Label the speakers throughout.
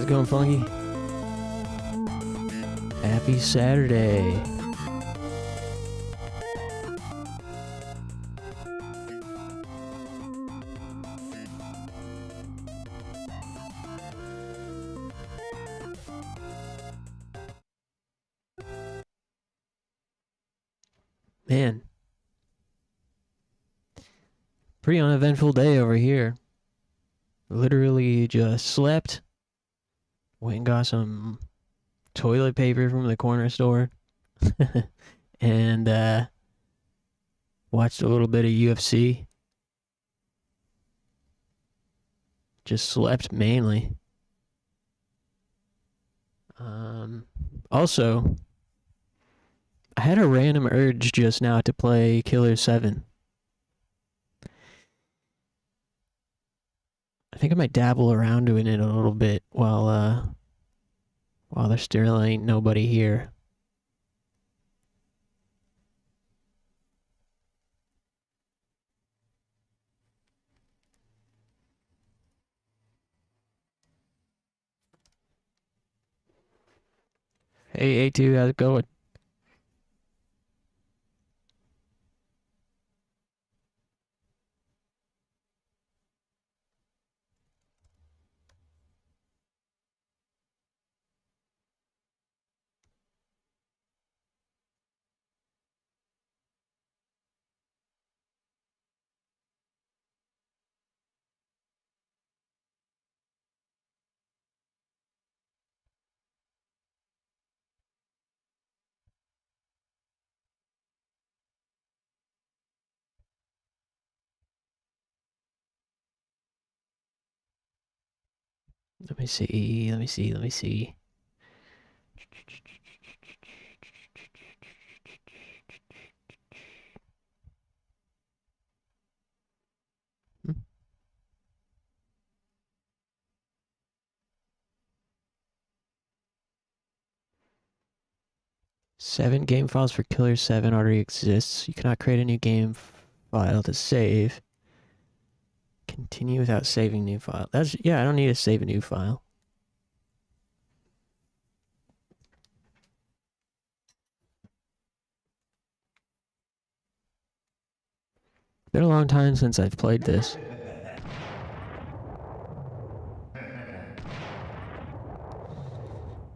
Speaker 1: it going, Funky? Happy Saturday. Man. Pretty uneventful day over here. Literally just slept. Went and got some toilet paper from the corner store. And watched a little bit of UFC. Just slept mainly. Also, I had a random urge just now to play Killer 7. I think I might dabble around doing it a little bit while there still ain't nobody here. Hey, A2, how's it going? Let me see. 7 game files for Killer 7 already exists. You cannot create a new game file to save. Continue without saving new file. Yeah, I don't need to save a new file. Been a long time since I've played this.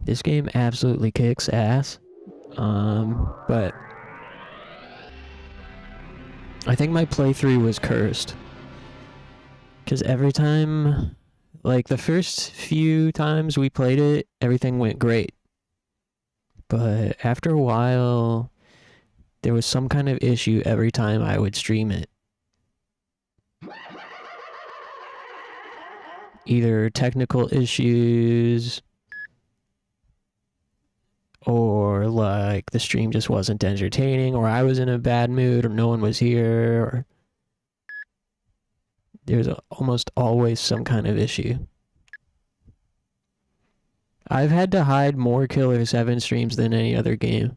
Speaker 1: This game absolutely kicks ass. But I think my playthrough was cursed. Because every time, like the first few times we played it, everything went great. But after a while, there was some kind of issue every time I would stream it. Either technical issues, or like the stream just wasn't entertaining, or I was in a bad mood, or no one was here, or there's almost always some kind of issue. I've had to hide more Killer 7 streams than any other game.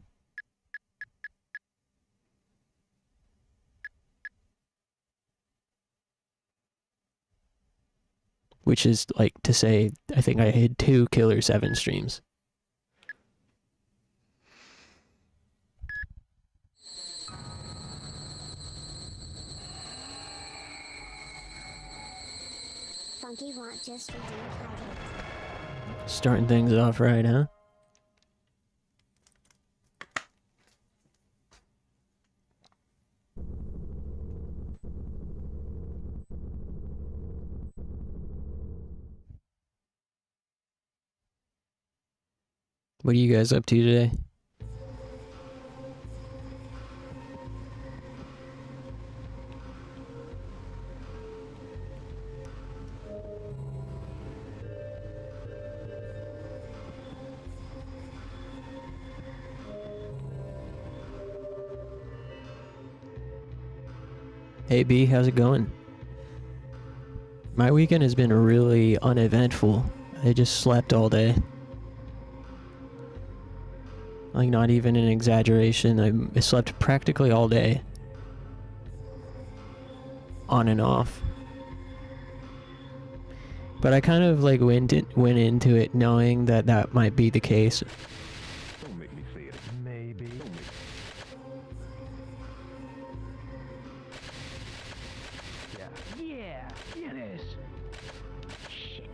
Speaker 1: Which is like to say, I think I hid 2 Killer 7 streams.
Speaker 2: Funky want just redeemed Highgate.
Speaker 1: Starting things off right, huh? What are you guys up to today? Hey B, how's it going? My weekend has been really uneventful. I just slept all day. Like, not even an exaggeration. I slept practically all day. On and off. But I kind of like went into it knowing that that might be the case.
Speaker 3: Don't make me say it. Maybe. Yeah, it is. Shit.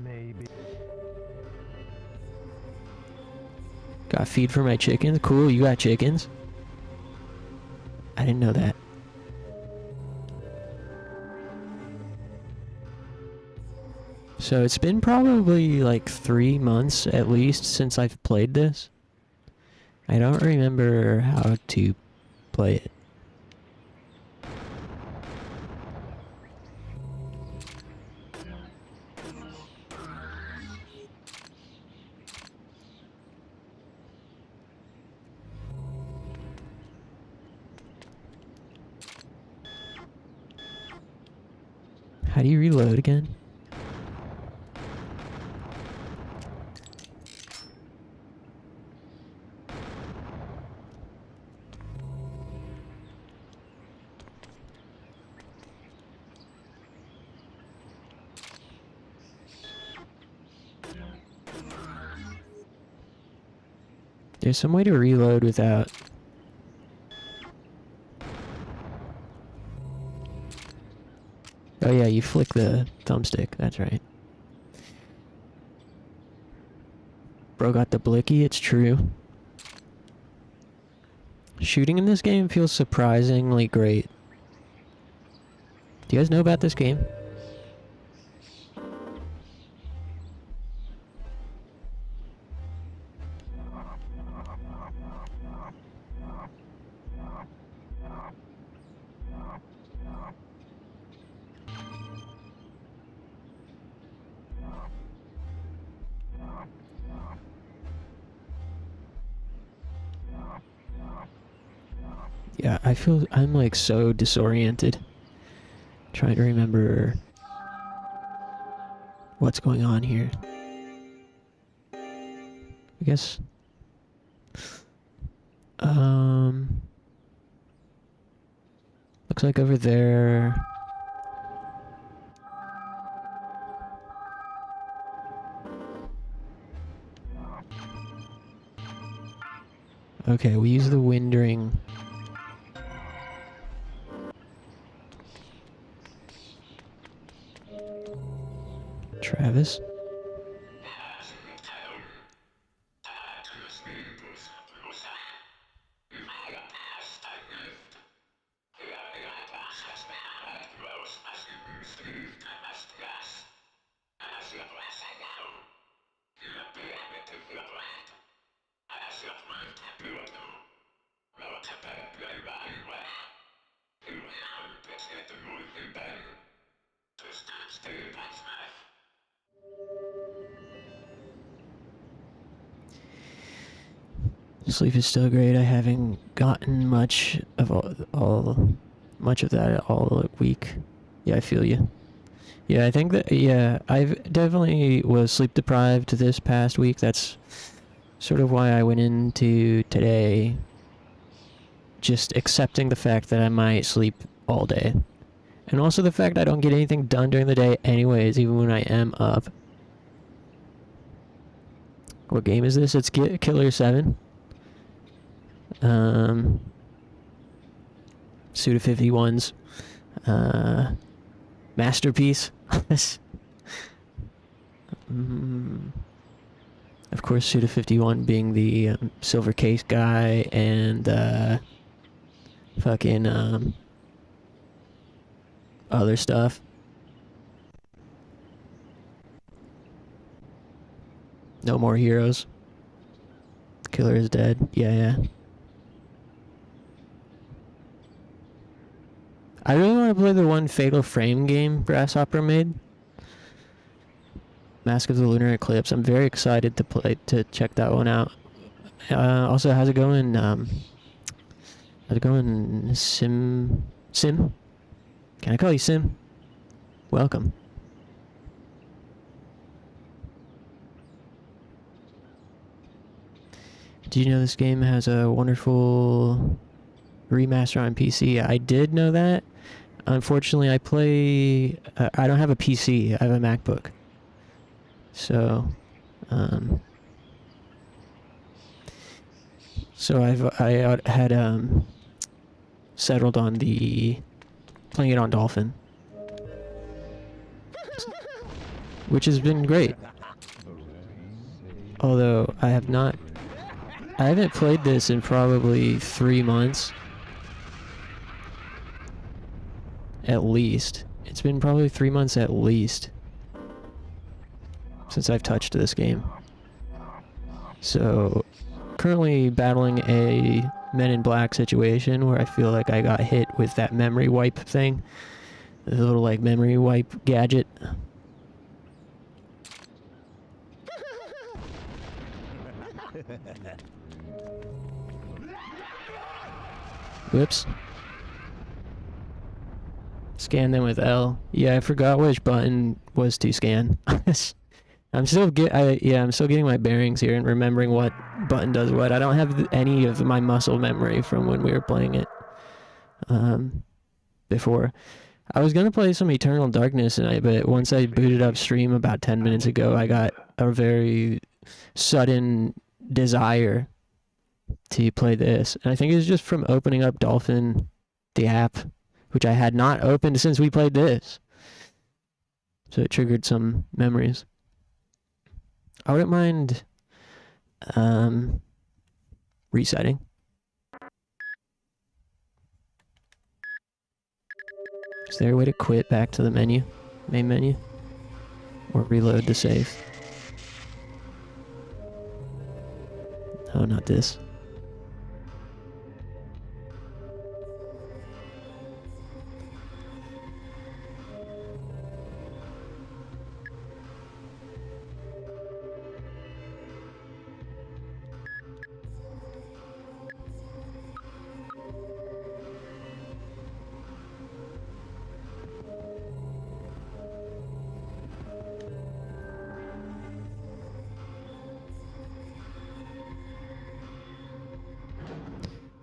Speaker 3: Maybe.
Speaker 1: Got feed for my chickens. Cool, you got chickens? I didn't know that. So it's been probably like 3 months at least since I've played this. I don't remember how to play it. How do you reload again? There's some way to reload without... Oh yeah, you flick the thumbstick, that's right. Bro got the blicky, it's true. Shooting in this game feels surprisingly great. Do you guys know about this game? Yeah, I feel I'm like so disoriented. Trying to remember what's going on here. I guess. Looks like over there. Okay, we use the wind ring. Travis? Sleep is still great. I haven't gotten much of much of that all week. Yeah, I feel you. Yeah, I think that, yeah, I've definitely was sleep deprived this past week. That's sort of why I went into today just accepting the fact that I might sleep all day. And also the fact I don't get anything done during the day anyways, even when I am up. What game is this? It's Killer 7. Suda51's masterpiece. Of course, Suda51 being the silver case guy and fucking other stuff. No more heroes. Killer is dead. Yeah. I really want to play the one Fatal Frame game Grasshopper made. Mask of the Lunar Eclipse. I'm very excited to check that one out. Also, how's it going? How's it going, Sim? Can I call you Sim? Welcome. Do you know this game has a wonderful remaster on PC? I did know that. Unfortunately, I don't have a PC. I have a MacBook. So, um, I had settled on the playing it on Dolphin, which has been great. Although I haven't played this in probably 3 months. At least. It's been probably 3 months at least since I've touched this game. So, currently battling a Men in Black situation where I feel like I got hit with that memory wipe thing. The little, like, memory wipe gadget. Whoops. Scan them with L. Yeah, I forgot which button was to scan. I'm still getting my bearings here and remembering what button does what. I don't have any of my muscle memory from when we were playing it before. I was gonna play some Eternal Darkness tonight, but once I booted up stream about 10 minutes ago, I got a very sudden desire to play this. And I think it's just from opening up Dolphin, the app, which I had not opened since we played this. So it triggered some memories. I wouldn't mind resetting. Is there a way to quit back to the menu? Main menu? Or reload the save? Oh, not this.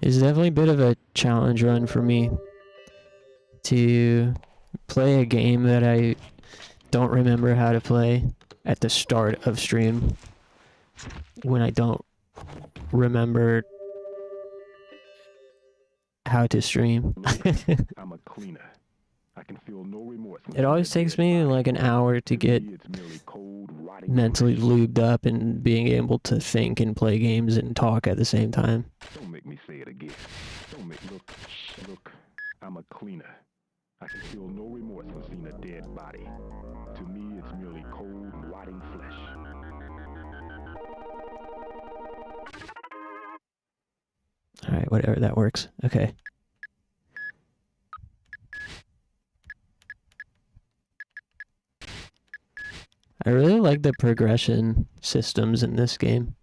Speaker 1: It's definitely a bit of a challenge run for me to play a game that I don't remember how to play at the start of stream when I don't remember how to stream.
Speaker 3: I'm a cleaner. I can feel no remorse.
Speaker 1: It always takes me like an hour to get mentally lubed up and being able to think and play games and talk at the same time.
Speaker 3: Don't make me say it again. Don't make look. I'm a cleaner. I can feel no remorse when seeing a dead body. To me, it's merely cold, rotting flesh.
Speaker 1: Alright, whatever, that works. Okay. I really like the progression systems in this game.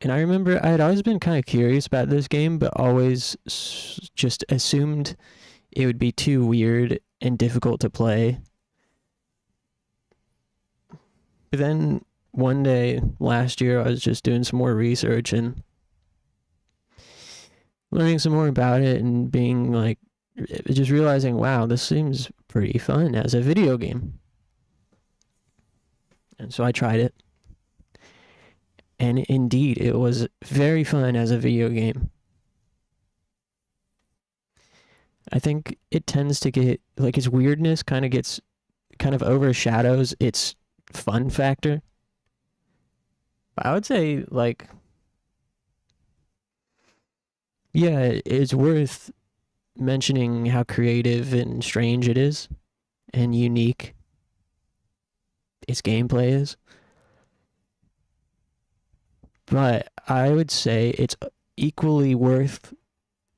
Speaker 1: And I remember I had always been kind of curious about this game, but always just assumed it would be too weird and difficult to play. But then one day last year, I was just doing some more research and learning some more about it and being like, just realizing, wow, this seems pretty fun as a video game. And so I tried it. And indeed, it was very fun as a video game. I think it tends to get, like, its weirdness kind of overshadows its fun factor. I would say, like, yeah, it's worth mentioning how creative and strange it is and unique its gameplay is. But I would say it's equally worth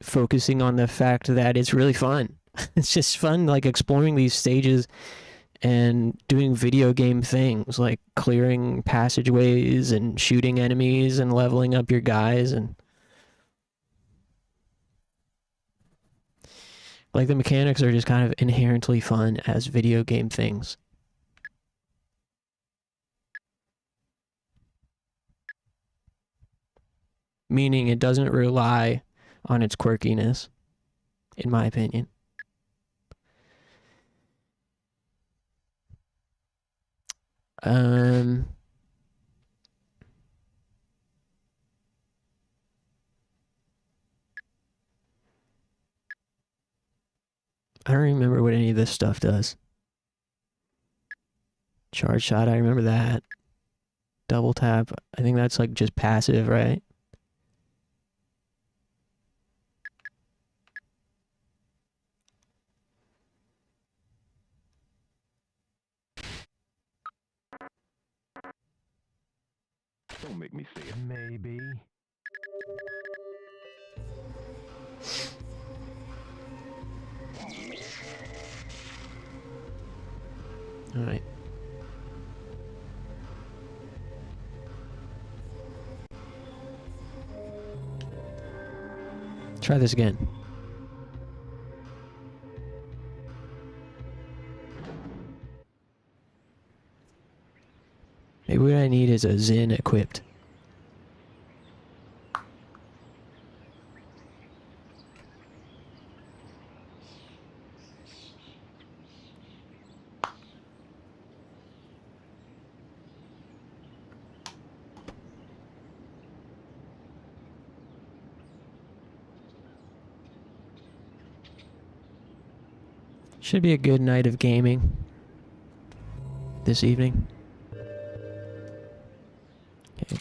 Speaker 1: focusing on the fact that it's really fun. It's just fun, like, exploring these stages and doing video game things, like clearing passageways and shooting enemies and leveling up your guys, and like the mechanics are just kind of inherently fun as video game things. Meaning it doesn't rely on its quirkiness, in my opinion. Um, I don't remember what any of this stuff does. Charge shot, I remember that. Double tap, I think that's like just passive, right?
Speaker 3: Don't make me say it. Maybe.
Speaker 1: Alright. Try this again. Maybe what I need is a Zen equipped. Should be a good night of gaming this evening. Okay.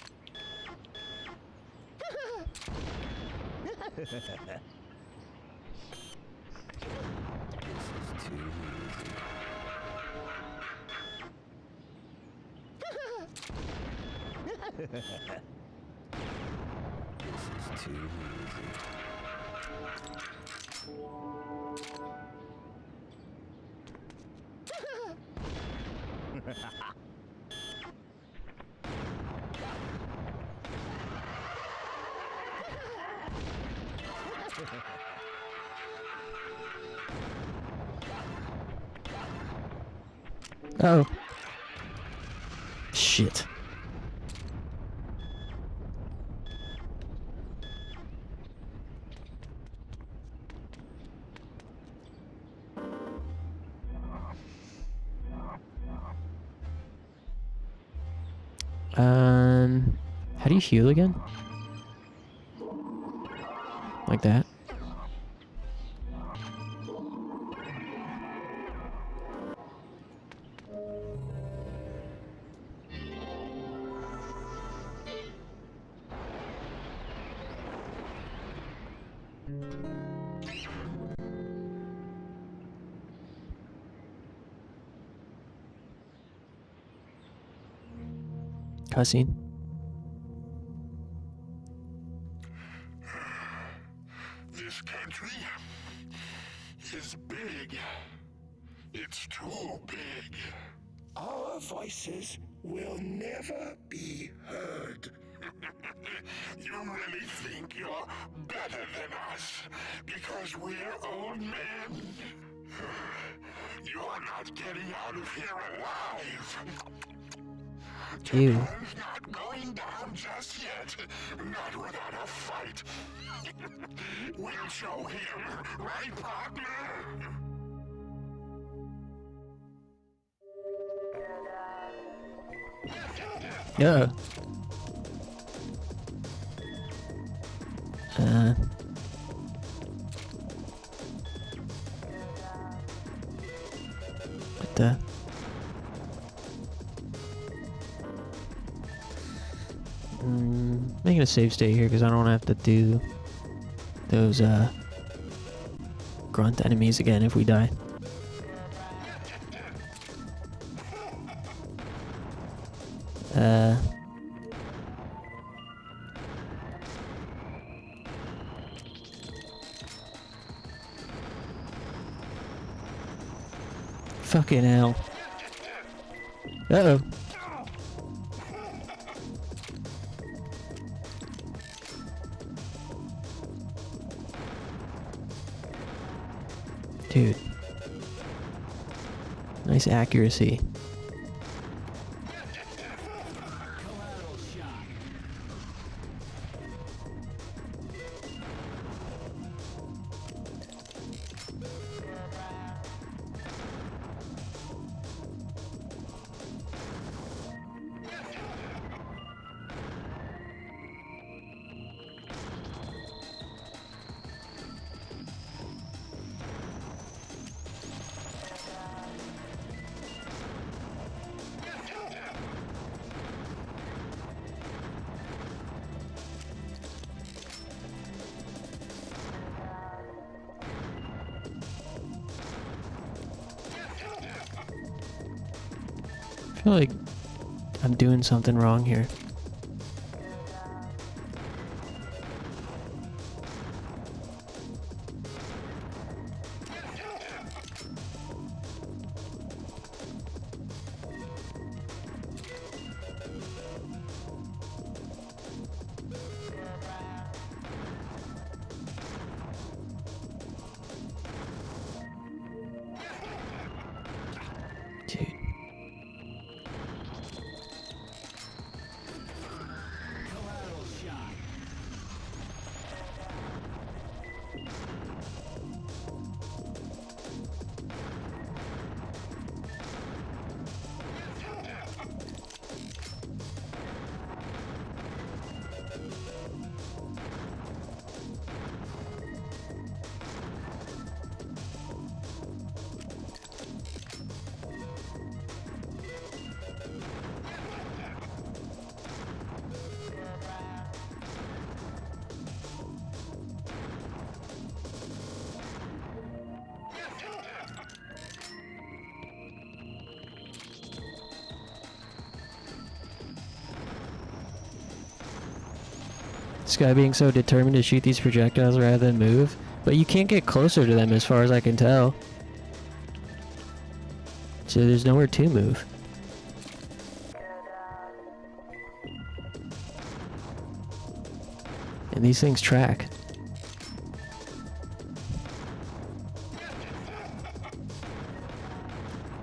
Speaker 1: Oh. Shit. How do you heal again? Like that? Cussing.
Speaker 4: This country is big. It's too big. Our voices will never be heard. You really think you're better than us because we're old men? You're not getting out of here alive.
Speaker 1: Ew.
Speaker 4: Japan's not going down just yet. Not without a fight. We'll show him, right, partner?
Speaker 1: Yeah. What the? Making a save state here because I don't have to do those grunt enemies again if we die. Fucking hell. Uh-oh. Dude. Nice accuracy. feel like I'm doing something wrong here. Dude. This guy being so determined to shoot these projectiles rather than move, but you can't get closer to them as far as I can tell. So there's nowhere to move. And these things track.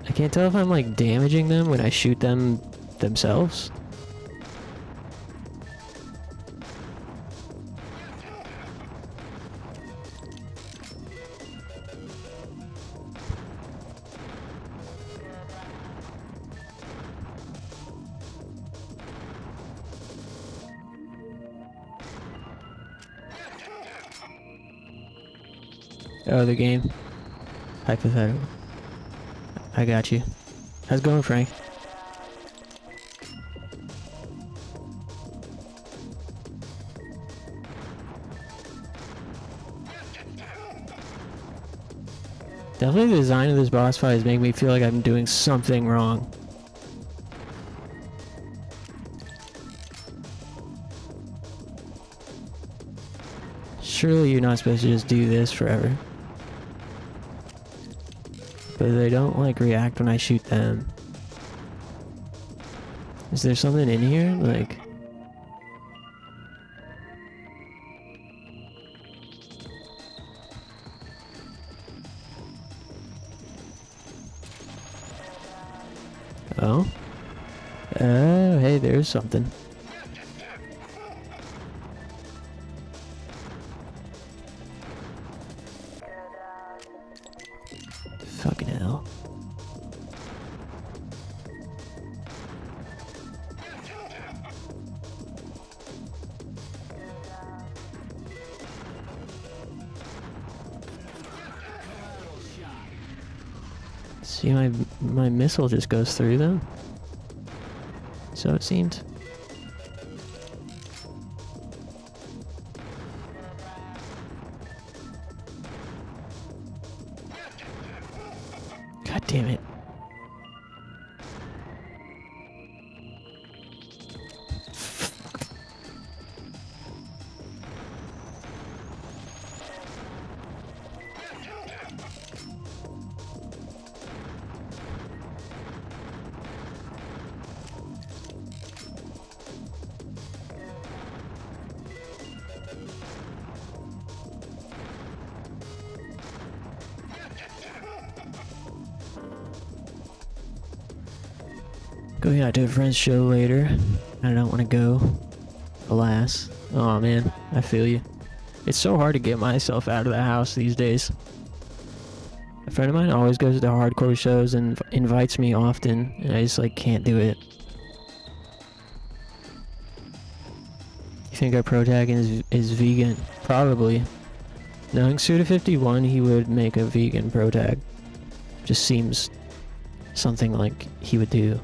Speaker 1: I can't tell if I'm like damaging them when I shoot them themselves. Oh, the game. Hypothetical. I got you. How's it going, Frank? Definitely the design of this boss fight is making me feel like I'm doing something wrong. Surely you're not supposed to just do this forever. But they don't like react when I shoot them. Is there something in here? Like... Oh? Oh, hey, there's something. Fucking hell. See, my missile just goes through them. So it seemed. God damn it. Going out to a friend's show later. I don't want to go. Alas. Oh man, I feel you. It's so hard to get myself out of the house these days. A friend of mine always goes to hardcore shows and invites me often, and I just like can't do it. You think our protagonist is vegan? Probably. Knowing Suda51, he would make a vegan protag. Just seems something like he would do.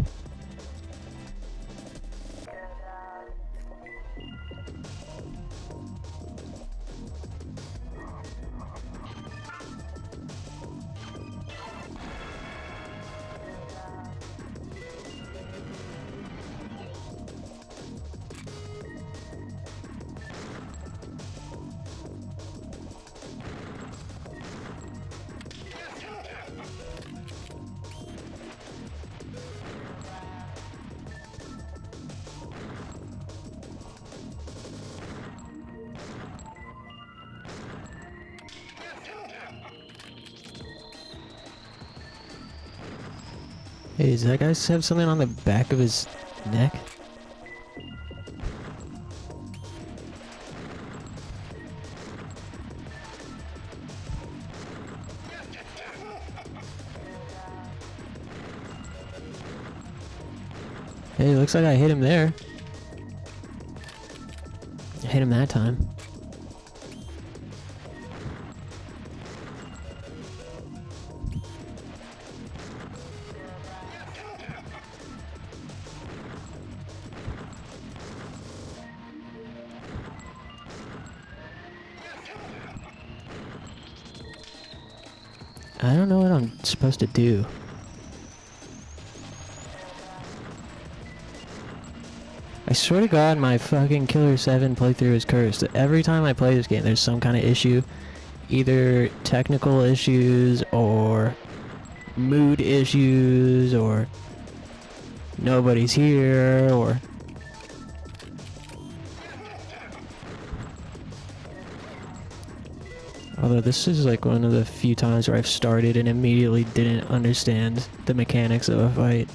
Speaker 1: Hey, does that guy have something on the back of his neck? Hey, looks like I hit him there. I hit him that time. I don't know what I'm supposed to do. I swear to God, my fucking Killer 7 playthrough is cursed. Every time I play this game, there's some kind of issue. Either technical issues, or mood issues, or nobody's here, or... Although this is like one of the few times where I've started and immediately didn't understand the mechanics of a fight.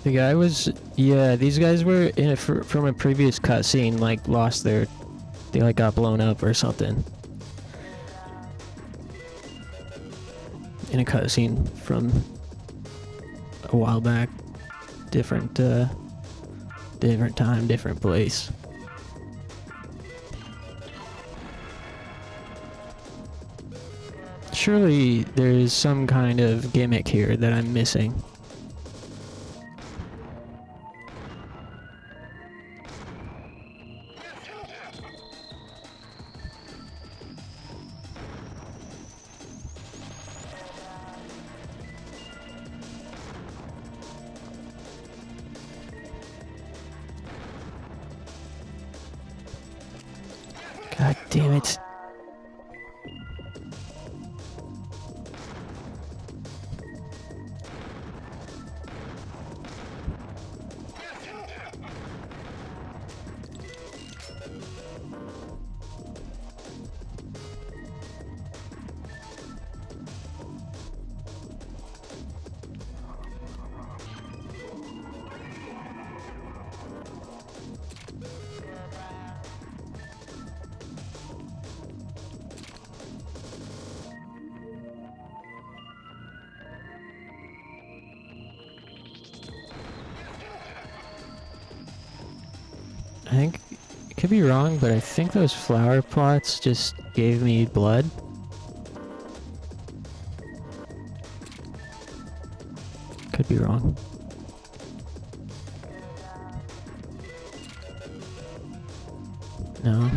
Speaker 1: The guy was, yeah, these guys were in from a previous cutscene, like lost their, they like got blown up or something. In a cutscene from a while back, different time, different place. Surely there's some kind of gimmick here that I'm missing. God damn it. I think, I could be wrong, but I think those flower plots just gave me blood. Could be wrong. No.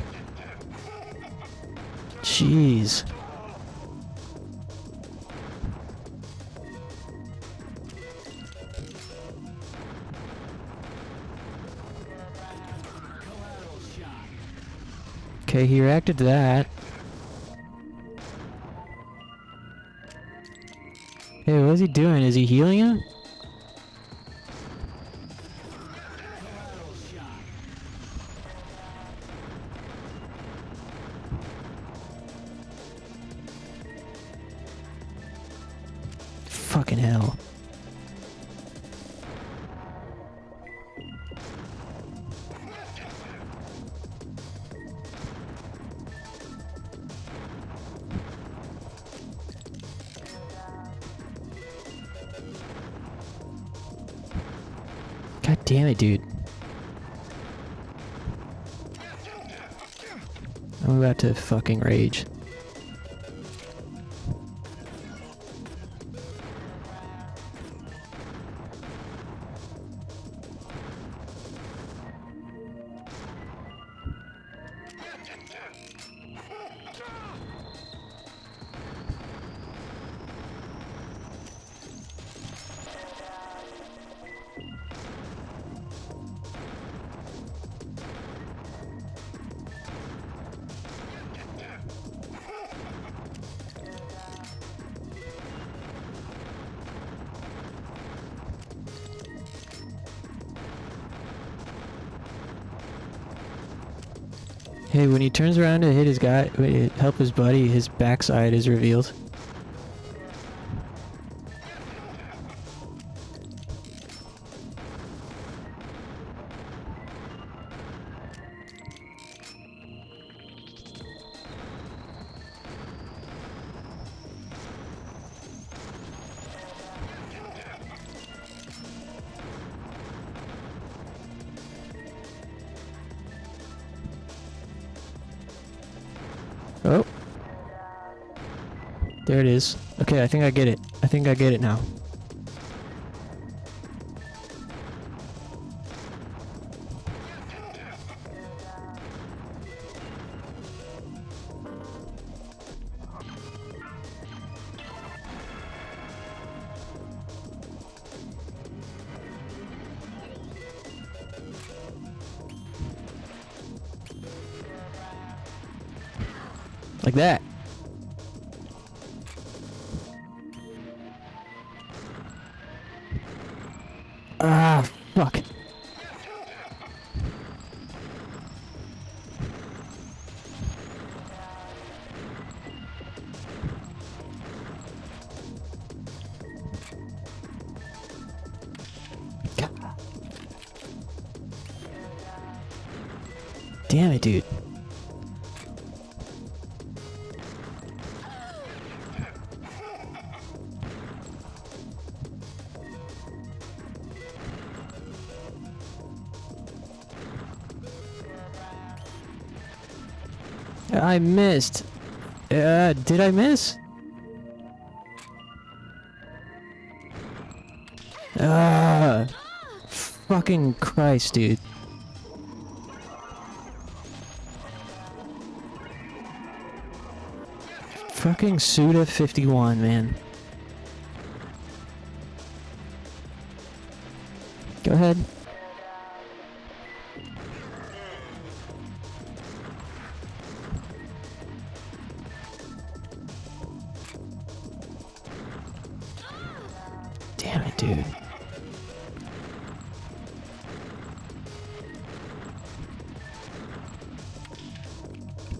Speaker 1: Jeez. Okay, he reacted to that. Hey, what is he doing? Is he healing him? Fucking hell. God damn it, dude. I'm about to fucking rage. Hey, when he turns around to hit his guy, help his buddy, his backside is revealed. Oh. There it is. Okay, I think I get it. I think I get it now. Like that. Ah, fuck. God. Damn it, dude. I missed. Did I miss? Ah, fucking Christ, dude. Fucking Suda 51, man. Go ahead. Damn it, dude.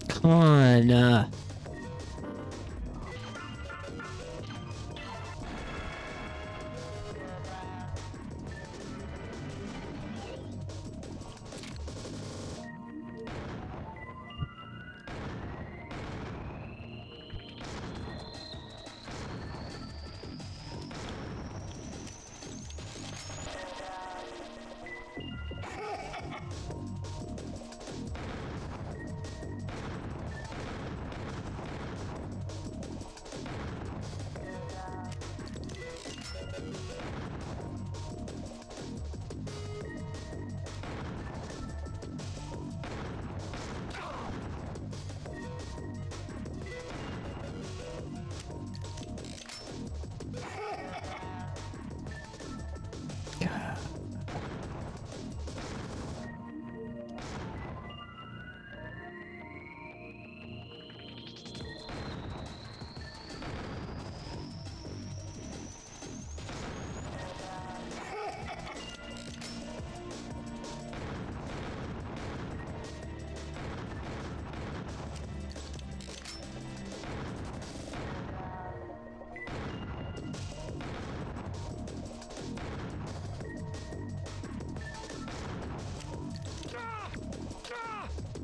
Speaker 1: Come on.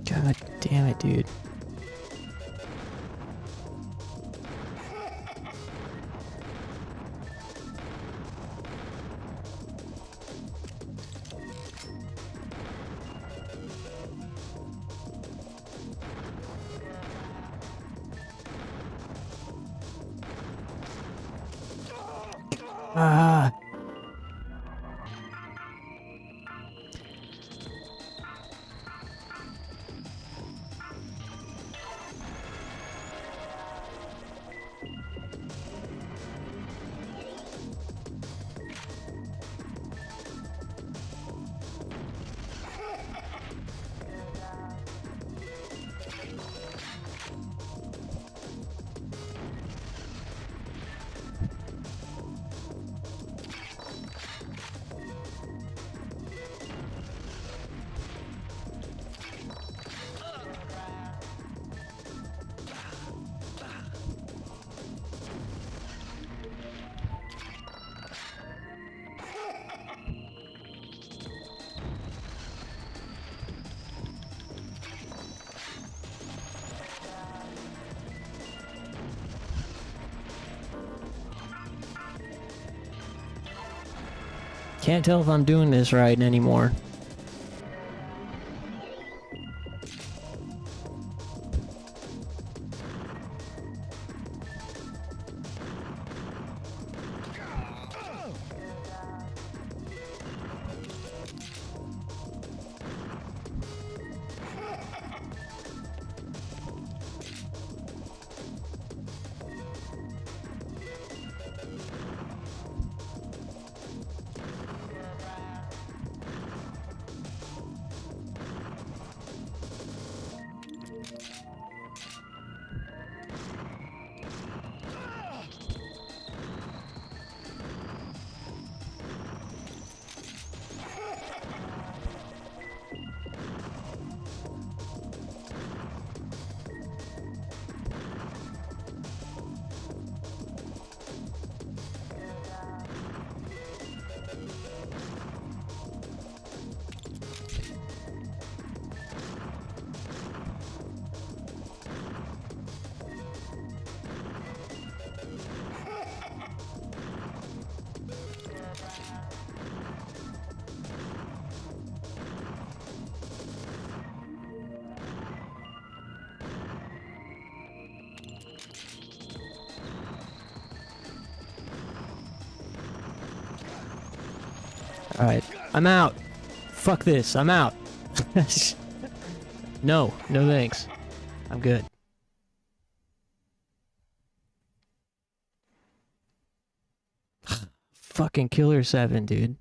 Speaker 1: God damn it, dude. Ah. Can't tell if I'm doing this right anymore. Alright, I'm out. Fuck this, I'm out. No thanks. I'm good. Fucking Killer 7, dude.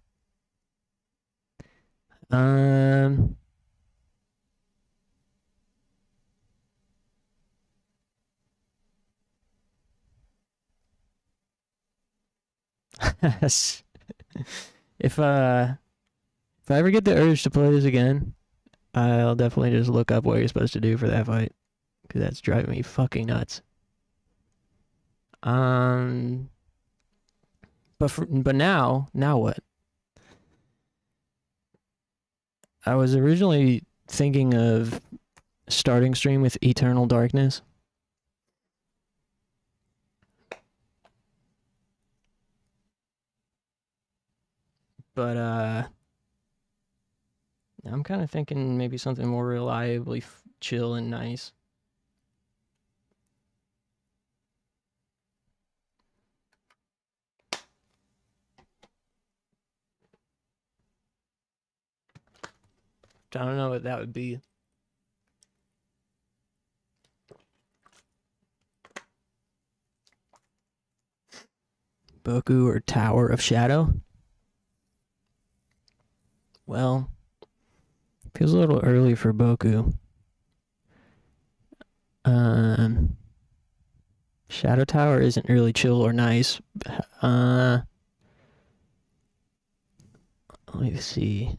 Speaker 1: If I ever get the urge to play this again, I'll definitely just look up what you're supposed to do for that fight, because that's driving me fucking nuts. But now what? I was originally thinking of starting stream with Eternal Darkness. But I'm kind of thinking maybe something more reliably chill and nice. I don't know what that would be. Boku or Tower of Shadow? Well, feels a little early for Boku. Shadow Tower isn't really chill or nice. Let me see.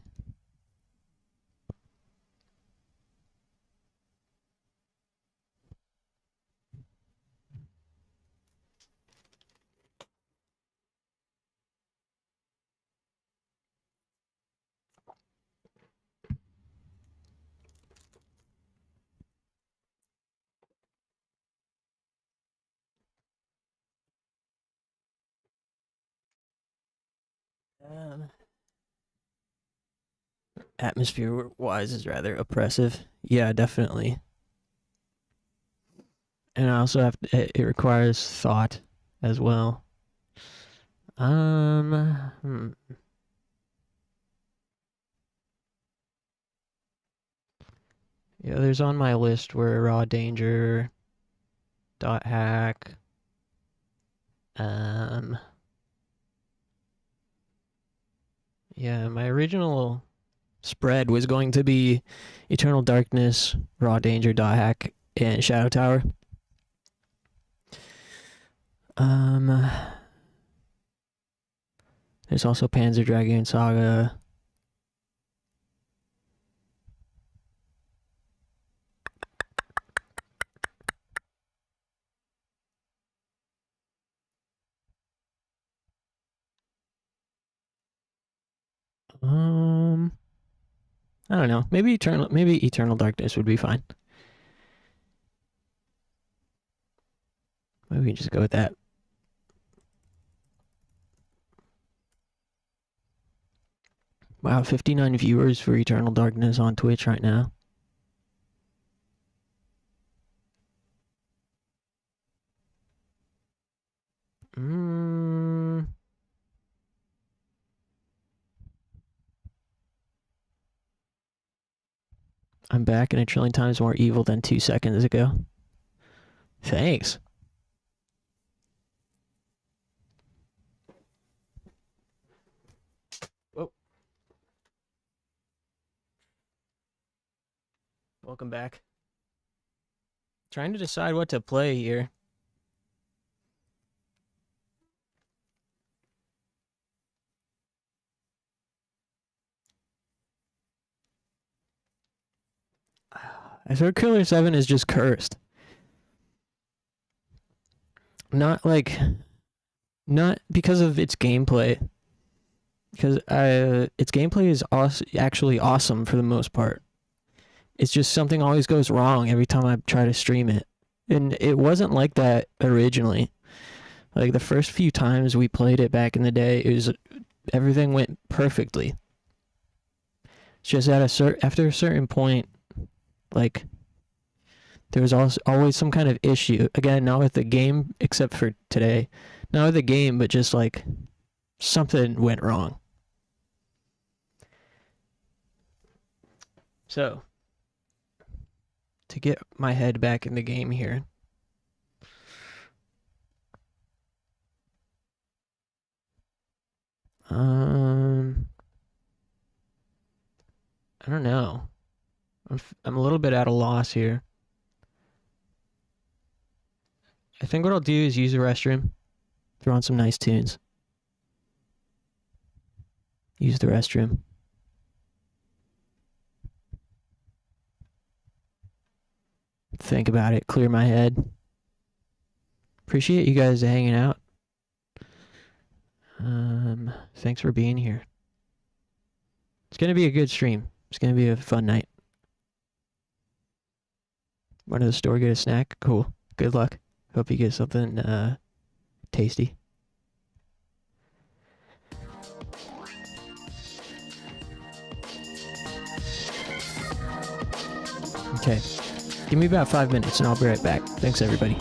Speaker 1: Atmosphere-wise is rather oppressive. Yeah, definitely. And I also have to, it requires thought as well. Yeah, there's on my list where Raw Danger, Dot Hack, yeah, my original spread was going to be Eternal Darkness, Raw Danger, Dot Hack, and Shadow Tower. There's also Panzer Dragoon Saga. I don't know. Maybe Eternal Darkness would be fine. Maybe we can just go with that. Wow, 59 viewers for Eternal Darkness on Twitch right now. I'm back and a trillion times more evil than 2 seconds ago. Thanks. Whoa. Welcome back. Trying to decide what to play here. I thought Killer 7 is just cursed. Not because of its gameplay. Because its gameplay is actually awesome for the most part. It's just something always goes wrong every time I try to stream it. And it wasn't like that originally. Like the first few times we played it back in the day, everything went perfectly. It's just after a certain point, like there was always some kind of issue. Again, not with the game, except for today. Not with the game, but just like something went wrong. So, to get my head back in the game here. I don't know. I'm a little bit at a loss here. I think what I'll do is use the restroom, throw on some nice tunes. Use the restroom. Think about it, clear my head. Appreciate you guys hanging out. Thanks for being here. It's gonna be a good stream. It's gonna be a fun night. Went to the store, get a snack. Cool. Good luck. Hope you get something tasty. Okay. Give me about 5 minutes and I'll be right back. Thanks, everybody.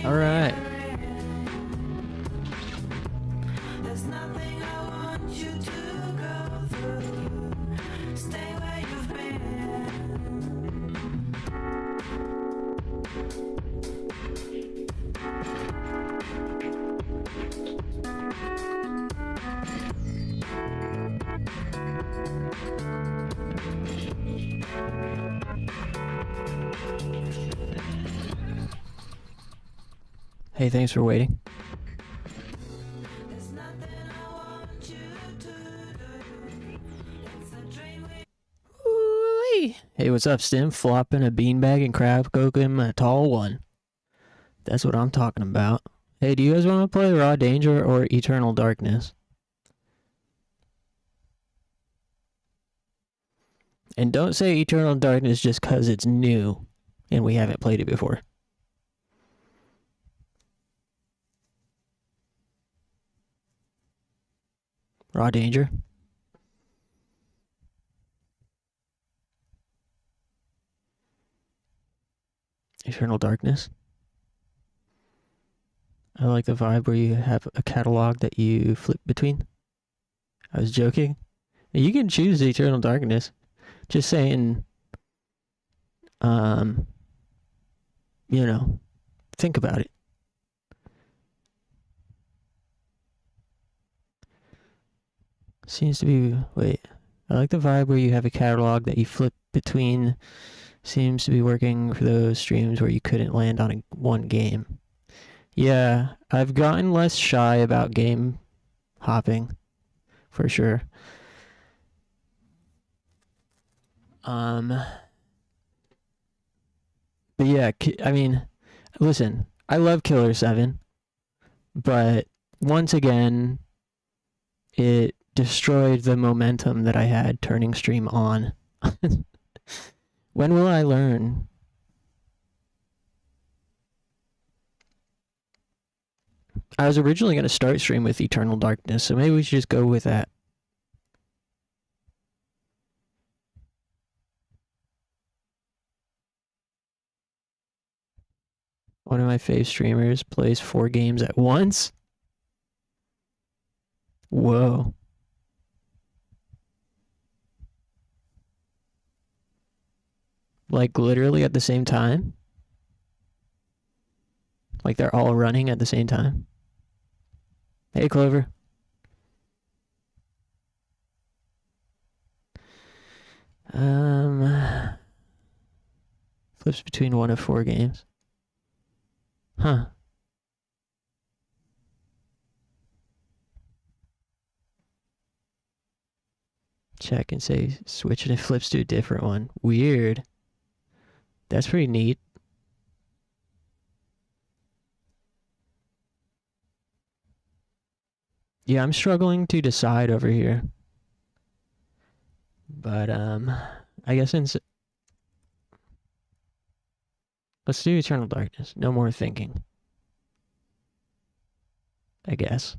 Speaker 1: All right.
Speaker 5: There's nothing I want you to go through. Stay where you've been.
Speaker 1: Hey, thanks for waiting.
Speaker 5: There's nothing I want you to do. It's a dream we
Speaker 1: Ooh-wee. Hey, what's up, Stim? Flopping a beanbag and crab cooking a tall one. That's what I'm talking about. Hey, do you guys want to play Raw Danger or Eternal Darkness? And don't say Eternal Darkness just because it's new and we haven't played it before. Raw Danger. Eternal Darkness. I like the vibe where you have a catalog that you flip between. I was joking. You can choose Eternal Darkness. Just saying, you know, think about it. Seems to be, wait, I like the vibe where you have a catalog that you flip between. Seems to be working for those streams where you couldn't land on one game. Yeah, I've gotten less shy about game hopping, for sure. But yeah, I mean, listen, I love Killer 7, but once again, it destroyed the momentum that I had turning stream on. When will I learn? I was originally going to start stream with Eternal Darkness, so maybe we should just go with that. One of my fave streamers plays 4 games at once. Whoa. Like literally at the same time? Like they're all running at the same time? Hey, Clover. Flips between 1 of 4 games. Huh. Check and say switch and it flips to a different one. Weird. That's pretty neat. Yeah, I'm struggling to decide over here. But, I guess let's do Eternal Darkness. No more thinking. I guess.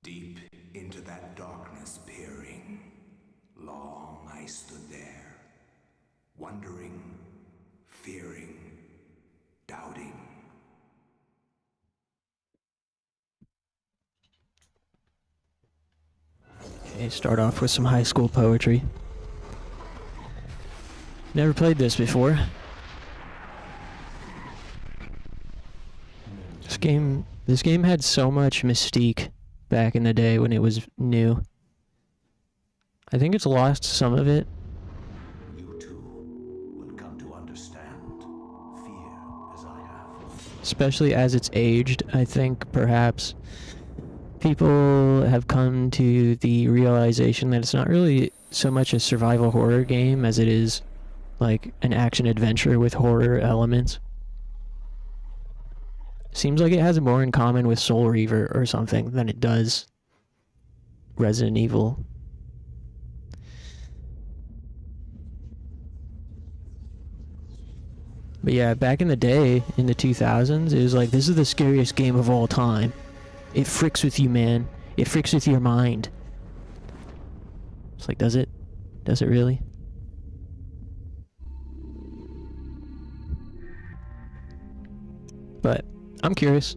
Speaker 4: Deep into that darkness peering, long I stood there, wondering, fearing, doubting.
Speaker 1: Okay, start off with some high school poetry. Never played this before. This game had so much mystique back in the day when it was new. I think it's lost some of it.
Speaker 4: You too will come to understand fear as I have.
Speaker 1: Especially as it's aged. I think perhaps people have come to the realization that it's not really so much a survival horror game as it is like an action adventure with horror elements. Seems like it has more in common with Soul Reaver or something than it does Resident Evil. But yeah, back in the day, in the 2000s, it was like, this is the scariest game of all time. It fricks with you, man. It fricks with your mind. It's like, does it? Does it really? But I'm curious.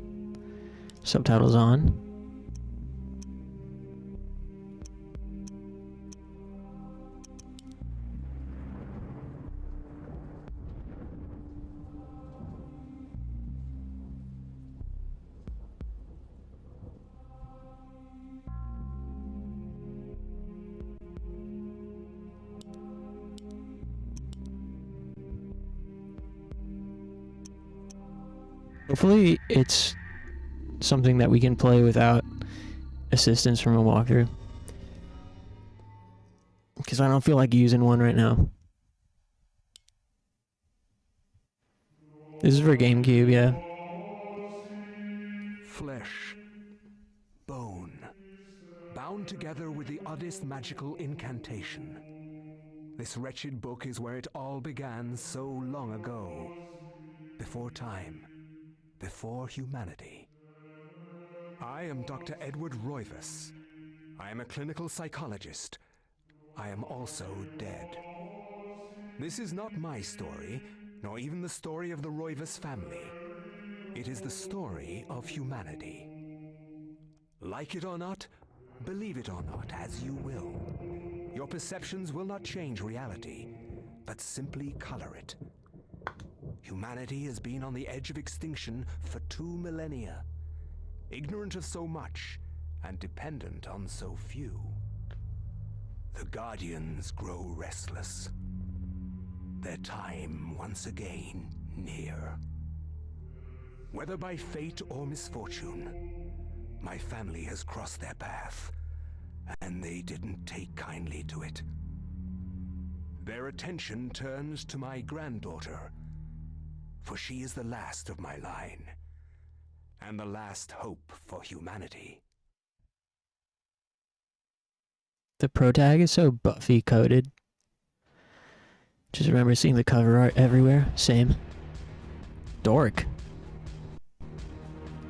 Speaker 1: Subtitles on. Hopefully it's something that we can play without assistance from a walkthrough. Because I don't feel like using one right now. This is for GameCube, yeah.
Speaker 6: Flesh, bone, bound together with the oddest magical incantation. This wretched book is where it all began so long ago. Before time, before humanity. I am Dr. Edward Roivas. I am a clinical psychologist. I am also dead. This is not my story, nor even the story of the Roivas family. It is the story of humanity. Like it or not, believe it or not, as you will. Your perceptions will not change reality, but simply color it. Humanity has been on the edge of extinction for 2 millennia, ignorant of so much and dependent on so few. The Guardians grow restless. Their time once again near. Whether by fate or misfortune, my family has crossed their path, and they didn't take kindly to it. Their attention turns to my granddaughter, for she is the last of my line, and the last hope for humanity.
Speaker 1: The pro tag is so Buffy coded. Just remember seeing the cover art everywhere. Same. Dork.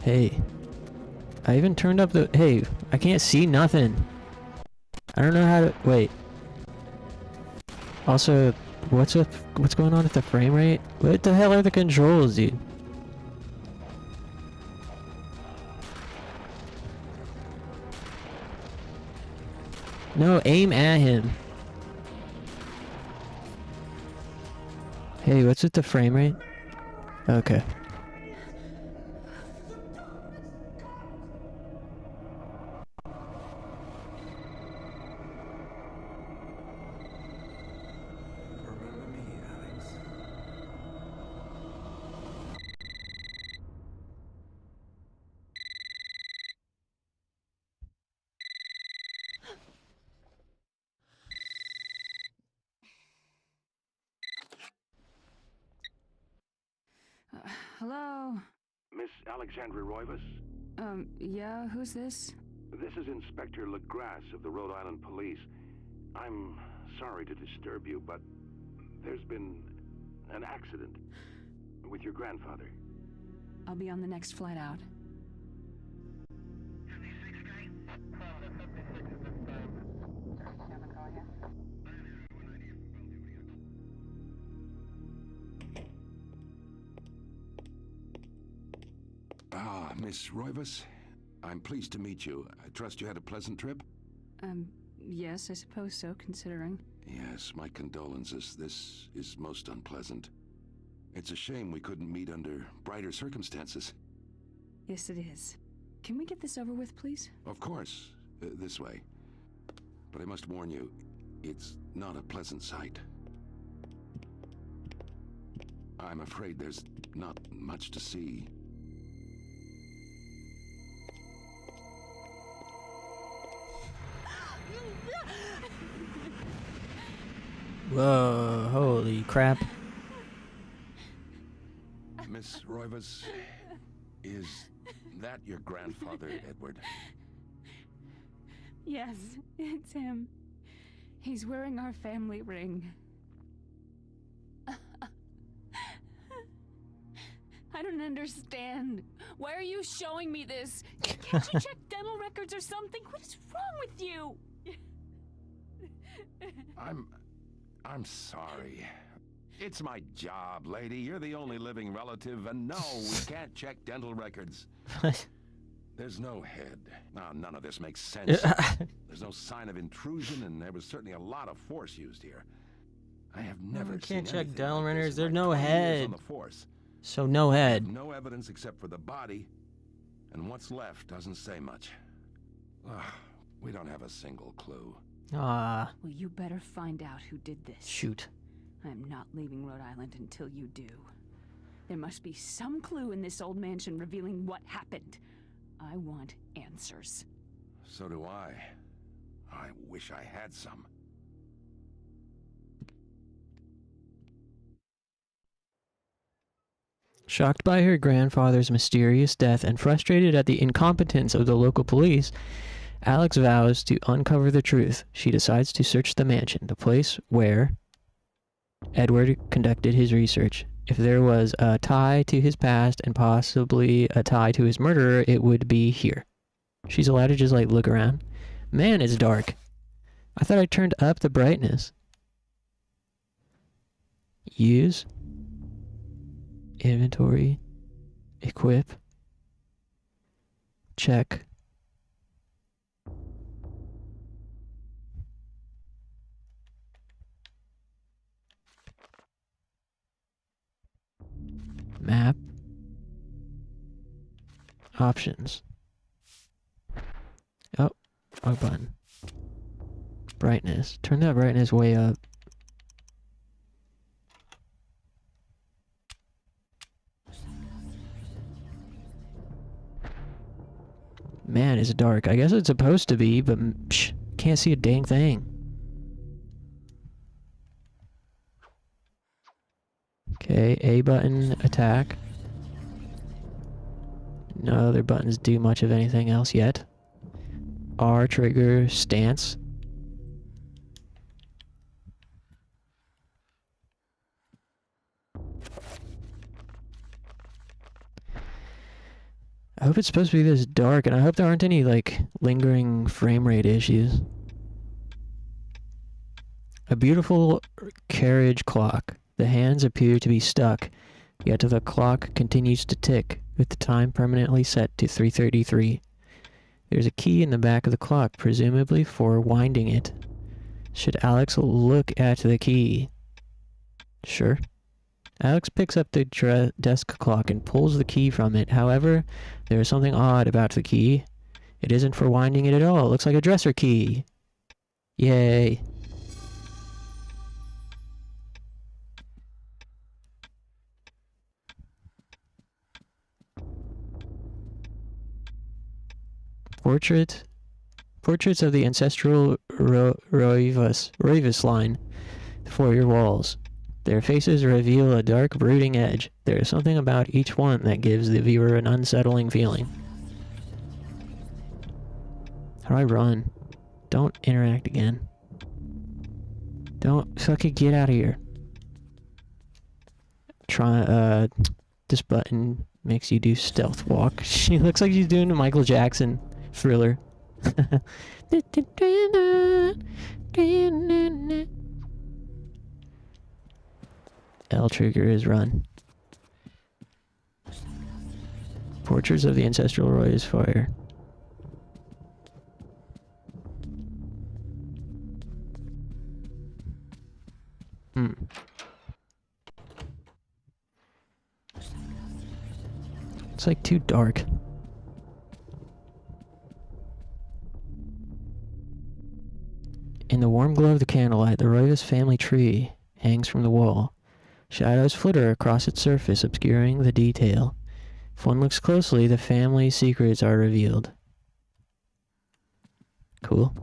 Speaker 1: Hey. I even turned up the... Hey, I can't see nothing. I don't know how to... Wait. Also, what's going on with the frame rate? What the hell are the controls, dude? No, aim at him. Hey, what's with the frame rate? Okay.
Speaker 6: Remember me, Alex?
Speaker 7: Hello?
Speaker 3: Miss Alexandra Roivas?
Speaker 7: Yeah, who's this?
Speaker 3: This is Inspector LaGrasse of the Rhode Island Police. I'm sorry to disturb you, but there's been an accident with your grandfather.
Speaker 7: I'll be on the next flight out.
Speaker 8: Ah, Miss Roivas. I'm pleased to meet you. I trust you had a pleasant trip?
Speaker 7: Yes, I suppose so, considering.
Speaker 8: Yes, my condolences. This is most unpleasant. It's a shame we couldn't meet under brighter circumstances.
Speaker 7: Yes, it is. Can we get this over with, please?
Speaker 8: Of course, this way. But I must warn you, it's not a pleasant sight. I'm afraid there's not much to see.
Speaker 1: Whoa, holy crap.
Speaker 8: Miss Roivas, is that your grandfather, Edward?
Speaker 7: Yes, it's him. He's wearing our family ring. I don't understand. Why are you showing me this? Can't you check dental records or something? What is wrong with you?
Speaker 8: I'm sorry. It's my job, lady. You're the only living relative, and no, we can't check dental records. There's no head. No, none of this makes sense. There's no sign of intrusion, and there was certainly a lot of force used here. I have never
Speaker 1: we
Speaker 8: seen
Speaker 1: can't check
Speaker 8: anything
Speaker 1: dental
Speaker 8: like this
Speaker 1: records.
Speaker 8: in
Speaker 1: There's
Speaker 8: my
Speaker 1: no
Speaker 8: 20 years
Speaker 1: head.
Speaker 8: on the force.
Speaker 1: So no head.
Speaker 8: No evidence except for the body, and what's left doesn't say much. Ugh, we don't have a single clue.
Speaker 1: Ah,
Speaker 7: Well, you better find out who did this.
Speaker 1: shoot.
Speaker 7: I'm not leaving Rhode Island until you do. There must be some clue in this old mansion revealing what happened. I want answers.
Speaker 8: So do I. I wish I had some.
Speaker 1: Shocked by her grandfather's mysterious death and frustrated at the incompetence of the local police, Alex vows to uncover the truth. She decides to search the mansion, the place where Edward conducted his research. If there was a tie to his past and possibly a tie to his murderer, it would be here. She's allowed to just like look around. Man, it's dark. I thought I turned up the brightness. Use. Inventory. Equip. Check. Map. Options. Oh, wrong button. Brightness. Turn that brightness way up. Man, it's dark. I guess it's supposed to be, but can't see a dang thing. Okay, A button, attack. No other buttons do much of anything else yet. R trigger, stance. I hope it's supposed to be this dark, and I hope there aren't any, like, lingering frame rate issues. A beautiful carriage clock. The hands appear to be stuck, yet the clock continues to tick, with the time permanently set to 3:33. There's a key in the back of the clock, presumably for winding it. Should Alex look at the key? Sure. Alex picks up the desk clock and pulls the key from it. However, there is something odd about the key. It isn't for winding it at all. It looks like a dresser key. Yay. Portraits of the ancestral Roivas line for your walls. Their faces reveal a dark, brooding edge. There is something about each one that gives the viewer an unsettling feeling. How do I run? Don't interact again. Don't fucking get out of here. This button makes you do stealth walk. She looks like she's doing a Michael Jackson Thriller. L trigger is run. Portraits of the ancestral Roy's fire. It's like too dark. In the warm glow of the candlelight, the Roivas family tree hangs from the wall. Shadows flitter across its surface, obscuring the detail. If one looks closely, the family's secrets are revealed. Cool.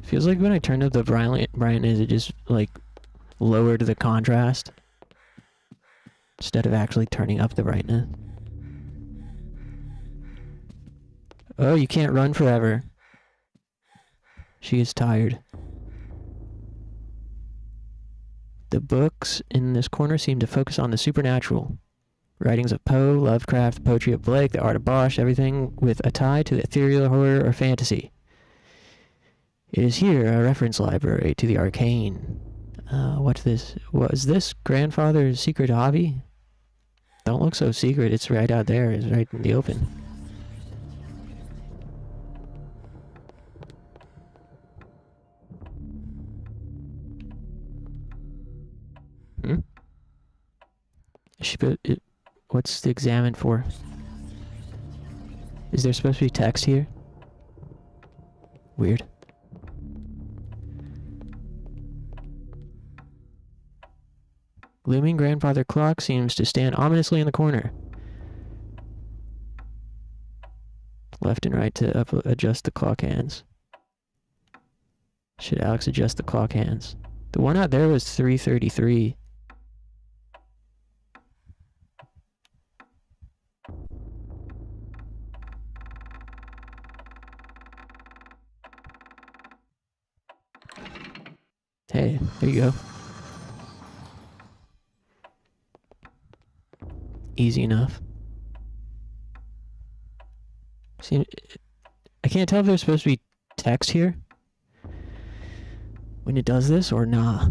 Speaker 1: Feels like when I turned up the brightness, it just, like, lowered the contrast instead of actually turning up the brightness. Oh, you can't run forever. She is tired. The books in this corner seem to focus on the supernatural. Writings of Poe, Lovecraft, poetry of Blake, the art of Bosch, everything with a tie to the ethereal, horror, or fantasy. It is here a reference library to the arcane. What's this? Was this grandfather's secret hobby? Don't look so secret, it's right out there, it's right in the open. What's the examine for? Is there supposed to be text here? Weird. Looming grandfather clock seems to stand ominously in the corner. Left and right to adjust the clock hands. Should Alex adjust the clock hands? The one out there was 3:33. Hey, there you go. Easy enough. See, I can't tell if there's supposed to be text here when it does this or nah.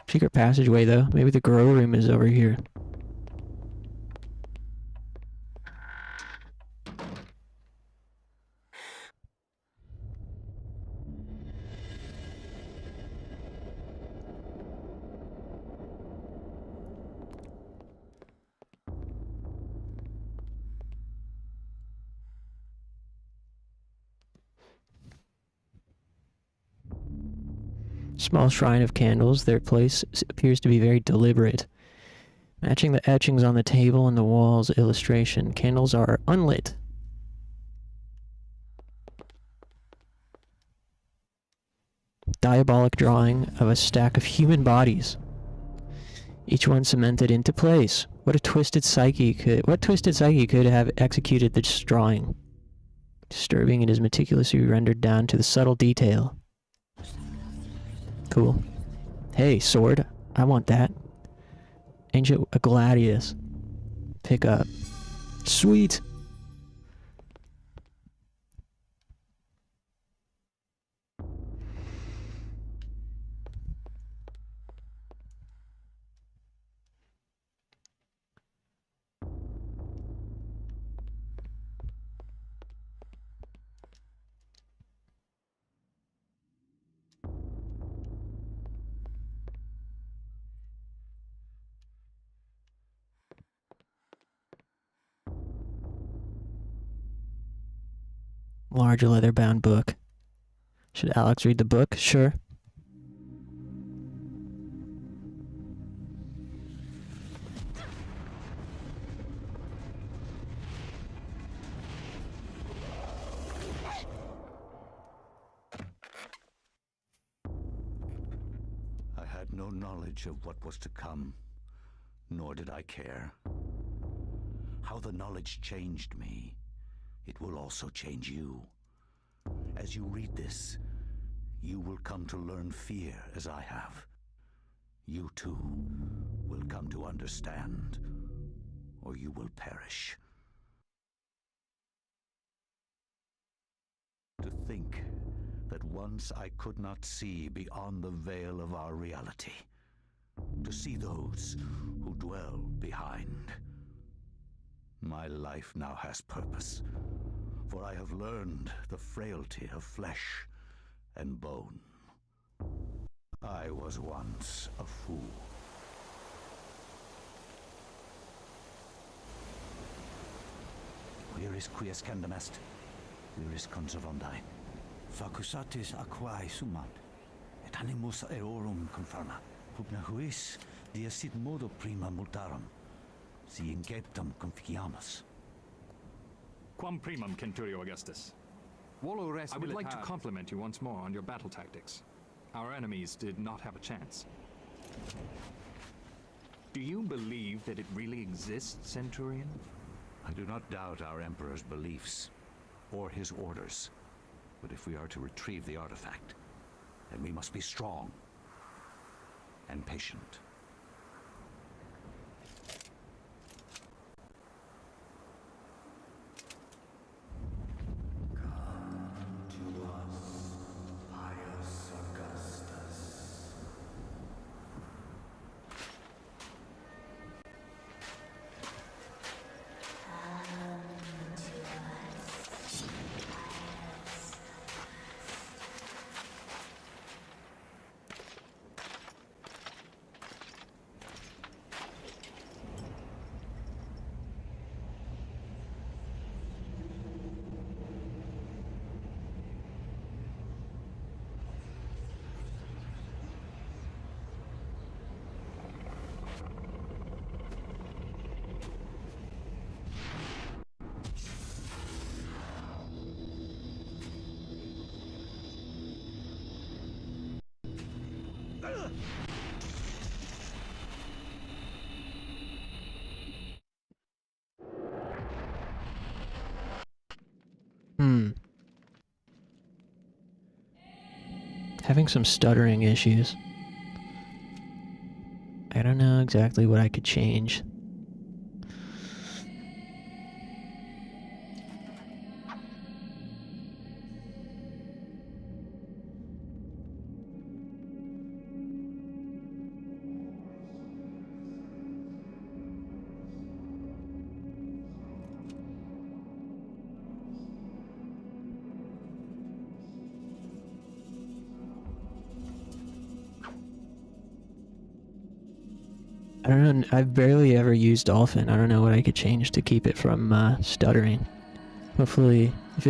Speaker 1: Secret passageway though. Maybe the grow room is over here. Small shrine of candles. Their place appears to be very deliberate. Matching the etchings on the table and the walls illustration. Candles are unlit. Diabolic drawing of a stack of human bodies. Each one cemented into place. What twisted psyche could have executed this drawing? Disturbing, it is meticulously rendered down to the subtle detail. Cool. Hey, sword. I want that. Ancient Gladius. Pick up. Sweet. Large leather-bound book. Should Alex read the book? Sure.
Speaker 9: I had no knowledge of what was to come, nor did I care. How the knowledge changed me, it will also change you. As you read this, you will come to learn fear as I have. You too will come to understand, or you will perish. To think that once I could not see beyond the veil of our reality, to see those who dwell behind. My life now has purpose, for I have learned the frailty of flesh and bone. I was once a fool. Where is Quies Candamest? Where is Conservondine?
Speaker 10: Facusatis aquae sumat, et animus eorum confirma. Pugna huis, dia sit modo prima multarum, si inceptum conficiamus.
Speaker 11: Quam primum, Centurio Augustus. I would like to compliment you once more on your battle tactics. Our enemies did not have a chance. Do you believe that it really exists, Centurion?
Speaker 9: I do not doubt our Emperor's beliefs, or his orders. But if we are to retrieve the artifact, then we must be strong
Speaker 10: and patient.
Speaker 1: Having some stuttering issues. I don't know exactly what I could change. I don't know, I've barely ever used Dolphin. I don't know what I could change to keep it from stuttering. Hopefully, if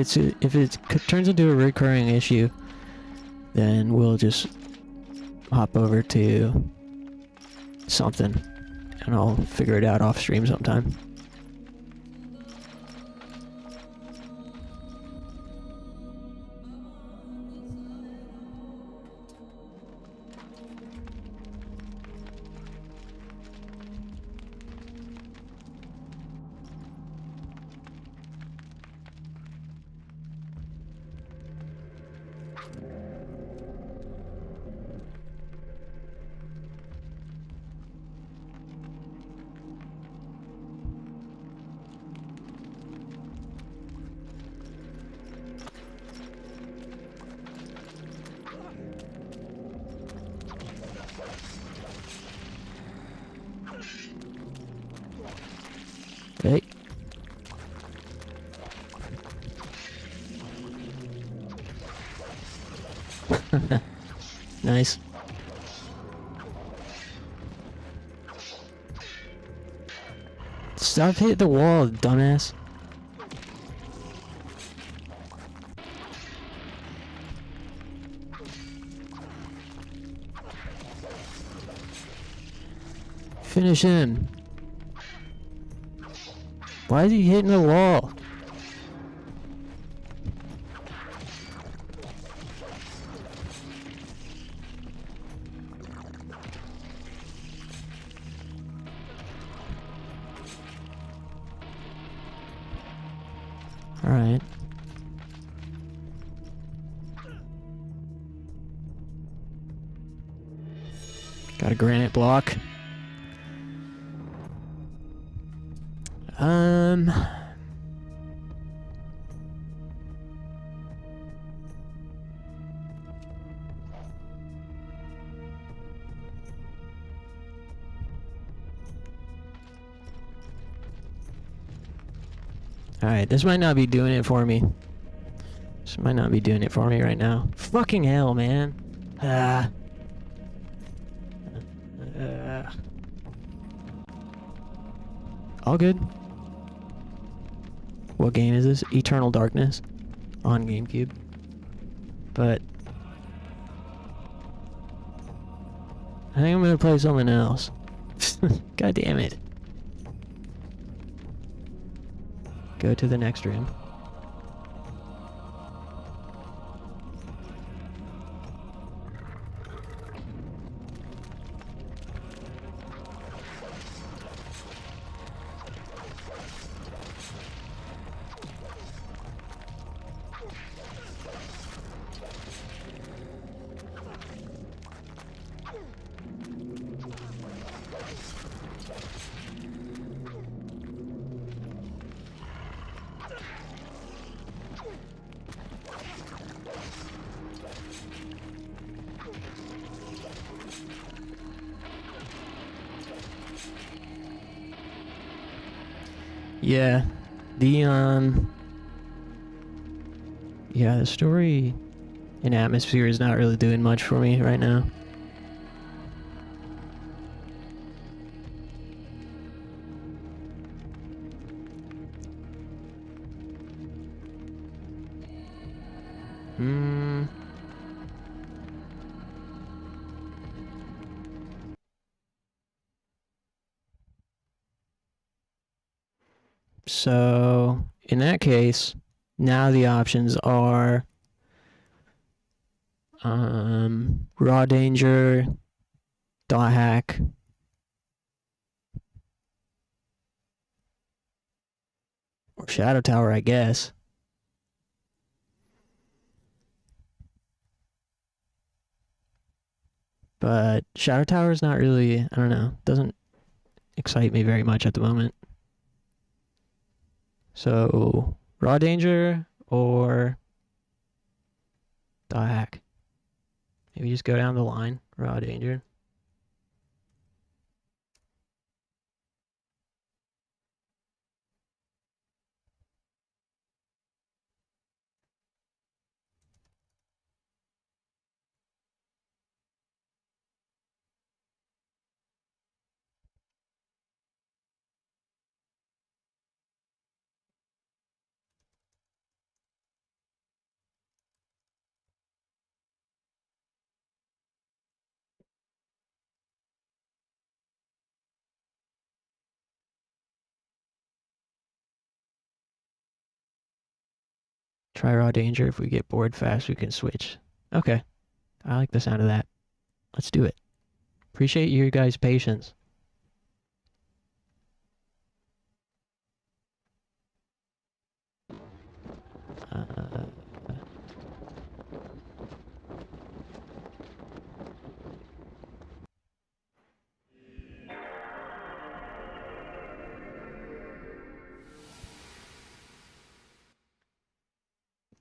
Speaker 1: it turns into a recurring issue, then we'll just hop over to something, and I'll figure it out off stream sometime. Hey. Nice. Stop hitting the wall, dumbass. Finish him. Why is he hitting the wall? All right. Got a granite block. Alright, this might not be doing it for me. This might not be doing it for me right now. Fucking hell, man. All good. What game is this? Eternal Darkness on GameCube. But I think I'm gonna play something else. God damn it. Go to the next room. Yeah. Yeah, the story and atmosphere is not really doing much for me right now. So, in that case, now the options are Raw Danger, Dot Hack, or Shadow Tower, I guess. But Shadow Tower is not really, I don't know, doesn't excite me very much at the moment. So, Raw Danger or Dot Hack. Maybe just go down the line. Raw Danger. Try Raw Danger. If we get bored fast, we can switch. Okay. I like the sound of that. Let's do it. Appreciate your guys' patience.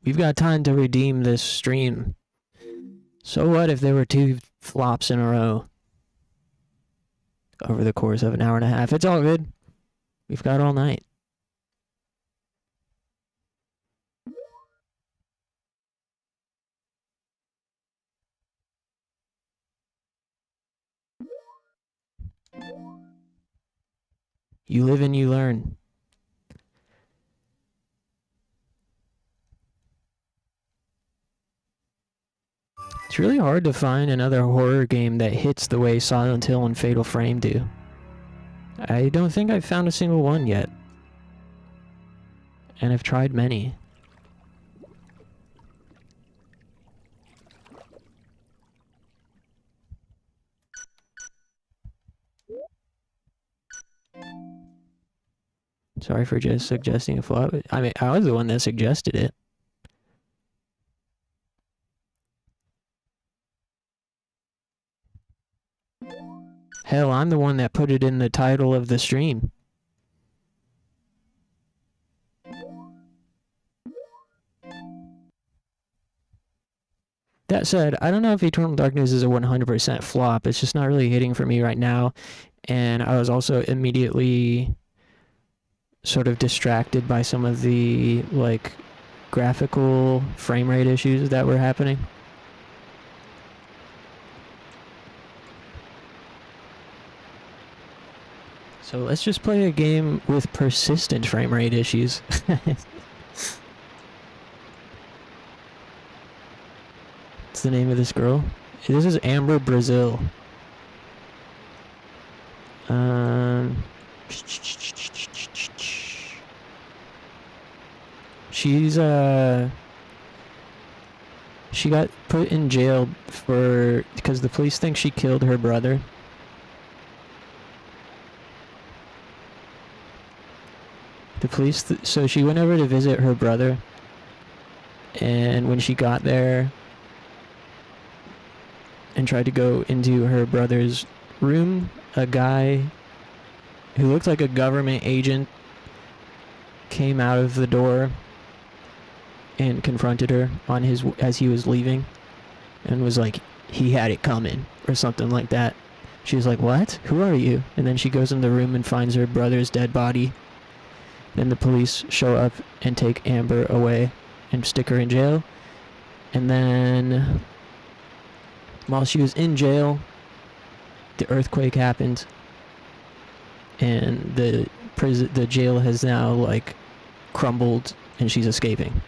Speaker 1: We've got time to redeem this stream. So what if there were 2 flops in a row over the course of an hour and a half? It's all good. We've got all night. You live and you learn. It's really hard to find another horror game that hits the way Silent Hill and Fatal Frame do. I don't think I've found a single one yet. And I've tried many. Sorry for just suggesting a flop. I mean, I was the one that suggested it. Hell, I'm the one that put it in the title of the stream. That said, I don't know if Eternal Darkness is a 100% flop. It's just not really hitting for me right now. And I was also immediately sort of distracted by some of the, like, graphical frame rate issues that were happening. So let's just play a game with persistent frame rate issues. What's the name of this girl? This is Amber Brazil. She's she got put in jail because the police think she killed her brother. The police, so she went over to visit her brother, and when she got there and tried to go into her brother's room, a guy who looked like a government agent came out of the door and confronted her as he was leaving, and was like, he had it coming, or something like that. She was like, what? Who are you? And then she goes in the room and finds her brother's dead body. Then the police show up and take Amber away and stick her in jail. And then while she was in jail, the earthquake happened. And the jail has now, like, crumbled and she's escaping.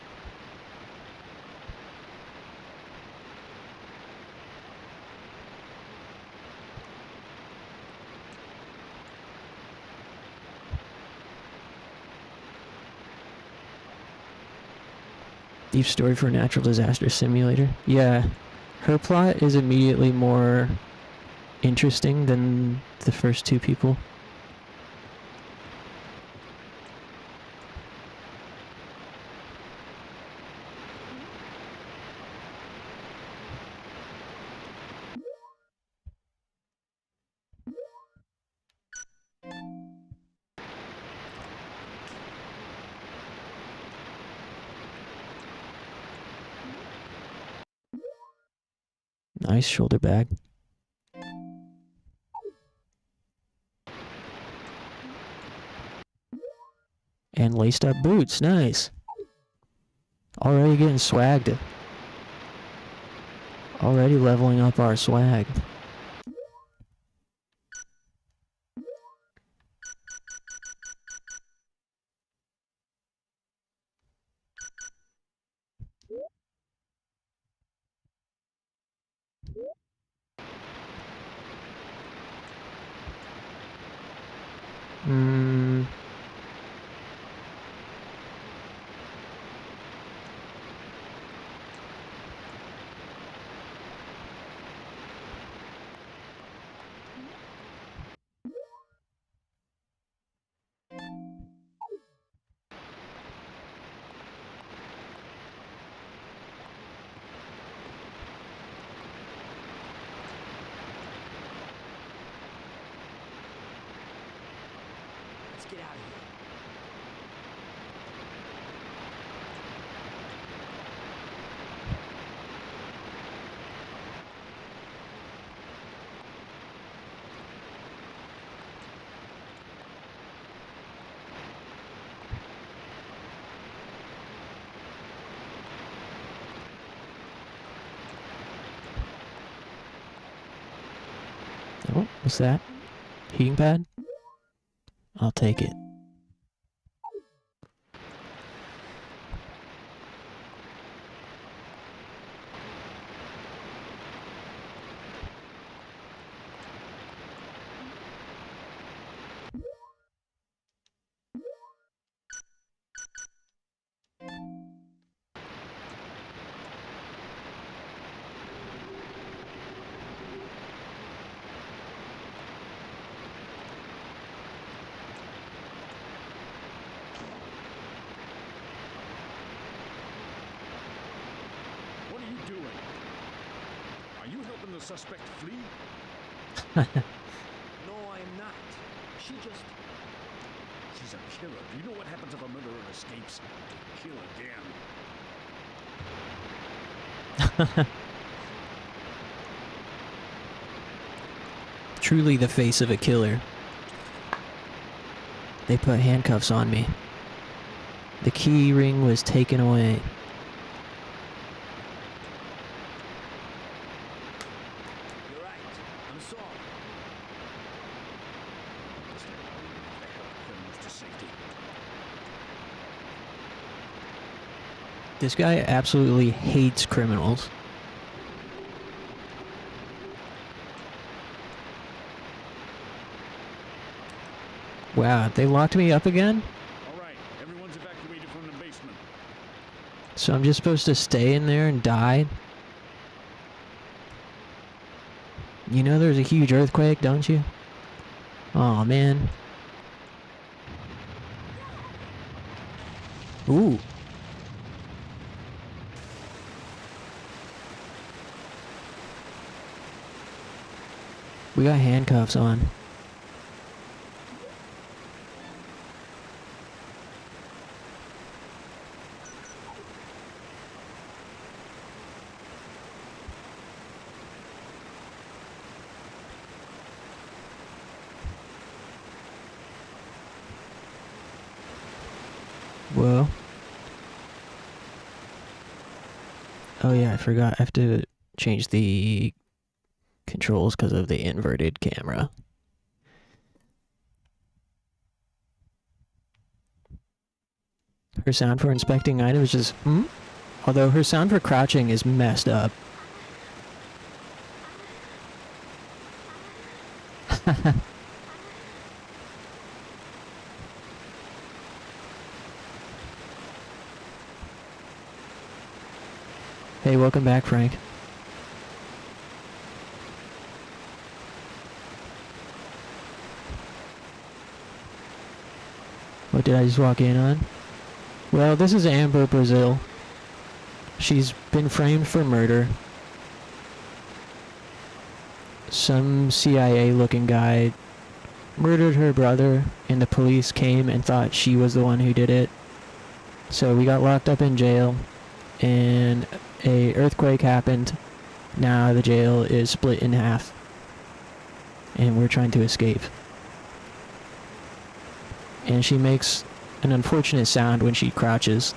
Speaker 1: Deep story for a natural disaster simulator. Yeah, her plot is immediately more interesting than the first two people. Nice shoulder bag. And laced up boots, nice. Already getting swagged. Already leveling up our swag.
Speaker 12: Let's get out of here.
Speaker 1: Oh, what's that? Heating pad? I'll take it.
Speaker 13: What are you doing? Are you helping the suspect flee?
Speaker 12: No, I'm not. She's a
Speaker 13: Killer. Do you know what happens if a murderer escapes? Kill again.
Speaker 1: Truly the face of a killer. They put handcuffs on me. The key ring was taken away.
Speaker 12: You're right. I'm sorry.
Speaker 1: This guy absolutely hates criminals. Wow, they locked me up again?
Speaker 13: All right, everyone's evacuated from the basement.
Speaker 1: So I'm just supposed to stay in there and die? You know there's a huge earthquake, don't you? Aw, man. Ooh. We got handcuffs on. Whoa. Oh yeah, I forgot. I have to change the controls because of the inverted camera. Her sound for inspecting items is although her sound for crouching is messed up. Hey, welcome back, Frank. What did I just walk in on? Well, this is Amber Brazil. She's been framed for murder. Some CIA-looking guy murdered her brother, and the police came and thought she was the one who did it. So we got locked up in jail, and a earthquake happened. Now the jail is split in half, and we're trying to escape. And she makes an unfortunate sound when she crouches.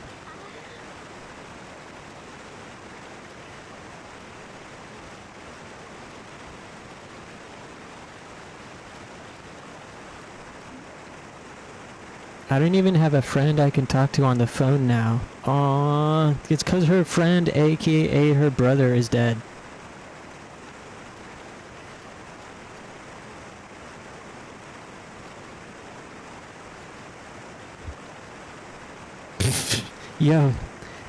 Speaker 1: I don't even have a friend I can talk to on the phone now. Aww, it's 'cause her friend, aka her brother, is dead. Yo,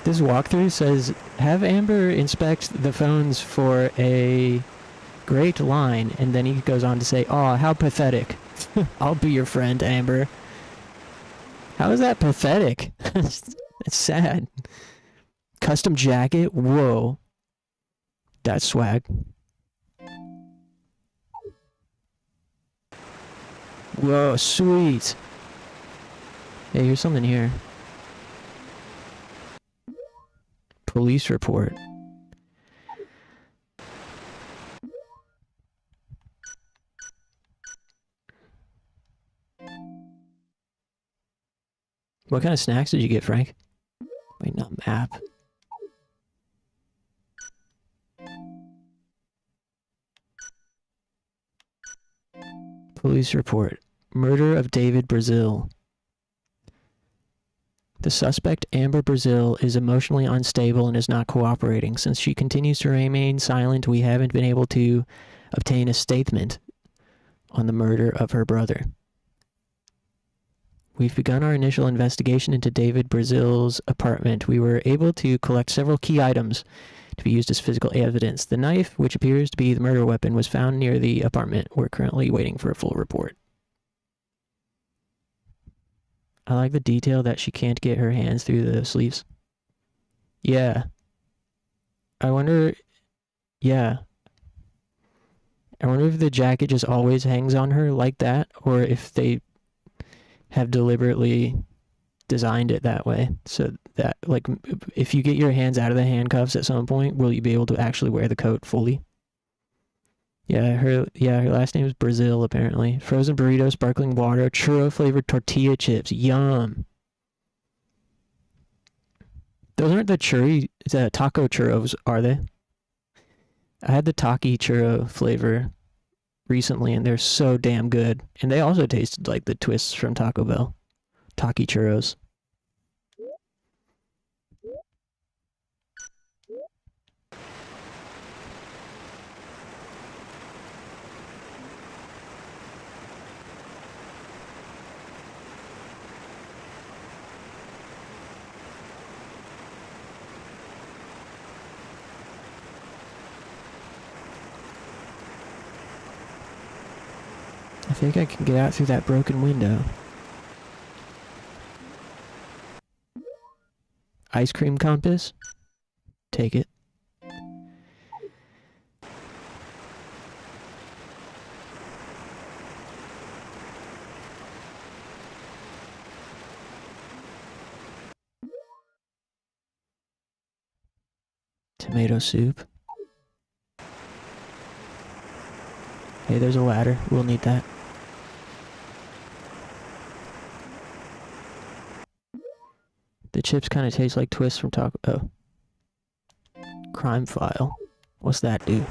Speaker 1: this walkthrough says, have Amber inspect the phones for a great line, and then he goes on to say, aw, how pathetic. I'll be your friend, Amber. How is that pathetic? It's sad. Custom jacket? Whoa. That's swag. Whoa, sweet. Hey, here's something here. Police report. What kind of snacks did you get, Frank? Wait, no, map. Police report. Murder of David Brazil. The suspect, Amber Brazil, is emotionally unstable and is not cooperating. Since she continues to remain silent, we haven't been able to obtain a statement on the murder of her brother. We've begun our initial investigation into David Brazil's apartment. We were able to collect several key items to be used as physical evidence. The knife, which appears to be the murder weapon, was found near the apartment. We're currently waiting for a full report. I like the detail that she can't get her hands through the sleeves. Yeah. I wonder... Yeah. I wonder if the jacket just always hangs on her like that, or if they have deliberately designed it that way. So that, like, if you get your hands out of the handcuffs at some point, will you be able to actually wear the coat fully? Yeah, her last name is Brazil, apparently. Frozen burrito, sparkling water, churro-flavored tortilla chips. Yum. Those aren't the taco churros, are they? I had the Taki churro flavor recently, and they're so damn good. And they also tasted like the twists from Taco Bell. Taki churros. I think I can get out through that broken window. Ice cream compass? Take it. Tomato soup. Hey, there's a ladder. We'll need that. The chips kind of taste like Twists from Taco. Oh. Crime File. What's that do?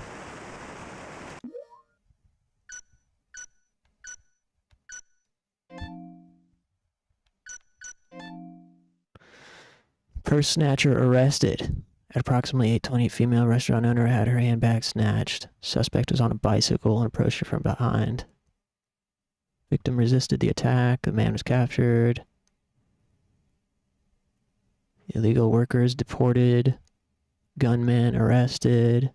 Speaker 1: Purse snatcher arrested. At approximately 8:20, female restaurant owner had her handbag snatched. Suspect was on a bicycle and approached her from behind. Victim resisted the attack. The man was captured. Illegal workers deported. Gunman arrested.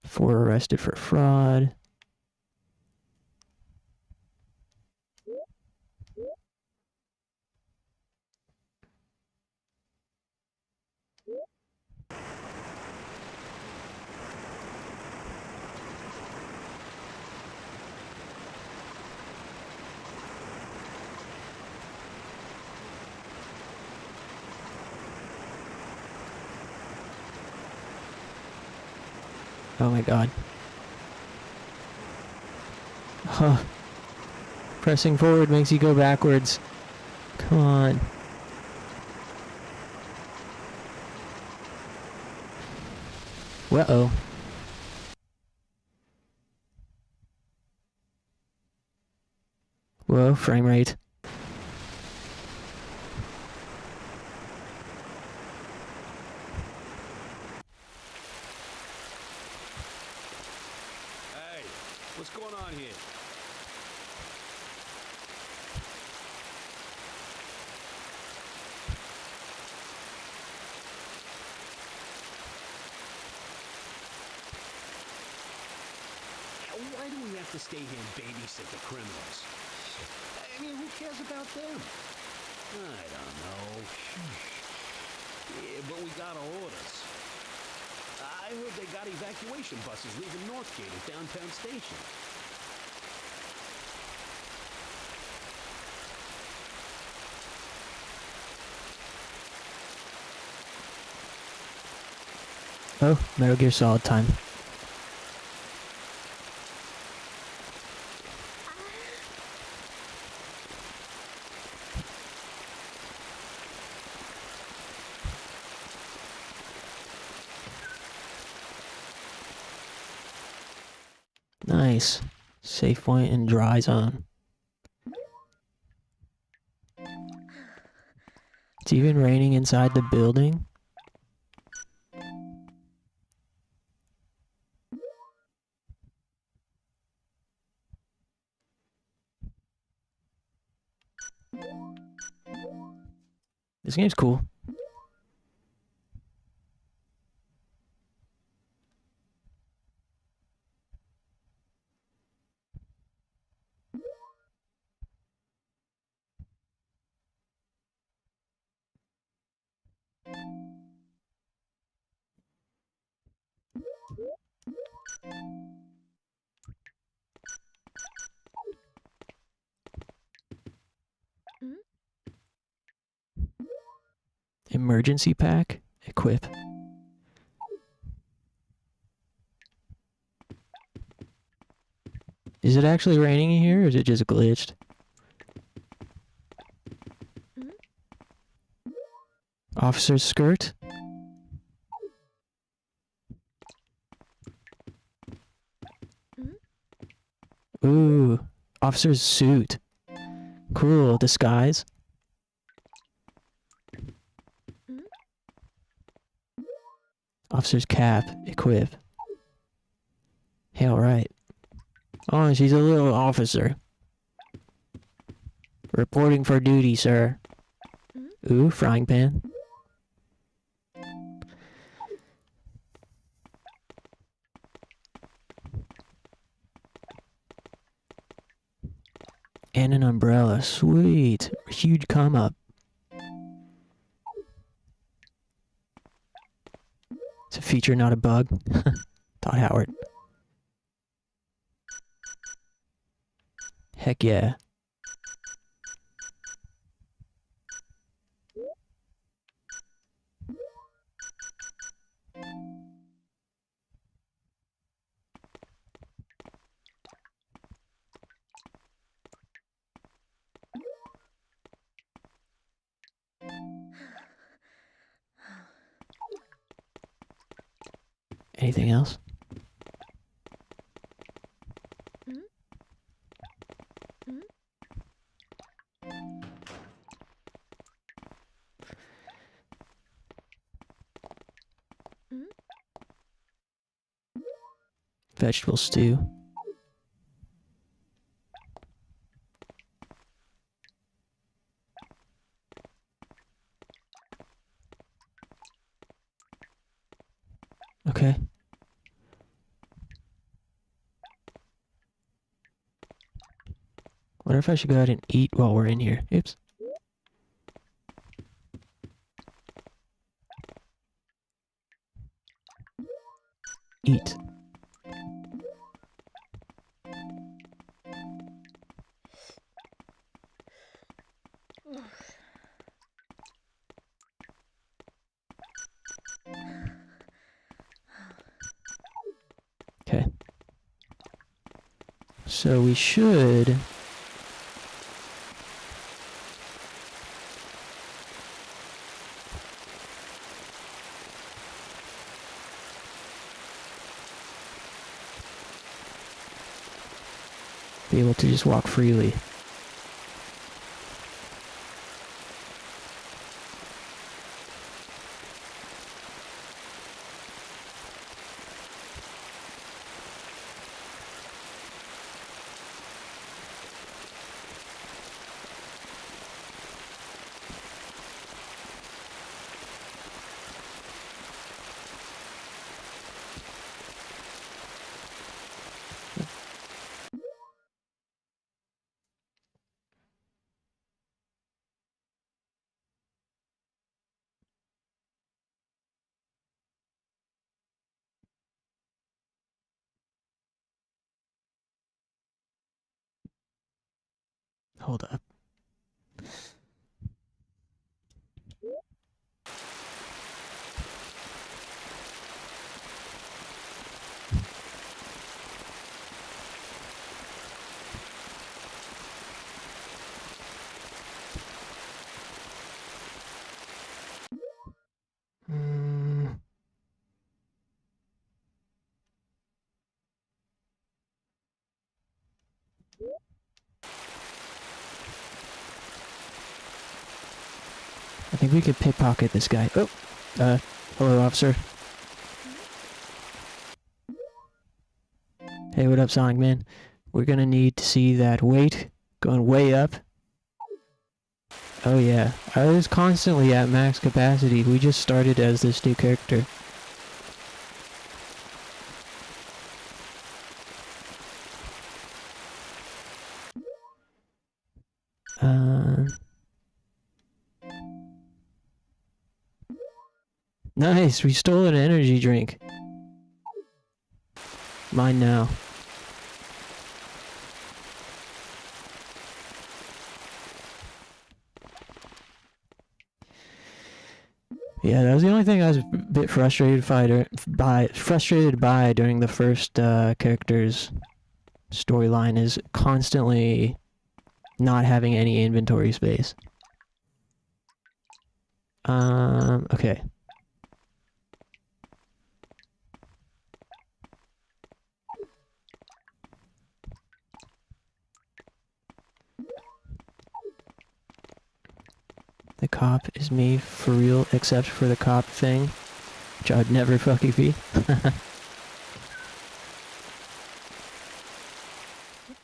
Speaker 1: Four arrested for fraud. Oh my god. Huh. Pressing forward makes you go backwards. Come on. Uh-oh. Whoa, frame rate.
Speaker 12: Hey, what's going on here? Why do we have to stay here and babysit the criminals? I mean, who cares about them? I don't know. Yeah, but we got our orders. I heard they got evacuation buses leaving Northgate at downtown station.
Speaker 1: Oh, Metal Gear Solid time. Nice. Safe point and dry zone. It's even raining inside the building. This game's cool. Emergency pack? Equip. Is it actually raining in here or is it just glitched? Officer's skirt? Ooh, officer's suit. Cool, disguise. Officer's cap, equip. Hey, alright. Oh, she's a little officer. Reporting for duty, sir. Ooh, frying pan. And an umbrella. Sweet. Huge come up. It's a feature, not a bug. Todd Howard. Heck yeah. Anything else? Vegetable stew. Okay. Wonder if I should go ahead and eat while we're in here. Oops. Eat. Okay. So we should be able to just walk freely. Hold up. I think we could pickpocket this guy. Oh, hello, officer. Hey, what up, Sonic Man? We're gonna need to see that weight going way up. Oh yeah, I was constantly at max capacity. We just started as this new character. Nice, we stole an energy drink. Mine now. Yeah, that was the only thing I was a bit frustrated by during the first character's storyline, is constantly not having any inventory space. Okay. The cop is me, for real, except for the cop thing, which I would never fucking be.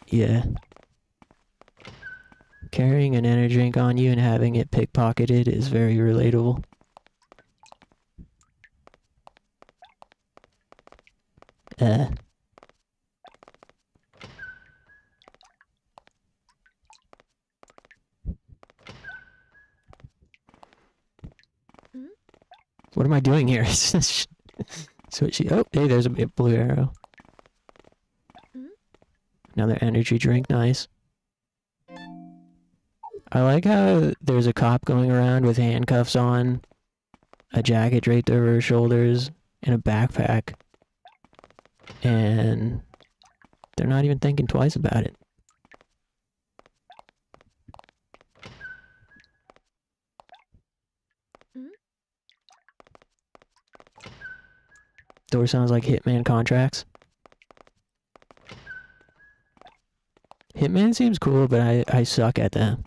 Speaker 1: Yeah. Carrying an energy drink on you and having it pickpocketed is very relatable. What am I doing here? Switchy. Oh, hey, there's a blue arrow. Another energy drink, nice. I like how there's a cop going around with handcuffs on, a jacket draped over her shoulders, and a backpack. And they're not even thinking twice about it. Door sounds like Hitman contracts. Hitman seems cool, but I suck at them.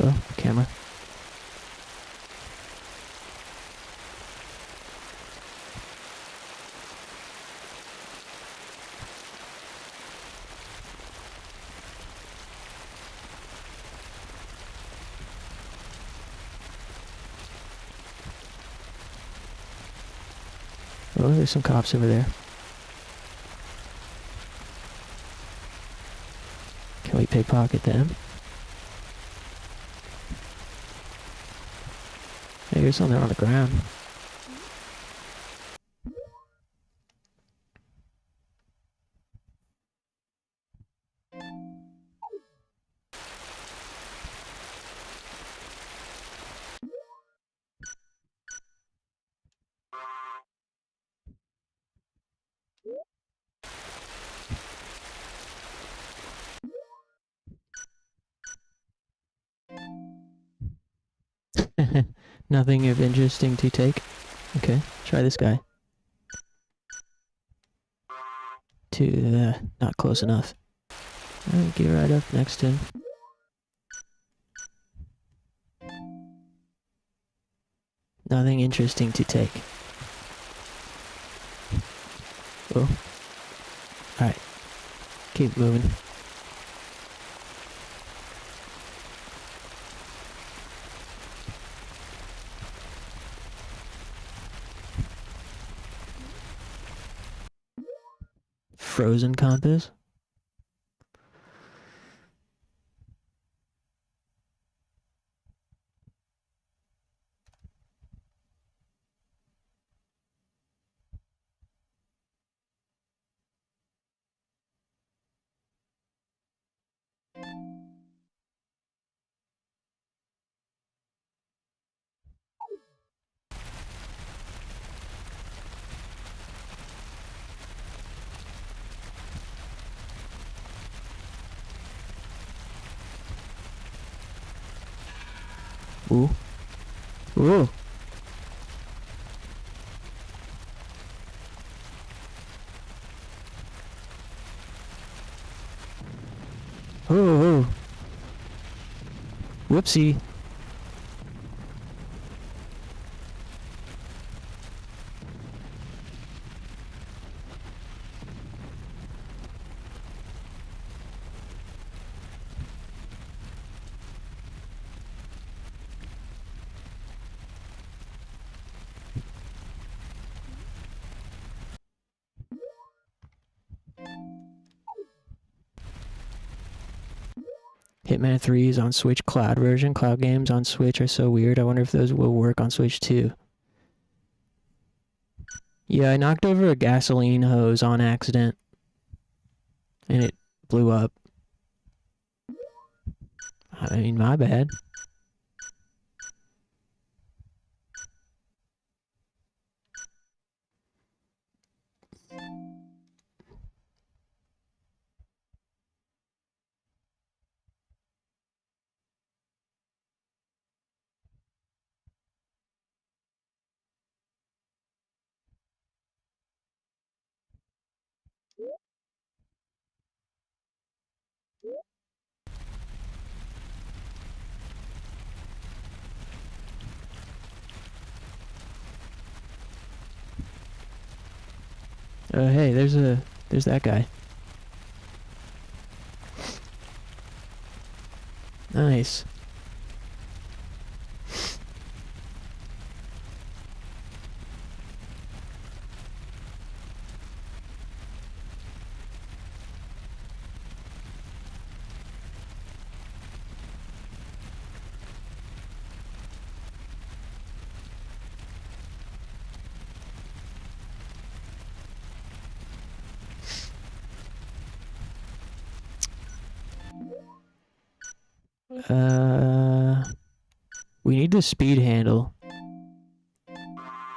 Speaker 1: Oh, camera. Oh, there's some cops over there. Can we pickpocket them? Hey, there's something on the ground. Nothing of interesting to take. Okay, try this guy. Not close enough. Alright, get right up next to him. Nothing interesting to take. Oh. Alright. Keep moving. Frozen compass? Ooh. Ooh. Oh. Whoopsie. Hitman 3 is on Switch Cloud version. Cloud games on Switch are so weird. I wonder if those will work on Switch too. Yeah, I knocked over a gasoline hose on accident. And it blew up. I mean, my bad. Hey, there's that guy. Nice. We need the speed handle.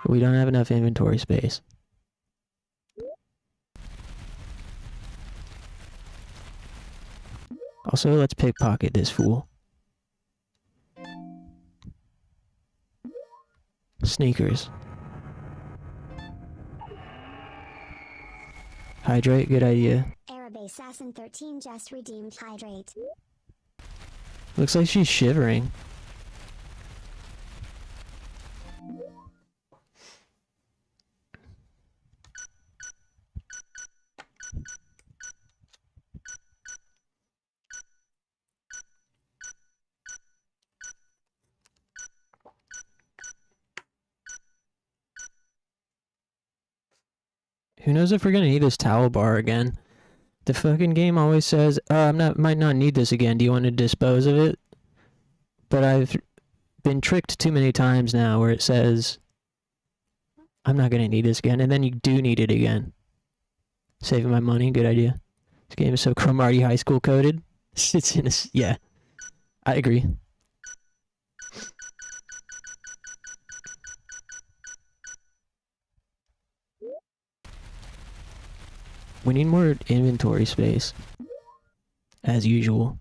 Speaker 1: We don't have enough inventory space. Also, let's pickpocket this fool. Sneakers. Hydrate, good idea.
Speaker 2: Arab Assassin 13 just redeemed hydrate.
Speaker 1: Looks like she's shivering. Who knows if we're gonna need this towel bar again? The fucking game always says, might not need this again. Do you want to dispose of it? But I've been tricked too many times now where it says, I'm not gonna need this again, and then you do need it again. Saving my money, good idea. This game is so Cromartie High School coded. It's in a, yeah. I agree. We need more inventory space. As usual.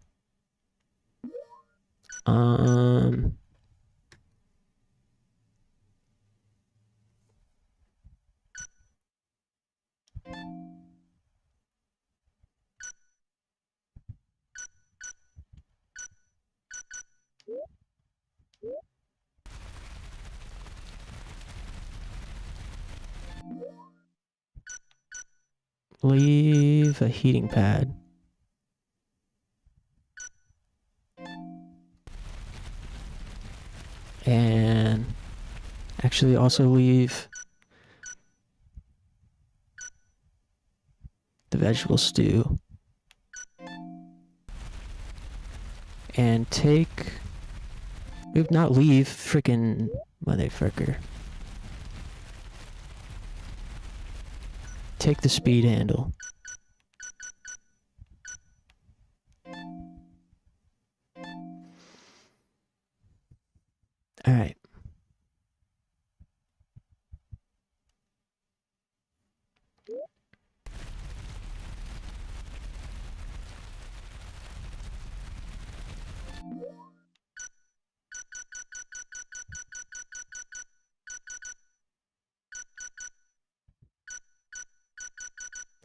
Speaker 1: Leave a heating pad. And actually also leave the vegetable stew. And take... not leave, frickin' motherfucker. Take the speed handle. Alright.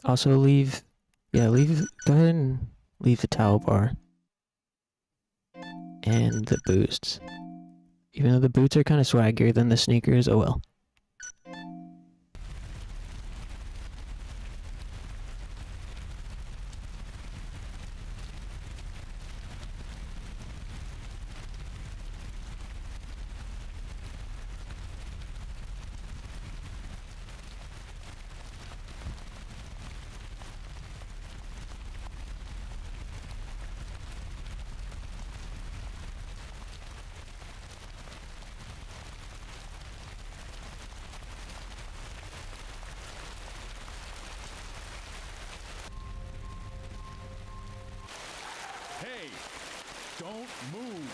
Speaker 1: Also leave, go ahead and leave the towel bar. And the boosts. Even though the boots are kind of swaggier than the sneakers, oh well.
Speaker 13: Hey! Don't move!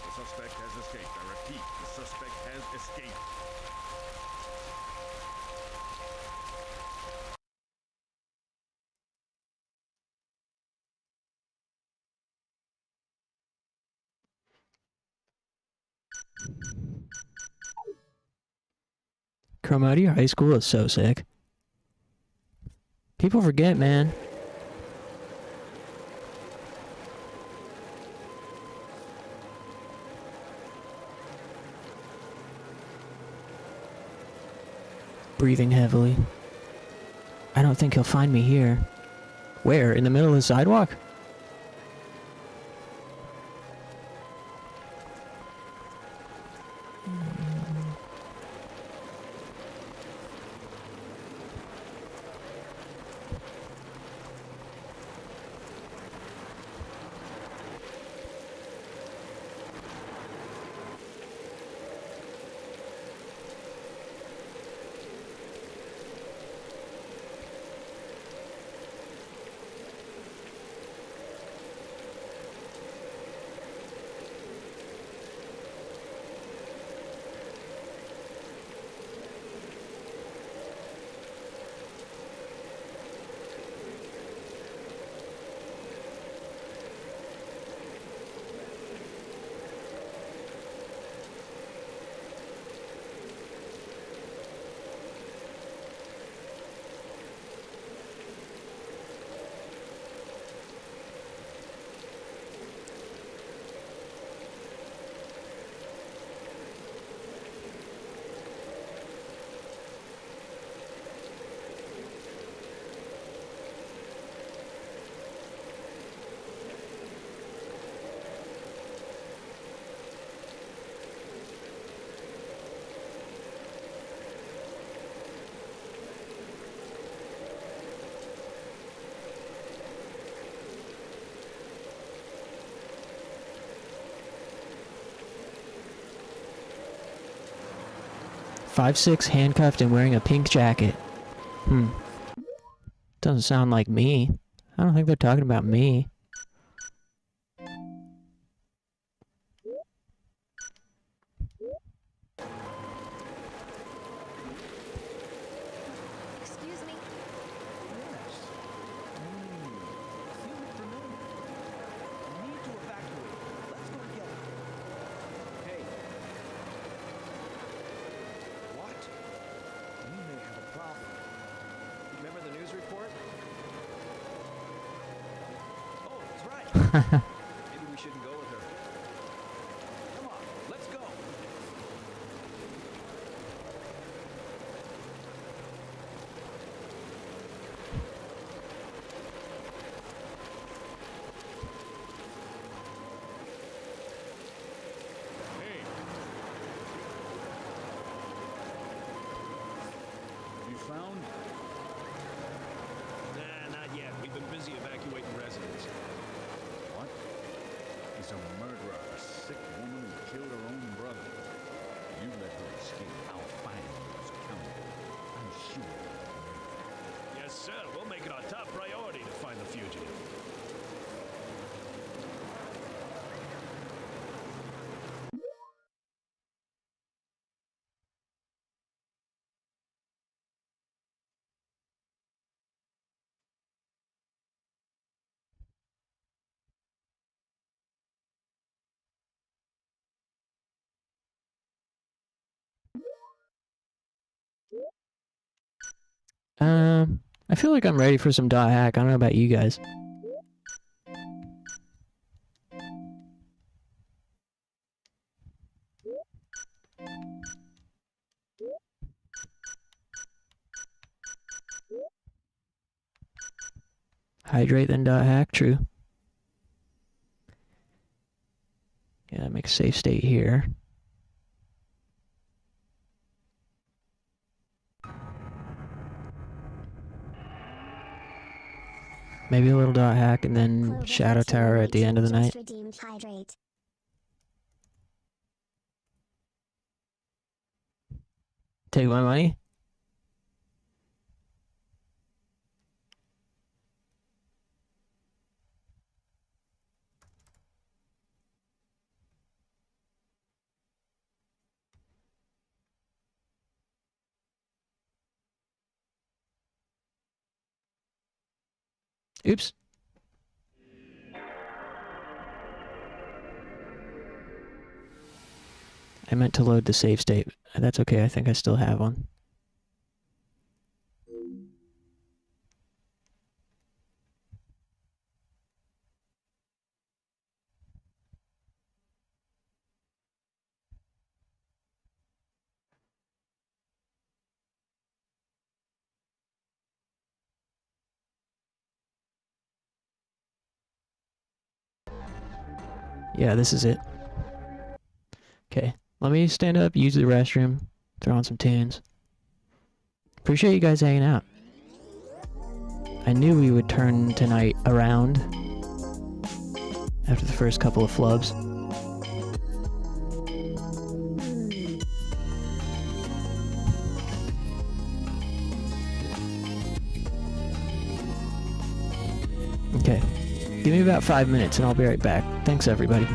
Speaker 13: The suspect has escaped. I repeat, the suspect has escaped.
Speaker 1: Cromartie High School is so sick. People forget, man. Breathing heavily. I don't think he'll find me here. Where? In the middle of the sidewalk? 5'6", handcuffed, and wearing a pink jacket. Doesn't sound like me. I don't think they're talking about me.
Speaker 14: Excuse me.
Speaker 15: Yes. Feel it familiar. We need to evacuate. Let's go get it. Hey. What? We may have a problem. Remember the news report? Oh, that's right. Maybe we shouldn't go with her. Come on, let's go.
Speaker 13: Hey! You found?
Speaker 12: Nah, not yet. We've been busy evacuating residents.
Speaker 13: What? He's a murderer, a sick woman who killed her own brother. You let her escape. I'll find those accountable. I'm sure.
Speaker 12: Yes, sir. We'll make it our top priority to find the fugitive.
Speaker 1: I feel like I'm ready for some dot hack. I don't know about you guys. Hydrate then dot hack, true. Yeah, make a safe state here. Maybe a little dot hack and then Shadow Tower at the end of the night.
Speaker 2: Redeemed hydrate.
Speaker 1: Take my money? Oops. I meant to load the save state. That's okay, I think I still have one. Yeah, this is it. Okay, let me stand up, use the restroom, throw on some tunes. Appreciate you guys hanging out. I knew we would turn tonight around after the first couple of flubs. Okay, give me about 5 minutes and I'll be right back. Thanks, everybody.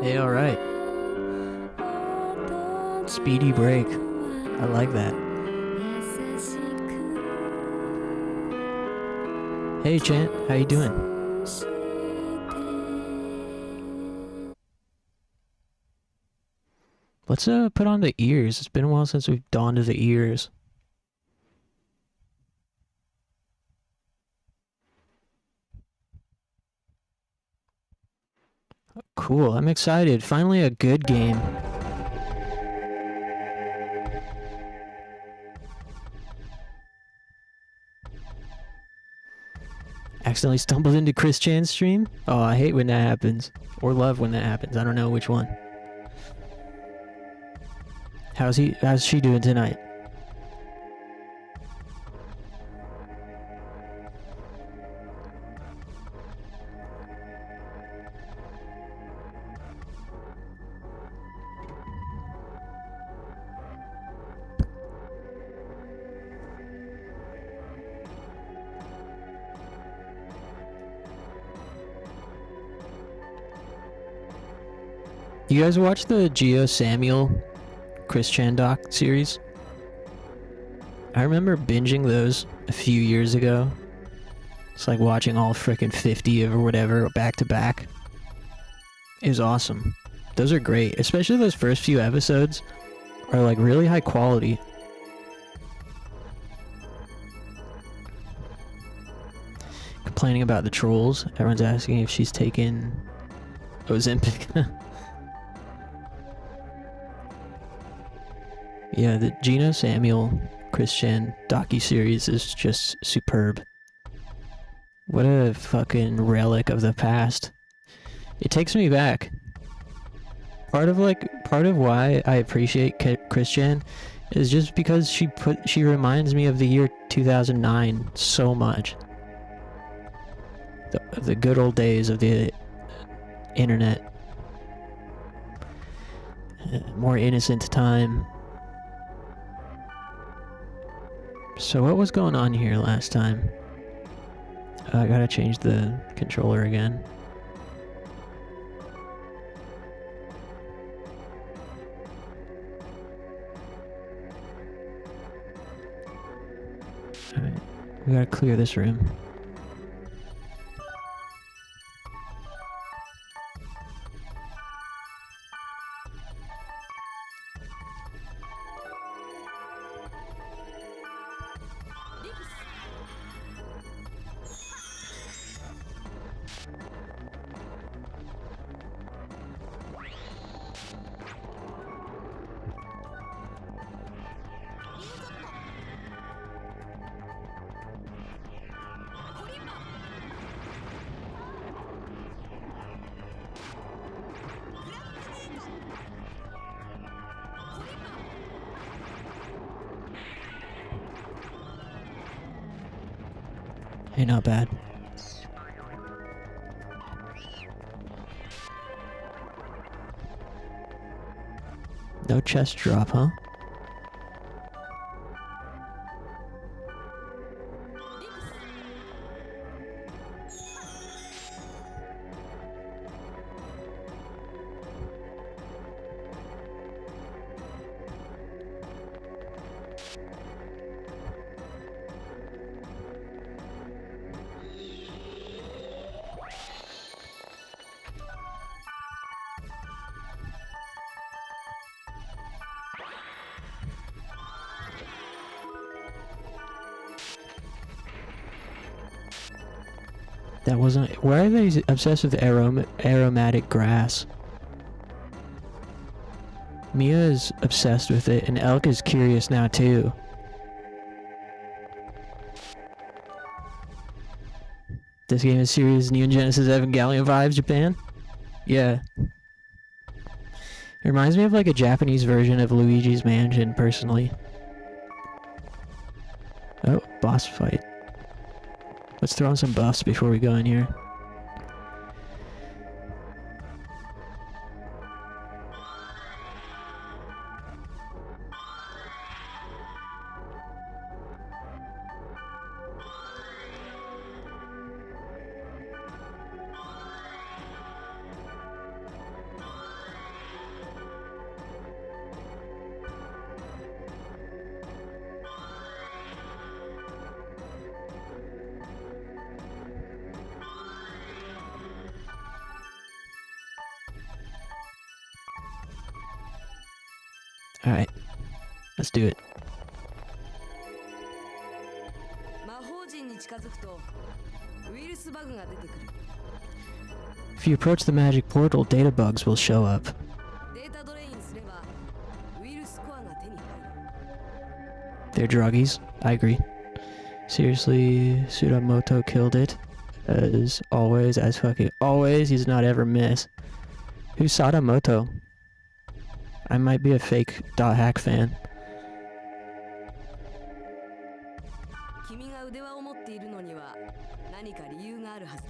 Speaker 1: Hey, alright. Speedy break. I like that. Hey, Chant. How you doing? Let's put on the ears. It's been a while since we've donned the ears. Cool, I'm excited. Finally a good game. Accidentally stumbled into Chris Chan's stream? Oh, I hate when that happens. Or love when that happens. I don't know which one. How's she doing tonight? You guys watch the Geo Samuel Chris Chan doc series? I remember binging those a few years ago. It's like watching all frickin' 50 or whatever back to back. It was awesome. Those are great, especially those first few episodes are like really high quality. Complaining about the trolls. Everyone's asking if she's taken Ozempic. Yeah, the Geno Samuel Chris Chan docu-series is just superb. What a fucking relic of the past. It takes me back. Part of why I appreciate Chris Chan is just because she reminds me of the year 2009 so much. The good old days of the internet. More innocent time. So what was going on here last time? I gotta change the controller again. Alright, we gotta clear this room. Hey, not bad. No chest drop, huh? That wasn't... Why are they obsessed with aromatic grass? Mia is obsessed with it, and Elk is curious now too. This game is serious Neon Genesis Evangelion vibes, Japan? Yeah. It reminds me of like a Japanese version of Luigi's Mansion, personally. Oh, boss fight. Let's throw on some buffs before we go in here. Alright. Let's do it.
Speaker 14: 魔法陣に近づくとウイルスバグが出てくる。
Speaker 1: If you approach the magic portal, data bugs will show up.
Speaker 14: データドレインすればウイルスコアが手に入る。
Speaker 1: They're druggies. I agree. Seriously, Tsudamoto killed it. As always, as fucking always, he's not ever miss. Who's Sadamoto? I might be a fake .hack fan.
Speaker 14: 君が腕輪を持っているのには何か理由があるはずだ。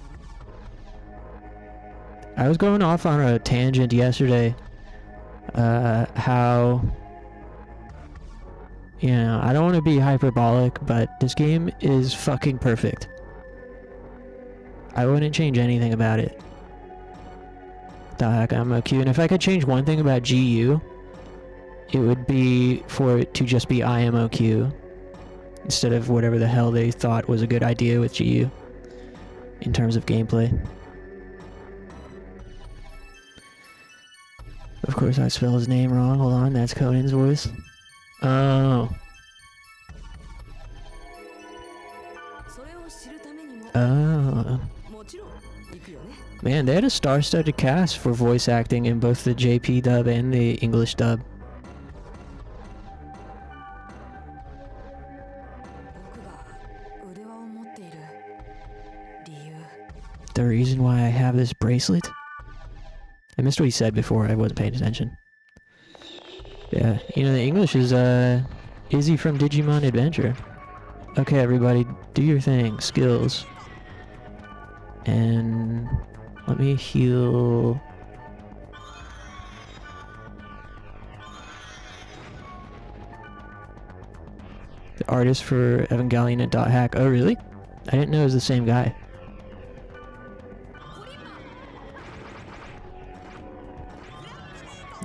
Speaker 1: I was going off on a tangent yesterday. How, you know, I don't want to be hyperbolic, but this game is fucking perfect. I wouldn't change anything about it. .hack IMOQ, and if I could change one thing about GU, it would be for it to just be IMOQ instead of whatever the hell they thought was a good idea with GU in terms of gameplay. Of course, I spelled his name wrong. Hold on, that's Conan's voice. Oh. Oh. Man, they had a star-studded cast for voice acting in both the JP dub and the English dub. The reason why I have this bracelet? I missed what he said before, I wasn't paying attention. Yeah, you know, the English is, Izzy from Digimon Adventure. Okay, everybody, do your thing. Skills. And let me heal. The artist for Evangelion at .hack. Oh, really? I didn't know it was the same guy.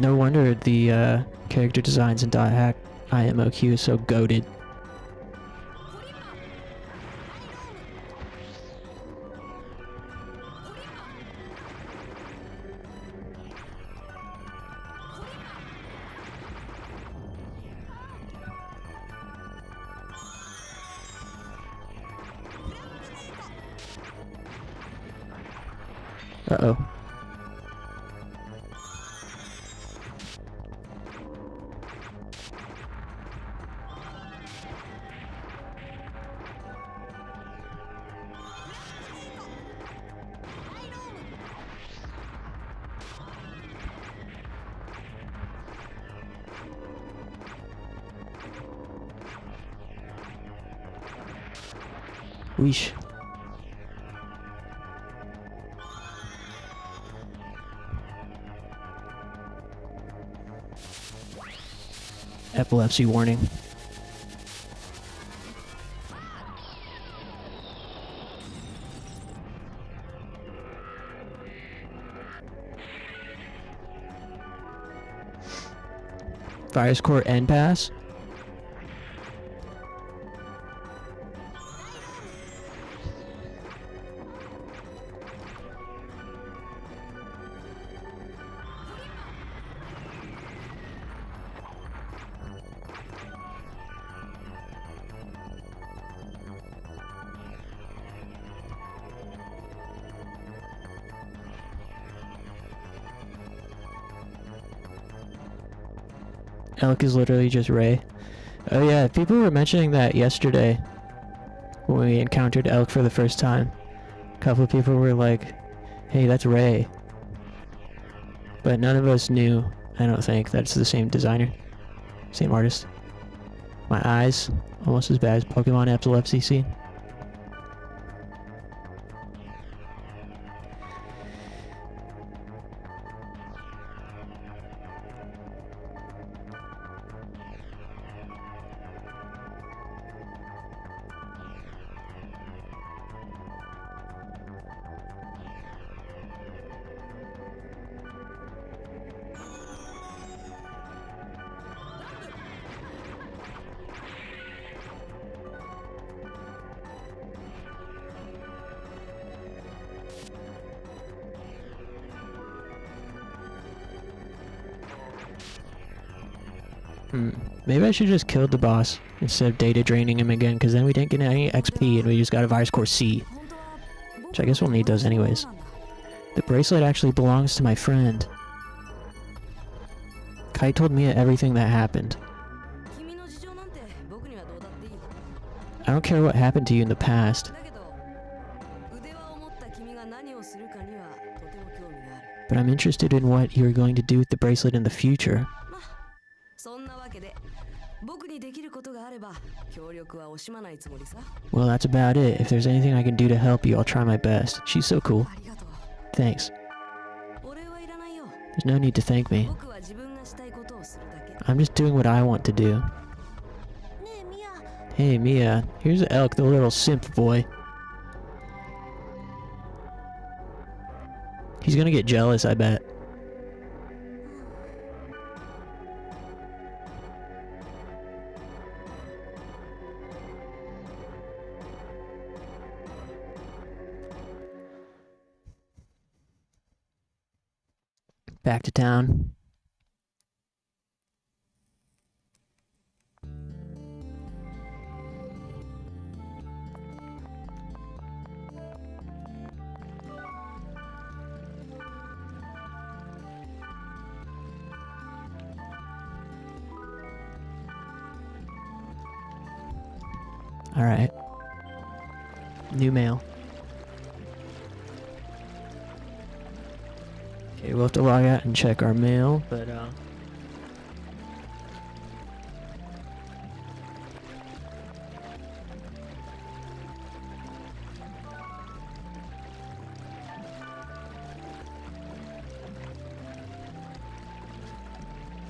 Speaker 1: No wonder the character designs in .hack IMOQ is so goated. Uh-oh. Weesh. Epilepsy warning. Virus Core End Pass? Elk is literally just Ray. Oh yeah, people were mentioning that yesterday when we encountered Elk for the first time. A couple of people were like, hey, that's Ray. But none of us knew, I don't think, that it's the same designer. Same artist. My eyes, almost as bad as Pokemon Epilepsy, see? Maybe I should just kill the boss instead of data draining him again, because then we didn't get any XP and we just got a virus core C. Which I guess we'll need those anyways. The bracelet actually belongs to my friend. Kai told Mia everything that happened. I don't care what happened to you in the past. But I'm interested in what you're going to do with the bracelet in the future. Well, that's about it. If there's anything I can do to help you, I'll try my best. She's so cool. Thanks. There's no need to thank me. I'm just doing what I want to do. Hey, Mia. Here's Elk, the little simp boy. He's gonna get jealous, I bet. Back to town. Alright. New mail. Okay, we'll have to log out and check our mail, but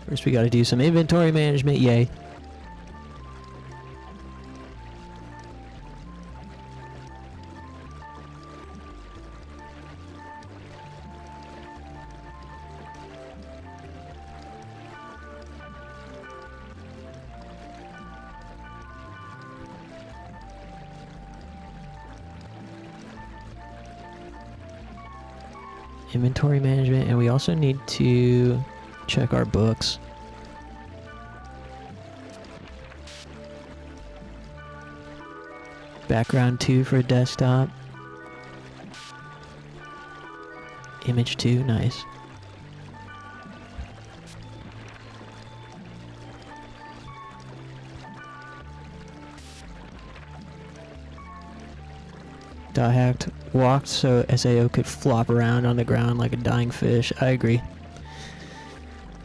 Speaker 1: first we gotta do some inventory management, yay. Inventory management, and we also need to check our books. Background 2 for desktop. Image 2, nice. Hacked walked so SAO could flop around on the ground like a dying fish. I agree.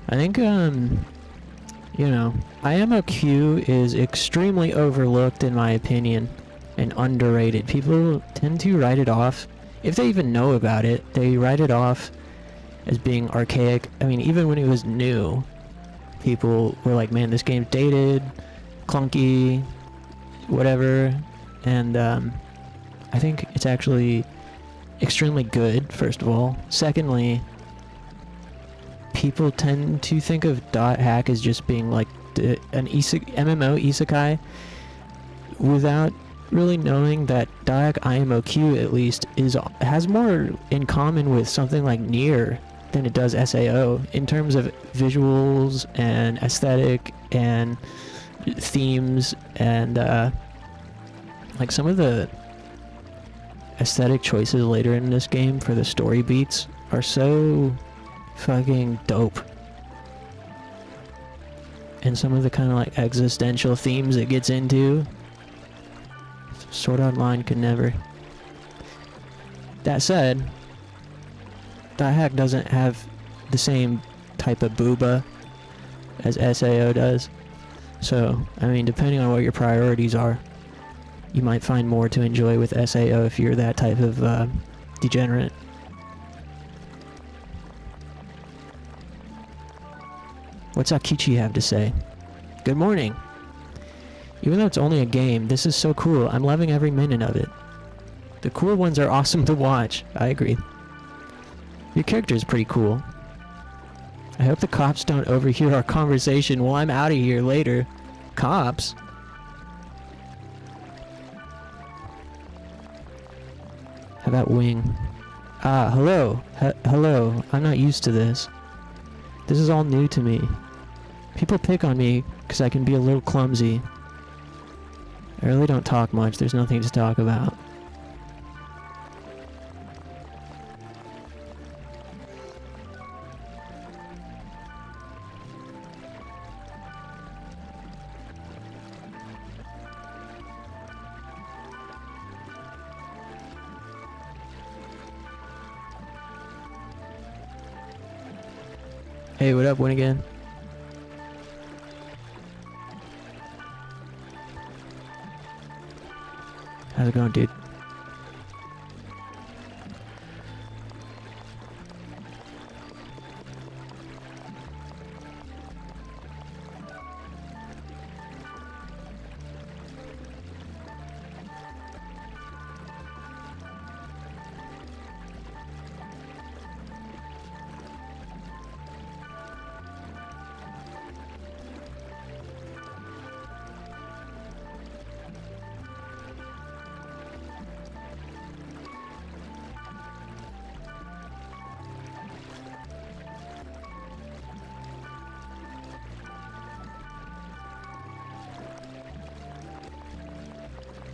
Speaker 1: I think, you know, IMOQ is extremely overlooked in my opinion and underrated. People tend to write it off. If they even know about it, they write it off as being archaic. I mean, even when it was new, people were like, man, this game's dated, clunky, whatever. And, I think it's actually extremely good, first of all. Secondly, people tend to think of .hack as just being like an MMO isekai without really knowing that .hack IMOQ at least has more in common with something like Nier than it does SAO in terms of visuals and aesthetic and themes and like some of the aesthetic choices later in this game for the story beats are so fucking dope. And some of the kind of like existential themes it gets into, Sword Art Online could never. That said, .hack doesn't have the same type of booba as SAO does. So, I mean, depending on what your priorities are, you might find more to enjoy with SAO if you're that type of degenerate. What's Akichi have to say? Good morning. Even though it's only a game, this is so cool. I'm loving every minute of it. The cool ones are awesome to watch. I agree. Your character is pretty cool. I hope the cops don't overhear our conversation while I'm out of here later. Cops? How about Wing? Ah, hello. Hello. I'm not used to this. This is all new to me. People pick on me because I can be a little clumsy. I really don't talk much. There's nothing to talk about. Hey, what up, Win again? How's it going, dude?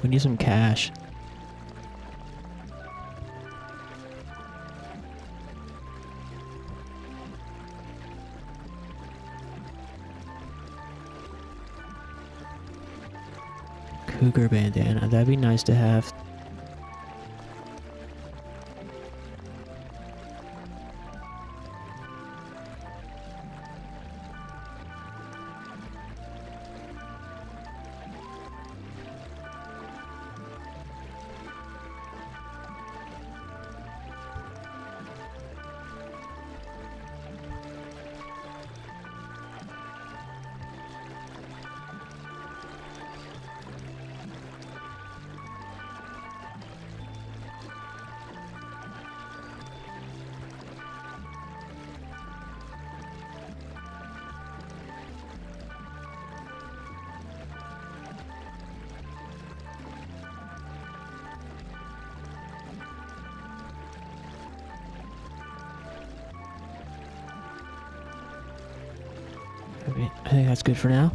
Speaker 1: We need some cash. Cougar bandana, that'd be nice to have. I think that's good for now.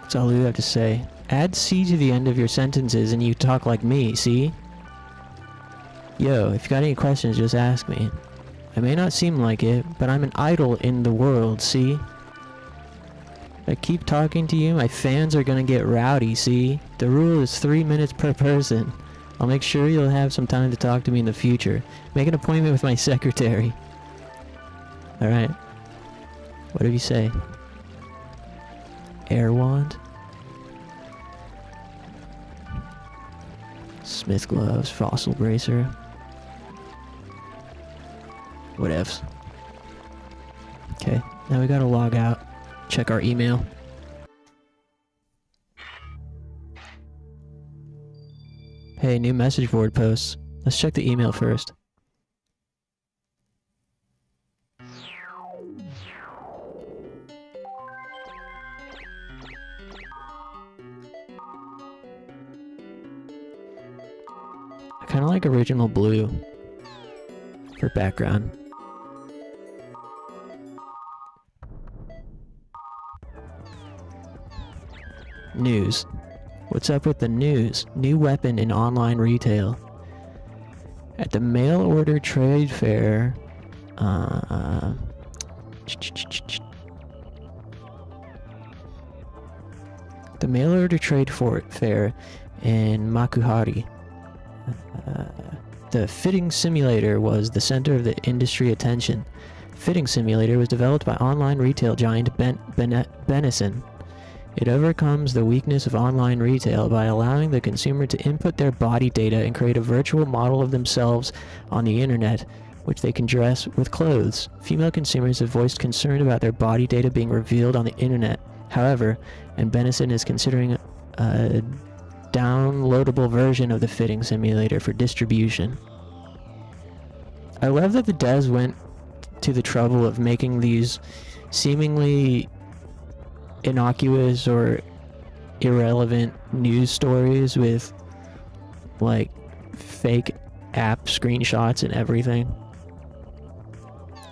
Speaker 1: That's all you have to say. Add C to the end of your sentences and you talk like me, see? Yo, if you got any questions, just ask me. I may not seem like it, but I'm an idol in the world, see? If I keep talking to you, my fans are gonna get rowdy, see? The rule is 3 minutes per person. I'll make sure you'll have some time to talk to me in the future. Make an appointment with my secretary. Alright. Whatever you say. Air wand. Smith gloves, fossil bracer. Whatevs. Okay, now we gotta log out. Check our email. Hey, new message board posts. Let's check the email first. I kind of like original blue for background. News. What's up with the news? New weapon in online retail. At the mail order trade fair, the mail order trade fair in Makuhari. The fitting simulator was the center of the industry attention. Fitting simulator was developed by online retail giant Benison. It overcomes the weakness of online retail by allowing the consumer to input their body data and create a virtual model of themselves on the internet, which they can dress with clothes. Female consumers have voiced concern about their body data being revealed on the internet. However, and Benison is considering a downloadable version of the fitting simulator for distribution. I love that the devs went to the trouble of making these seemingly innocuous or irrelevant news stories with like fake app screenshots and everything,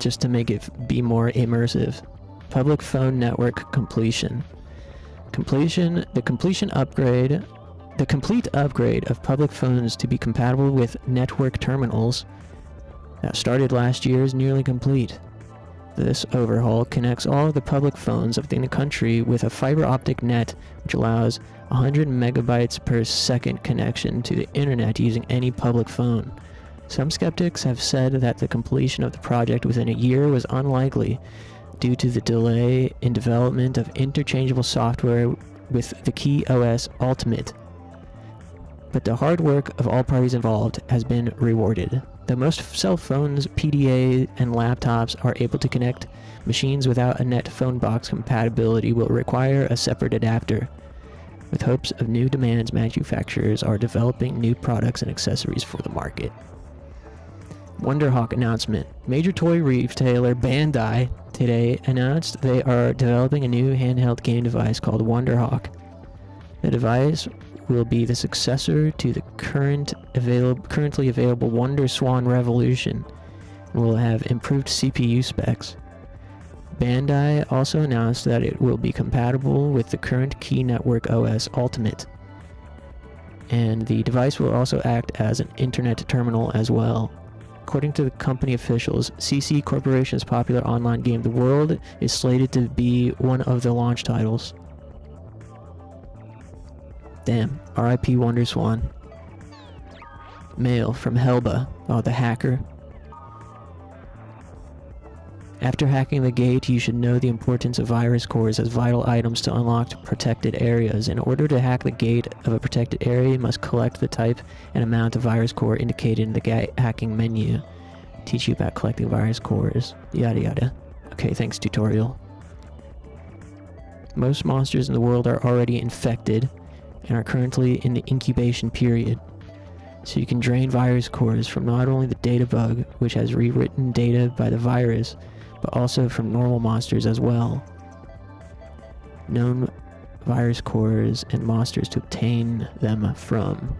Speaker 1: just to make it be more immersive. Public phone network completion. The complete upgrade of public phones to be compatible with network terminals that started last year is nearly complete. This overhaul connects all of the public phones within the country with a fiber optic net, which allows 100 megabytes per second connection to the internet using any public phone. Some skeptics have said that the completion of the project within a year was unlikely due to the delay in development of interchangeable software with the Key OS Ultimate. But the hard work of all parties involved has been rewarded. Though most cell phones, PDA, and laptops are able to connect, machines without a net phone box compatibility will require a separate adapter. With hopes of new demands, manufacturers are developing new products and accessories for the market. Wonderhawk announcement. Major toy retailer Bandai today announced they are developing a new handheld game device called Wonderhawk. The device will be the successor to the currently available WonderSwan Revolution and will have improved CPU specs. Bandai also announced that it will be compatible with the current Key Network OS Ultimate, and the device will also act as an internet terminal as well. According to the company officials, CC Corporation's popular online game The World is slated to be one of the launch titles. Damn, RIP WonderSwan. Mail from Helba. Oh, the hacker. After hacking the gate, you should know the importance of virus cores as vital items to unlock protected areas. In order to hack the gate of a protected area, you must collect the type and amount of virus core indicated in the hacking menu. Teach you about collecting virus cores. Yada yada. Okay, thanks tutorial. Most monsters in the world are already infected and are currently in the incubation period. So you can drain virus cores from not only the data bug, which has rewritten data by the virus, but also from normal monsters as well. Known virus cores and monsters to obtain them from.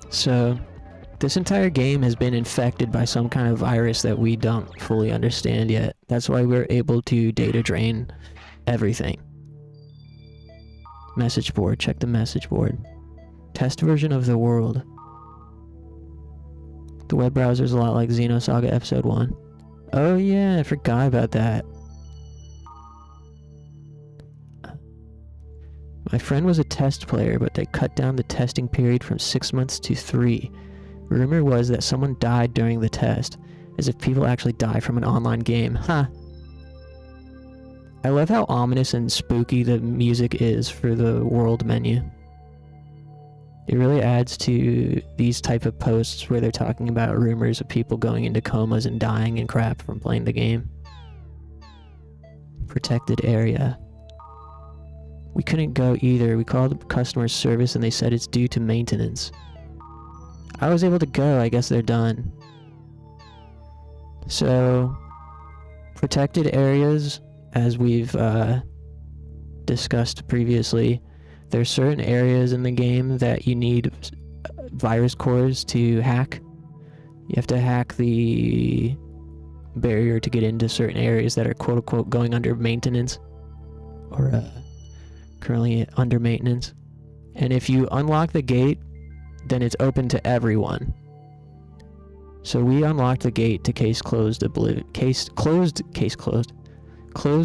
Speaker 1: So, this entire game has been infected by some kind of virus that we don't fully understand yet. That's why we're able to data drain everything. Message board. Check the message board. Test version of the world. The web browser is a lot like Xenosaga Episode 1. Oh yeah, I forgot about that. My friend was a test player, but they cut down the testing period from 6 months to 3. Rumor was that someone died during the test, as if people actually die from an online game. Huh. I love how ominous and spooky the music is for the world menu. It really adds to these type of posts where they're talking about rumors of people going into comas and dying and crap from playing the game. Protected area. We couldn't go either. We called customer service and they said it's due to maintenance. I was able to go. I guess they're done. So, protected areas, as we've discussed previously, there's certain areas in the game that you need virus cores to hack. You have to hack the barrier to get into certain areas that are quote-unquote going under maintenance, or currently under maintenance. And if you unlock the gate, then it's open to everyone. So we unlocked the gate to closed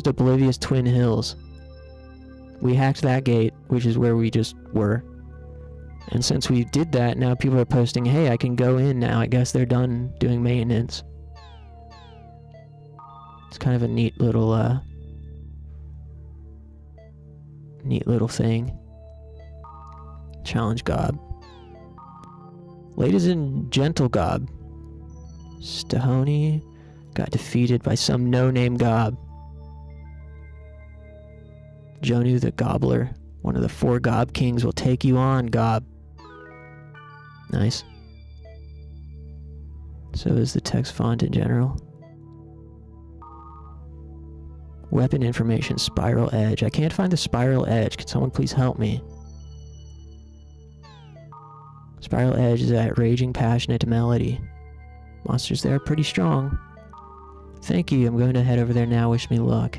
Speaker 1: Oblivious Twin Hills. We hacked that gate, which is where we just were. And since we did that, now people are posting, hey, I can go in now. I guess they're done doing maintenance. It's kind of a neat little thing. Challenge Gob. Ladies and gentle Gob. Stahoni got defeated by some no-name Gob. Jonu the Gobbler, one of the 4 Gob Kings, will take you on, Gob. Nice. So is the text font in general. Weapon information, Spiral Edge. I can't find the Spiral Edge. Can someone please help me? Spiral Edge is that raging, passionate melody. Monsters there are pretty strong. Thank you. I'm going to head over there now. Wish me luck.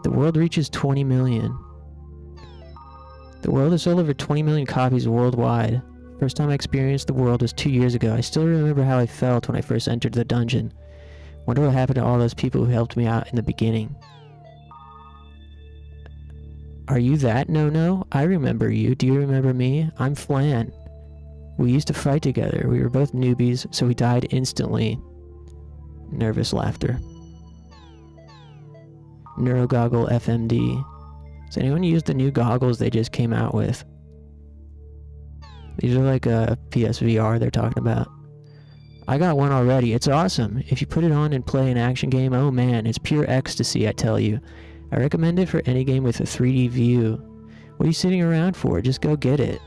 Speaker 1: The world reaches 20 million. The world has sold over 20 million copies worldwide. First time I experienced the world was 2 years ago. I still remember how I felt when I first entered the dungeon. Wonder what happened to all those people who helped me out in the beginning. Are you that, No? I remember you. Do you remember me? I'm Flan. We used to fight together. We were both newbies, so we died instantly. Nervous laughter. Neurogoggle FMD. Does anyone use the new goggles they just came out with? These are like a PSVR they're talking about. I got one already. It's awesome. If you put it on and play an action game, oh man, it's pure ecstasy, I tell you. I recommend it for any game with a 3D view. What are you sitting around for? Just go get it.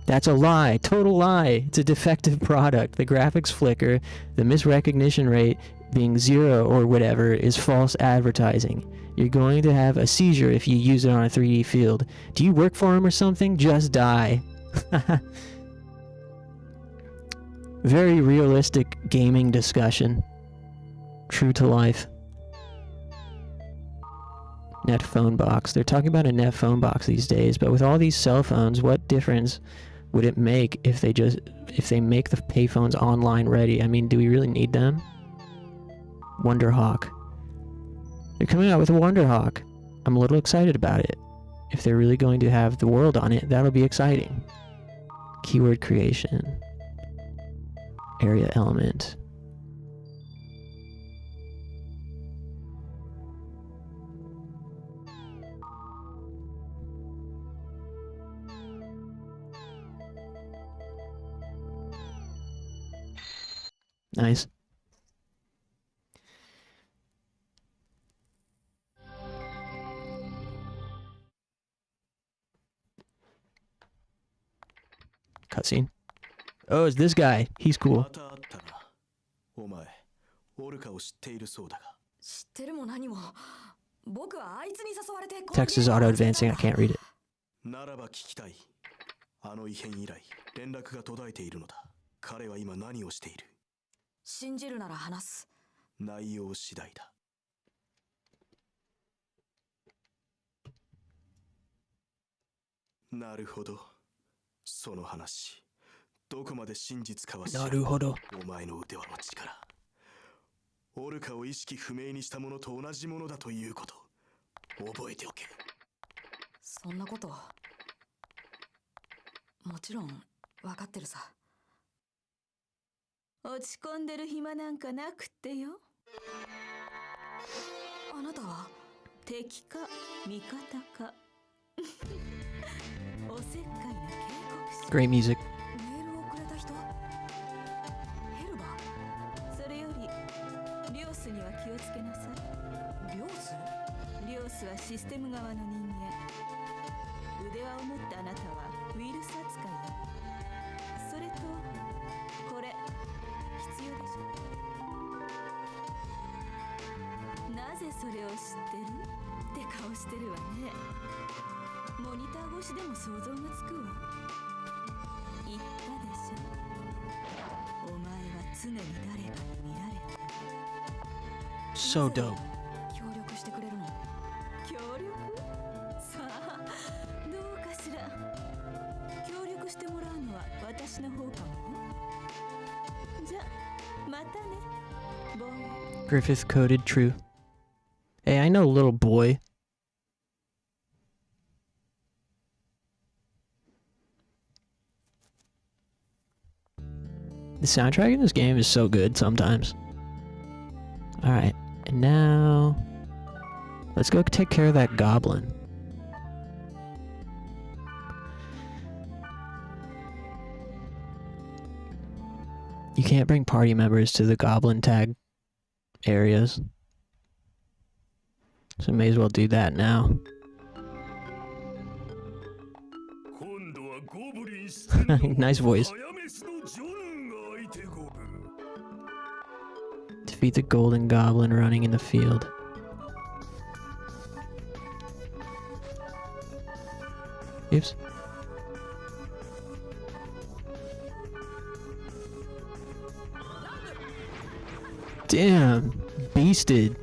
Speaker 1: That's a lie. Total lie. It's a defective product. The graphics flicker, the misrecognition rate being 0 or whatever is false advertising. You're going to have a seizure if you use it on a 3D field. Do you work for him or something? Just die. Very realistic gaming discussion. True to life. Net phone box. They're talking about a net phone box these days, but with all these cell phones, what difference would it make if they make the payphones online ready? I mean, do we really need them? Wonderhawk. They're coming out with a Wonderhawk. I'm a little excited about it. If they're really going to have the world on it, that'll be exciting. Keyword creation. Area element. Nice. Cutscene. Oh, it's this guy. He's cool.
Speaker 16: お前、オルカを知っているそうだが。
Speaker 14: 知ってるも何も。僕はあいつに誘われて。
Speaker 1: Text is auto advancing. I can't read it.
Speaker 16: ならば聞きたい。あの異変以来、連絡が途絶えているのだ。彼は今何をしている？
Speaker 14: 信じるなら話す。
Speaker 16: 内容次第だ。なるほど。その話。どこまで真実かは知らない。
Speaker 1: なるほど。
Speaker 16: お前の腕輪の力。オルカを意識不明にしたものと同じものだということ。覚えておけ。
Speaker 14: そんなこと。もちろん分かってるさ。落ち込んでる暇なんかなくってよ。あなたは敵か味方か。おせっかいな警告。
Speaker 1: Great music.
Speaker 14: メールをくれた人？ヘルバー。それよりリオスには気をつけなさい。リオス？リオスはシステム側の人間。腕輪を持ったあなたはウイルス扱いよ。それとこれ必要でしょ。なぜそれを知ってる？って顔してるわね。モニター越しでも想像がつくわ。言ったでしょ。お前は常に誰かに見られてる。
Speaker 1: So dope.
Speaker 14: 協力してくれるの？協力？さあ、どうかしら。協力してもらうのは私の方かもよ。じゃ、またね。ボーイ。
Speaker 1: Griffith coded true. Hey, I know little boy. The soundtrack in this game is so good sometimes. Alright, and now let's go take care of that goblin. You can't bring party members to the goblin tag areas. So may as well do that now. Nice voice. Defeat the golden goblin running in the field. Oops. Damn, beasted.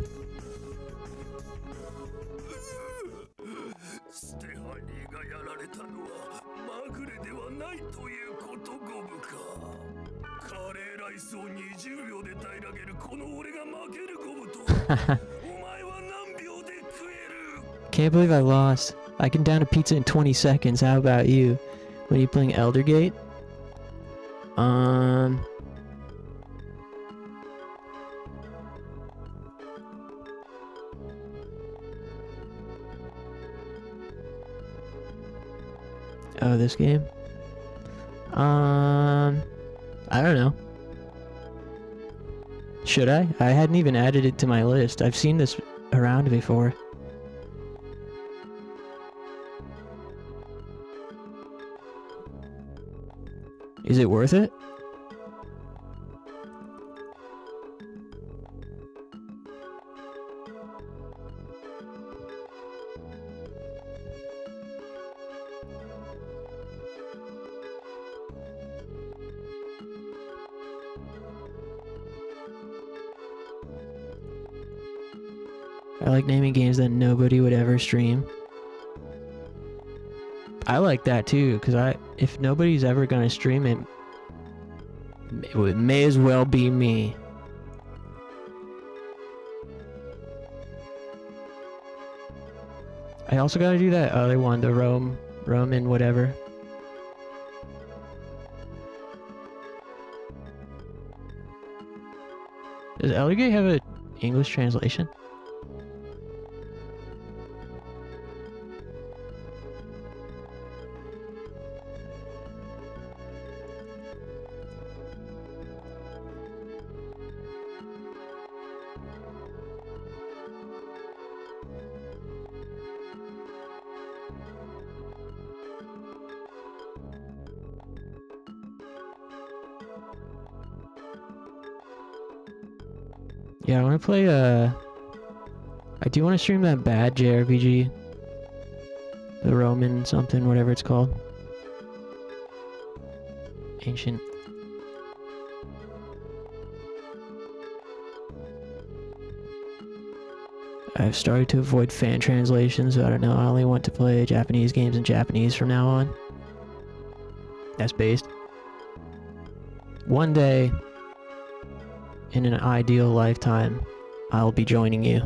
Speaker 16: ステファニーがやられたのはまぐれではないということゴムか。カレーライスを20秒で平らげるこの俺が負けるゴムとお前は何秒で食える。
Speaker 1: Can't believe I lost. I can down a pizza in 20 seconds. How about you? When are you playing Elder Gate? Oh, this game? I don't know. Should I? I hadn't even added it to my list. I've seen this around before. Is it worth it? I like naming games that nobody would ever stream. I like that too, because if nobody's ever gonna stream it, it may as well be me. I also gotta do that other one, the Roman whatever. Does Elder Gate have an English translation? Yeah, I want to play, I do want to stream that bad JRPG. The Roman something, whatever it's called. Ancient. I've started to avoid fan translations, so I don't know, I only want to play Japanese games in Japanese from now on. That's based. One day, in an ideal lifetime, I'll be joining you.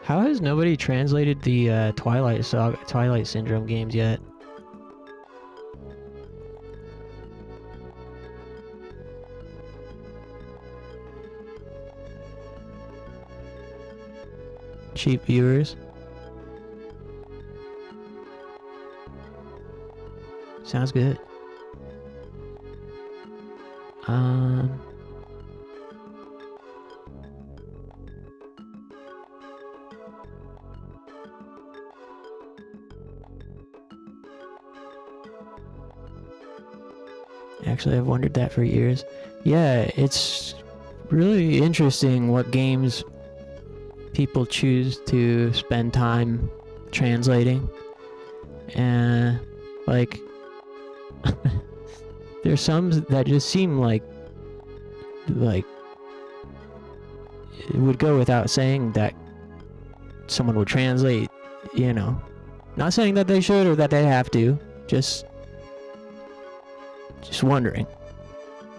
Speaker 1: How has nobody translated the Twilight Syndrome games yet? Cheap viewers. Sounds good. Actually, I've wondered that for years. Yeah, it's really interesting what games people choose to spend time translating. And, like, there's some that just seem like it would go without saying that someone would translate, you know. Not saying that they should or that they have to, just wondering.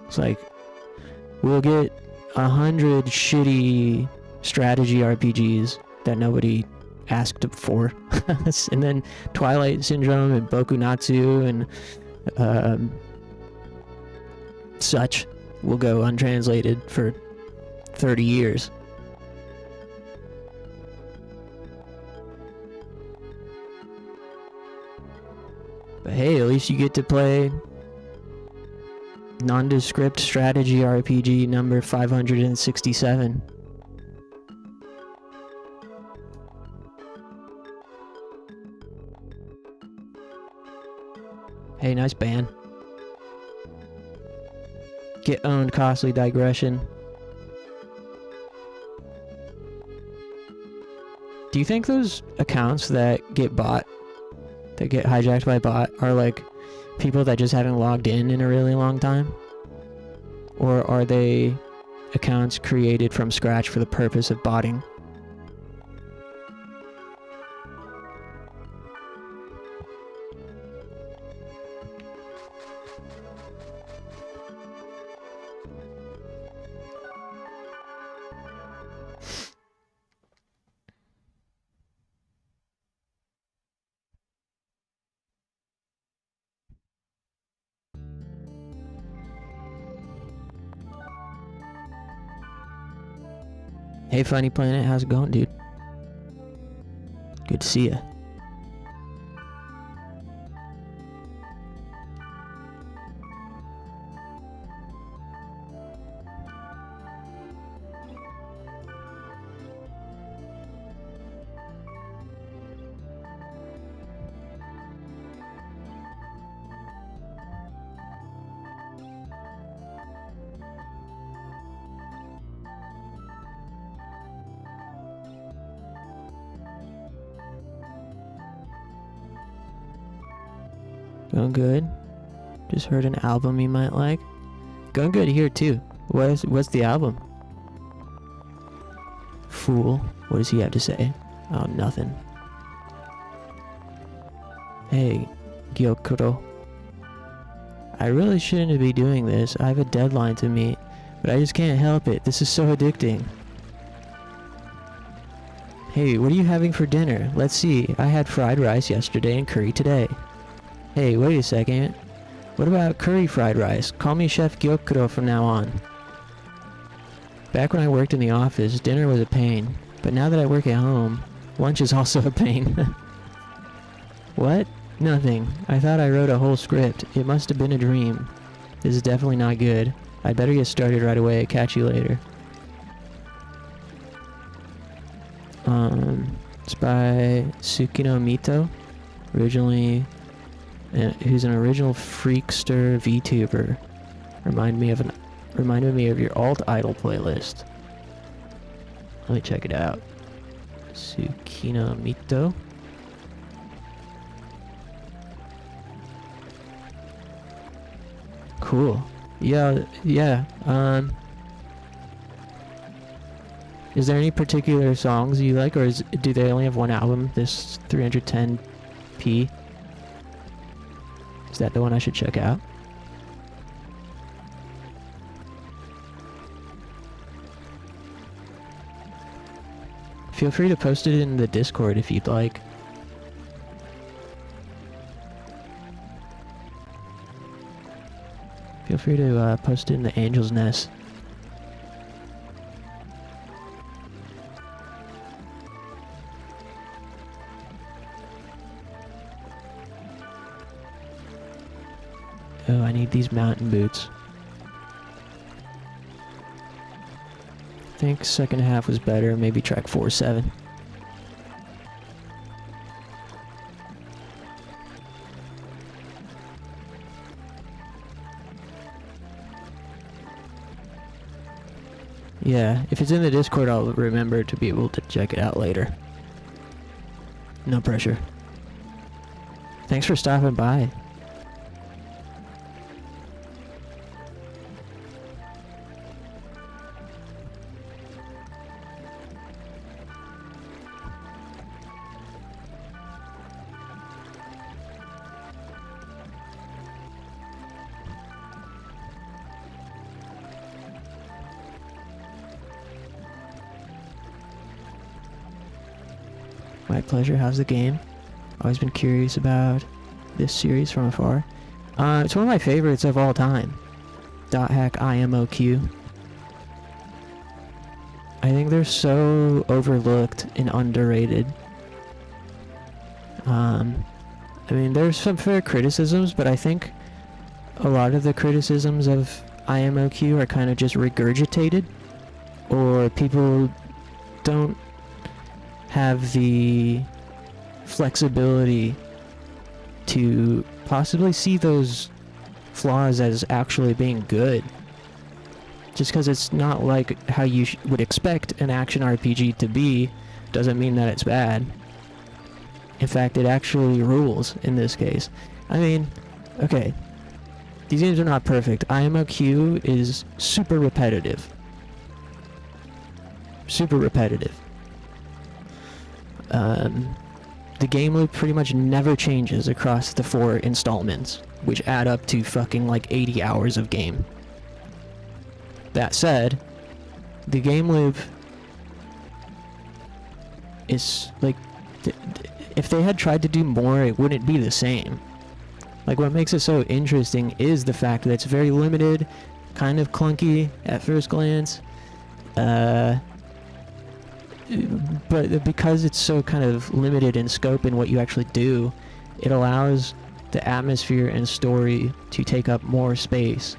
Speaker 1: It's like, we'll get 100 shitty strategy RPGs that nobody asked for, and then Twilight Syndrome and Boku Natsu and such will go untranslated for 30 years. But hey, at least you get to play nondescript strategy RPG number 567. Hey, nice band. Get owned, Costly Digression. Do you think those accounts that get hijacked by bot are like people that just haven't logged in a really long time? Or are they accounts created from scratch for the purpose of botting? Hey Funny Planet, how's it going, dude? Good to see ya. Going good. Just heard an album you might like. Going good here too. What's the album? Fool. What does he have to say? Oh, nothing. Hey, Gyokuro. I really shouldn't be doing this. I have a deadline to meet, but I just can't help it. This is so addicting. Hey, what are you having for dinner? Let's see. I had fried rice yesterday and curry today. Hey, wait a second. What about curry fried rice? Call me Chef Gyokuro from now on. Back when I worked in the office, dinner was a pain. But now that I work at home, lunch is also a pain. What? Nothing. I thought I wrote a whole script. It must have been a dream. This is definitely not good. I'd better get started right away. Catch you later. It's by Tsukino Mito. Originally... who's an original Freakster VTuber. Reminded me of your alt idol playlist. Let me check it out. Tsukino Mito. Cool. Yeah. Is there any particular songs you like, or do they only have one album? This 310p. Is that the one I should check out? Feel free to post it in the Discord if you'd like. Feel free to post it in the Angel's Nest. Oh, I need these mountain boots. I think second half was better, maybe track 4-7. Yeah, if it's in the Discord, I'll remember to be able to check it out later. No pressure. Thanks for stopping by. My pleasure. How's the game? Always been curious about this series from afar. It's one of my favorites of all time. .hack IMOQ. I think they're so overlooked and underrated. I mean, there's some fair criticisms, but I think a lot of the criticisms of IMOQ are kind of just regurgitated, or people don't have the flexibility to possibly see those flaws as actually being good. Just because it's not like how you would expect an action RPG to be, doesn't mean that it's bad. In fact, it actually rules in this case. I mean, okay, these games are not perfect. IMOQ is super repetitive. Super repetitive. The game loop pretty much never changes across the 4 installments, which add up to fucking like 80 hours of game. That said, the game loop is like, if they had tried to do more, it wouldn't be the same. Like, what makes it so interesting is the fact that it's very limited, kind of clunky at first glance, but because it's so kind of limited in scope in what you actually do, it allows the atmosphere and story to take up more space,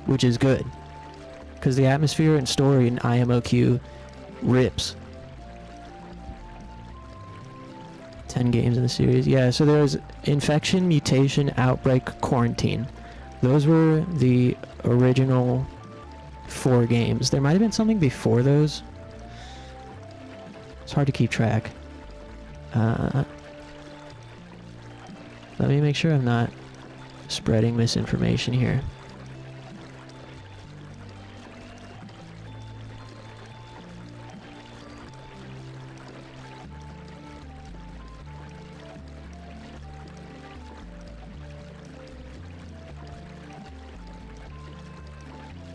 Speaker 1: which is good, because the atmosphere and story in IMOQ rips. 10 games in the series. Yeah, so there was Infection, Mutation, Outbreak, Quarantine. Those were the original 4 games. There might have been something before those. It's hard to keep track. Let me make sure I'm not spreading misinformation here.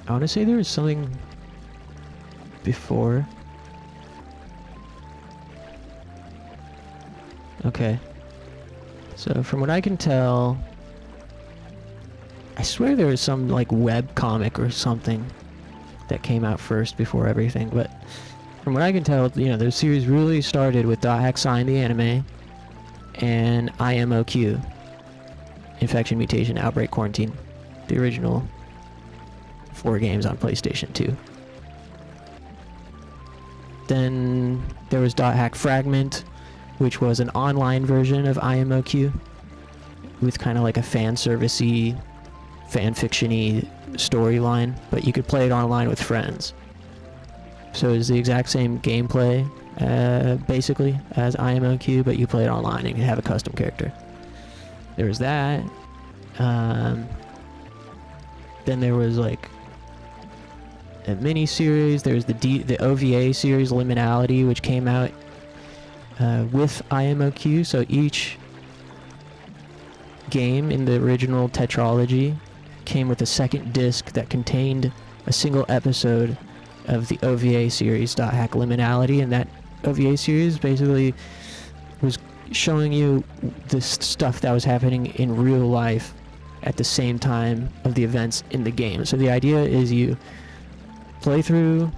Speaker 1: I want to say there was something before. Okay. So from what I can tell, I swear there was some like web comic or something that came out first before everything, but from what I can tell, you know, the series really started with Dot Hack Sign, the anime, and IMOQ, Infection, Mutation, Outbreak, Quarantine, the original 4 games on PlayStation 2. Then there was Dot Hack Fragment, which was an online version of IMOQ with kind of like a fan servicey, fan fiction-y storyline, but you could play it online with friends. So it's the exact same gameplay, basically, as IMOQ, but you play it online and you have a custom character. There was that. Then there was like a mini series. There's the OVA series Liminality, which came out with IMOQ. So each game in the original tetralogy came with a second disc that contained a single episode of the OVA series Dot Hack Liminality, and that OVA series basically was showing you this stuff that was happening in real life at the same time of the events in the game. So the idea is you play through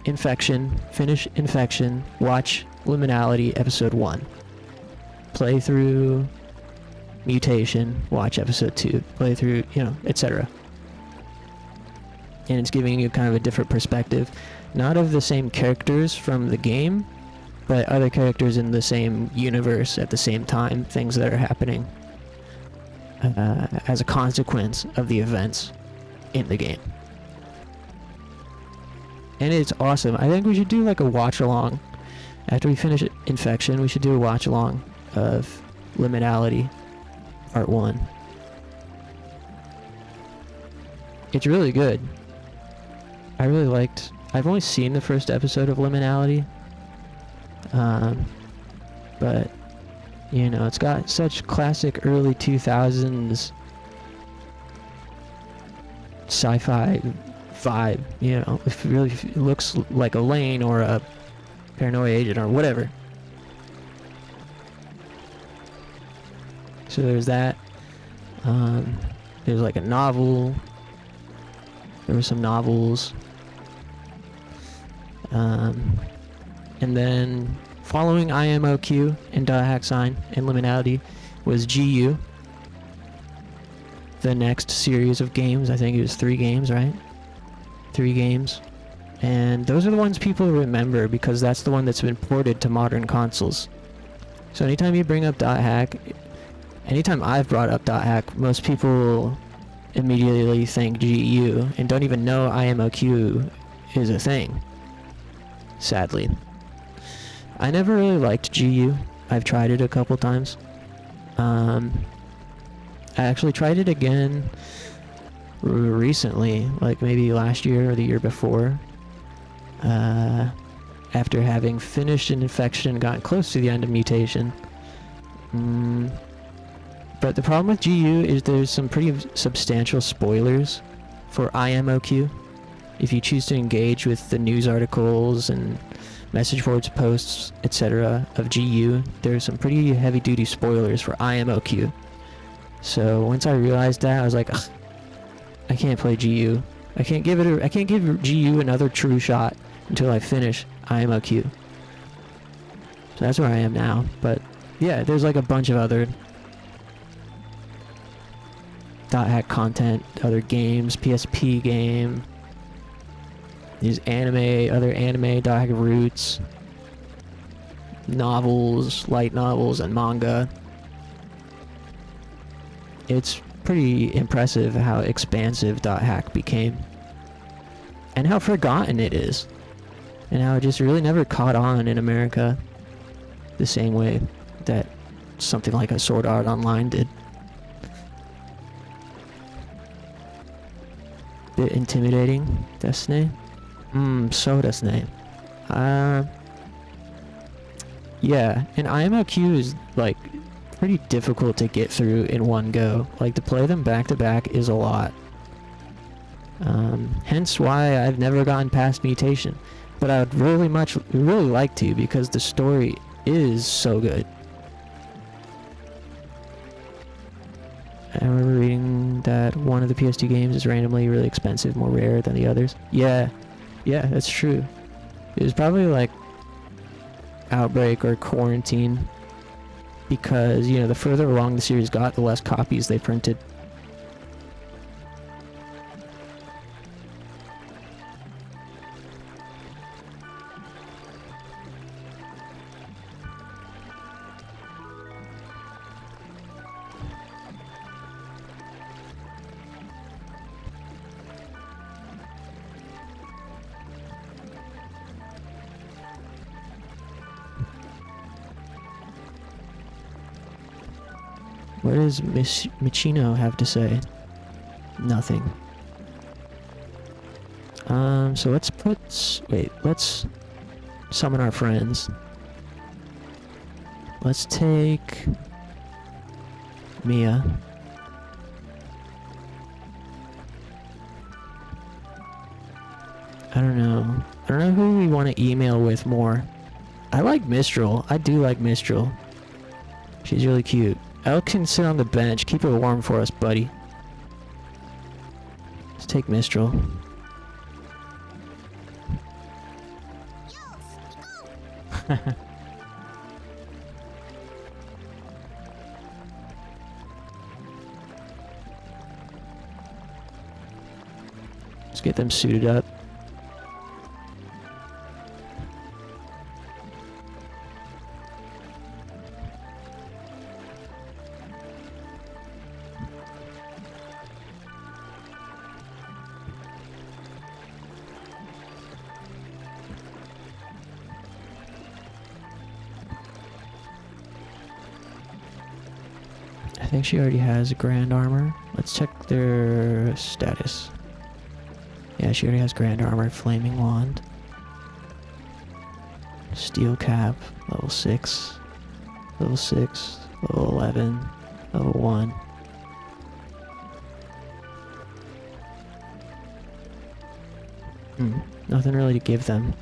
Speaker 1: Infection, finish Infection, watch Liminality episode 1. Play through Mutation, watch episode 2. Play through, you know, etc. And it's giving you kind of a different perspective, not of the same characters from the game, but other characters in the same universe at the same time, things that are happening as a consequence of the events in the game. And it's awesome. I think we should do like a watch along. After we finish Infection, we should do a watch along of Liminality Part 1. It's really good. I really liked... I've only seen the first episode of Liminality. But, you know, it's got such classic early 2000s sci-fi vibe, you know. It really looks like a Lane or a Paranoia Agent or whatever. So there's that. There's like a novel. There were some novels. And then following IMOQ and Dot Hack Sign and Liminality was GU. The next series of games. I think it was 3 games, right? 3 games. And those are the ones people remember because that's the one that's been ported to modern consoles. So anytime you bring up Dot Hack, anytime I've brought up Dot Hack, most people immediately think GU and don't even know IMOQ is a thing. Sadly. I never really liked GU. I've tried it a couple times. I actually tried it again recently, like maybe last year or the year before. After having finished an infection and gotten close to the end of mutation. But the problem with GU is there's some pretty substantial spoilers for IMOQ. If you choose to engage with the news articles and message boards, posts, etc. of GU, there's some pretty heavy-duty spoilers for IMOQ. So once I realized that, I was like, ugh, I can't play GU. I can't give GU another true shot until I finish IMOQ. So that's where I am now. But yeah, there's like a bunch of other .hack content, other games, PSP game. There's anime, other anime, .hack roots, novels, light novels, and manga. It's pretty impressive how expansive .hack became. And how forgotten it is. And how it just really never caught on in America the same way that something like a Sword Art Online did. Bit intimidating, Destiny. So Destiny. Yeah, and IMOQ is like pretty difficult to get through in one go. Like to play them back to back is a lot. Hence why I've never gotten past mutation. But I would really like to, because the story is so good. I remember reading that one of the PS2 games is randomly really expensive, more rare than the others. Yeah, that's true. It was probably like Outbreak or Quarantine, because, you know, the further along the series got, the less copies they printed. What does Michino have to say? Nothing. So let's summon our friends. Let's take Mia. I don't know who we want to email with more. I like Mistral. I do like Mistral. She's really cute. Elle can sit on the bench. Keep it warm for us, buddy. Let's take Mistral. Let's get them suited up. I think she already has Grand Armor. Let's check their status. Yeah, she already has Grand Armor, Flaming Wand, Steel Cap, level 6, level 6, level 11, level 1. Nothing really to give them.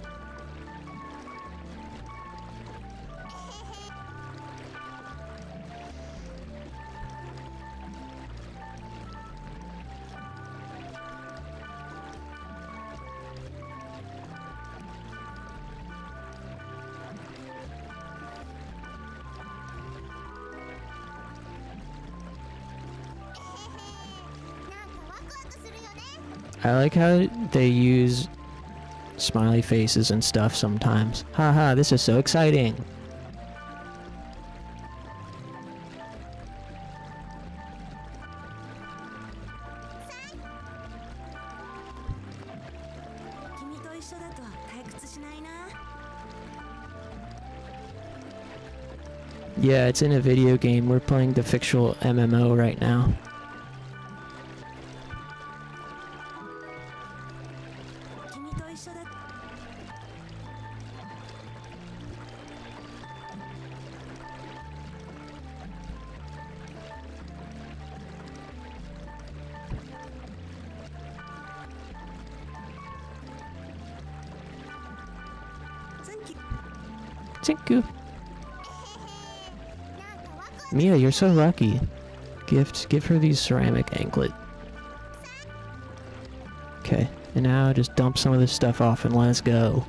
Speaker 1: I like how they use smiley faces and stuff sometimes. Haha, this is so exciting. Yeah, it's in a video game. We're playing the fictional MMO right now. Thank you. Mia, you're so lucky. Give her these ceramic anklet. Okay, and now just dump some of this stuff off and let's go.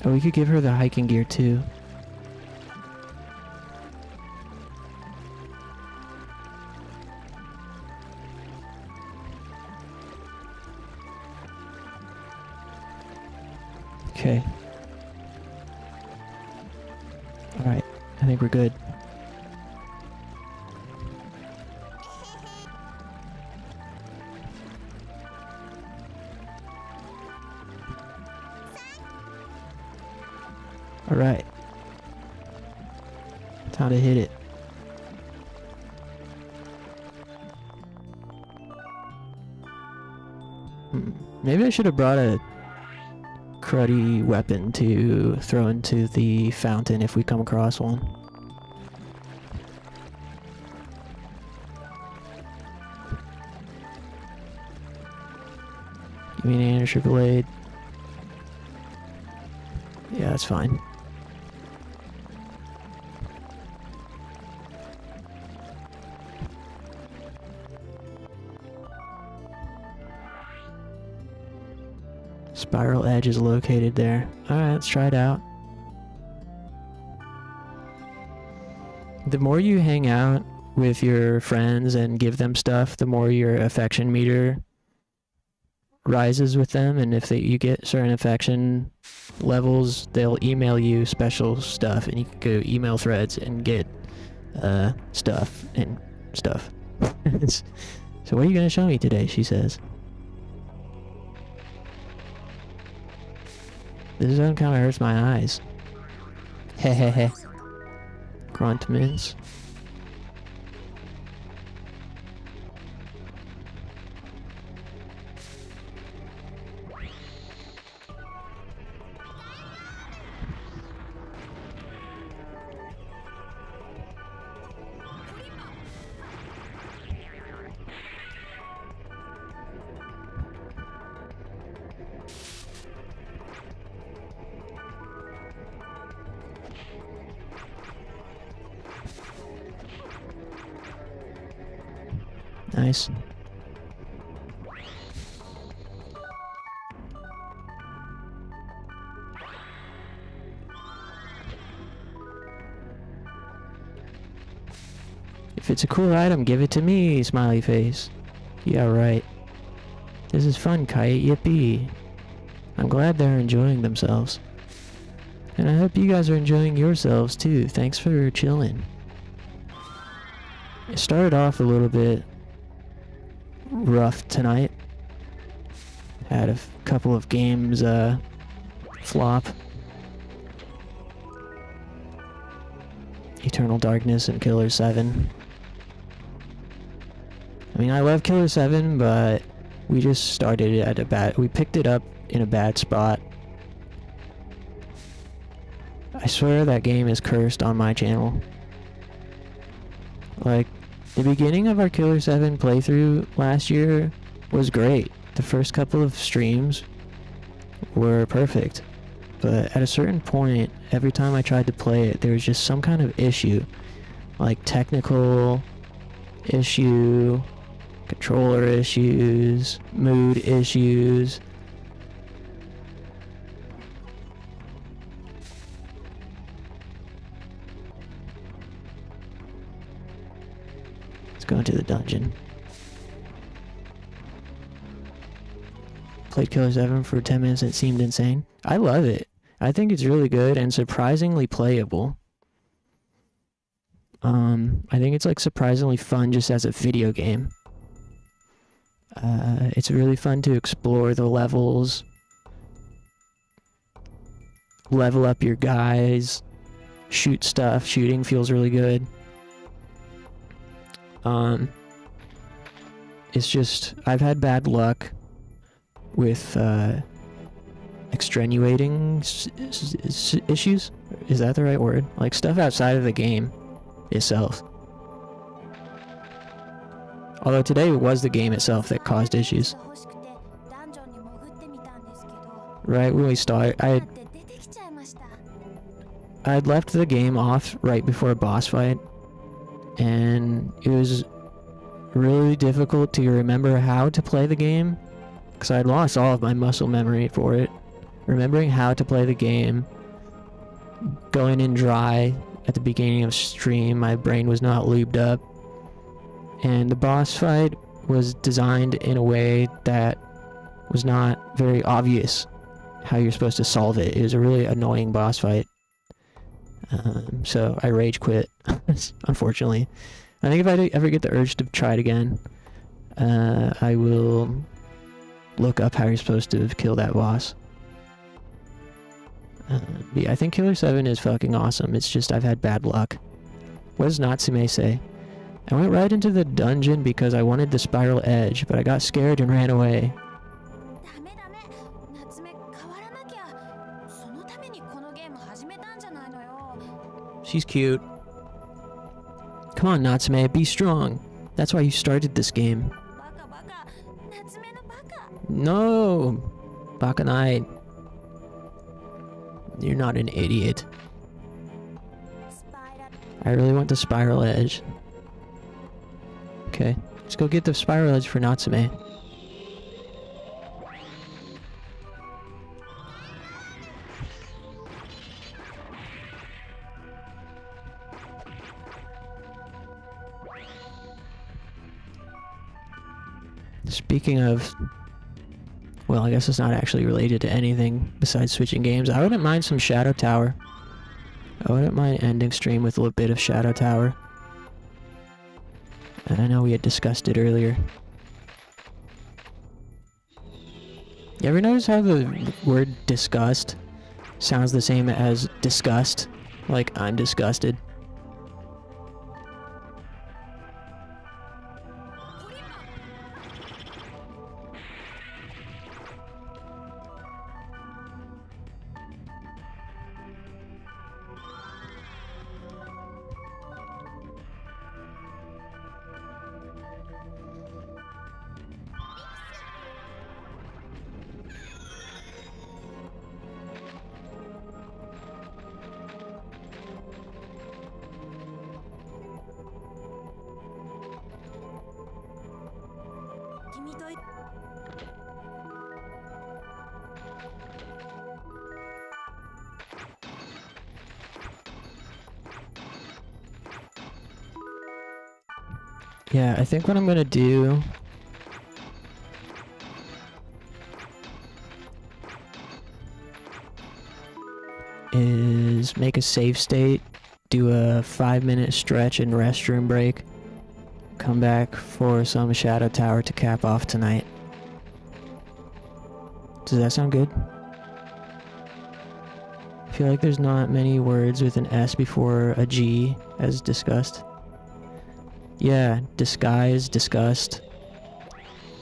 Speaker 1: Oh, we could give her the hiking gear too. Okay. Alright, I think we're good. Alright. Time to hit it. Maybe I should have brought a cruddy weapon to throw into the fountain if we come across one. Give me an amateur blade. Yeah, that's fine. Spiral edge is located there. Alright, let's try it out. The more you hang out with your friends and give them stuff, the more your affection meter rises with them, and if you get certain affection levels, they'll email you special stuff, and you can go email threads and get stuff and stuff. So what are you going to show me today, she says. This zone kind of hurts my eyes. Hehehe. Gruntmans. Nice. If it's a cool item, give it to me, smiley face. Yeah, right. This is fun, Kite. Yippee. I'm glad they're enjoying themselves. And I hope you guys are enjoying yourselves too. Thanks for chilling. It started off a little bit rough tonight. Had a couple of games flop. Eternal Darkness and Killer 7. I mean, I love Killer 7, but we just started it at we picked it up in a bad spot. I swear that game is cursed on my channel. Like, the beginning of our Killer 7 playthrough last year was great. The first couple of streams were perfect. But at a certain point, every time I tried to play it, there was just some kind of issue. Like technical issue, controller issues, mood issues. Go into the dungeon. Played Killer 7 for 10 minutes, it seemed insane. I love it. I think it's really good and surprisingly playable. I think it's like surprisingly fun just as a video game. It's really fun to explore the levels, level up your guys, shoot stuff. Shooting feels really good. It's just, I've had bad luck with extenuating issues. Is that the right word? Like stuff outside of the game itself. Although today it was the game itself that caused issues. Right when we started, I'd left the game off right before a boss fight, and it was really difficult to remember how to play the game, because I'd lost all of my muscle memory for it. Remembering how to play the game, going in dry at the beginning of stream, my brain was not lubed up, and the boss fight was designed in a way that was not very obvious how you're supposed to solve it. It was a really annoying boss fight. So I rage quit, unfortunately. I think if I ever get the urge to try it again, I will look up how you're supposed to kill that boss. Yeah, I think Killer 7 is fucking awesome. It's just I've had bad luck. What does Natsume say? I went right into the dungeon because I wanted the spiral edge, but I got scared and ran away. She's cute. Come on, Natsume, be strong. That's why you started this game. No! Bakanai. You're not an idiot. I really want the spiral edge. Okay, let's go get the spiral edge for Natsume. Speaking of, well, I guess it's not actually related to anything besides switching games. I wouldn't mind some Shadow Tower. I wouldn't mind ending stream with a little bit of Shadow Tower. And I know we had discussed it earlier. You ever notice how the word disgust sounds the same as disgust? Like, I'm disgusted. Yeah, I think what I'm gonna do is make a save state, do a 5-minute stretch and restroom break, come back for some Shadow Tower to cap off tonight. Does that sound good? I feel like there's not many words with an S before a G, as discussed. Yeah, disguise, disgust,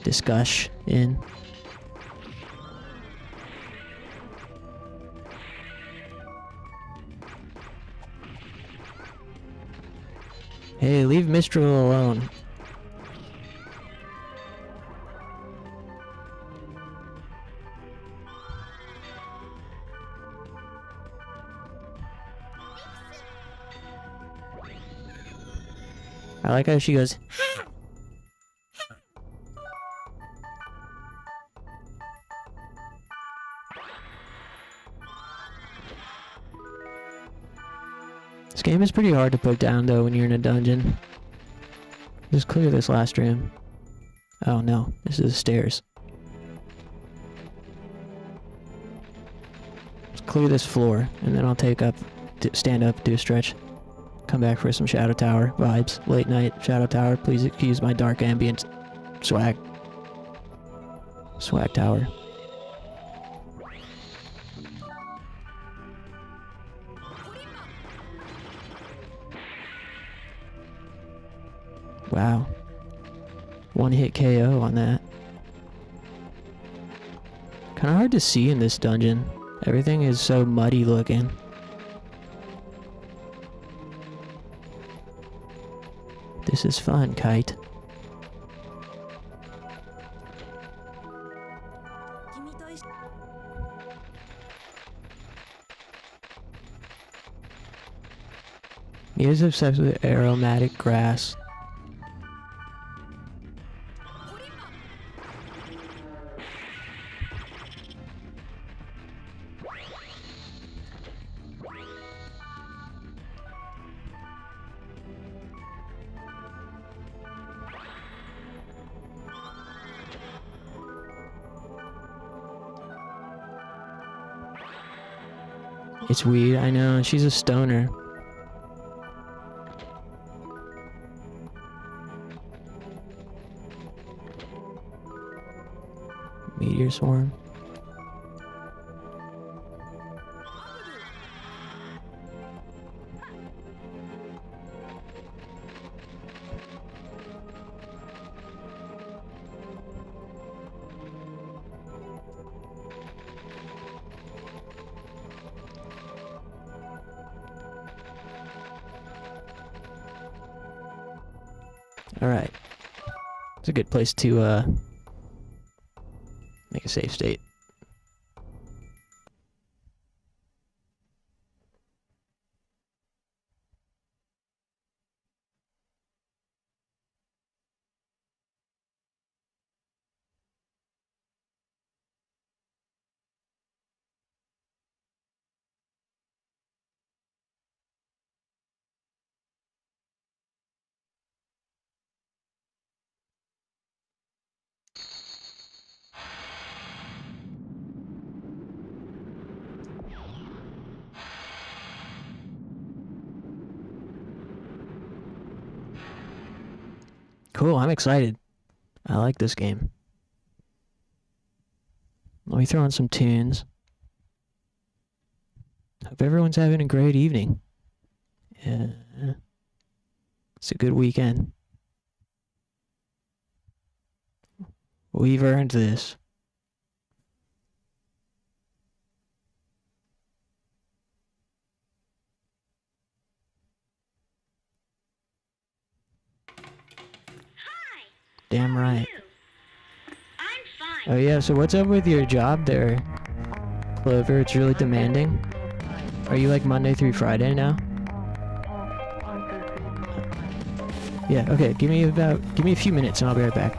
Speaker 1: discuss in. Hey, leave Mistral alone. I like how she goes, This game is pretty hard to put down though when you're in a dungeon. Just clear this last room. Oh no, this is the stairs. Let's clear this floor and then I'll stand up, do a stretch. come back for some Shadow Tower vibes. Late night Shadow Tower. Please excuse my dark ambient swag. Swag Tower. Wow. One hit KO on that. Kinda hard to see in this dungeon. Everything is so muddy looking. This is fun, Kite. Mia's obsessed with aromatic grass. It's weed, I know. She's a stoner. Meteor swarm. Alright. It's a good place to make a save state. Cool, I'm excited. I like this game. Let me throw on some tunes. Hope everyone's having a great evening. Yeah. It's a good weekend. We've earned this. Damn right. Oh yeah, so what's up with your job there, Clover? It's really demanding. Are you like Monday through Friday now? Yeah, okay, give me a few minutes and I'll be right back.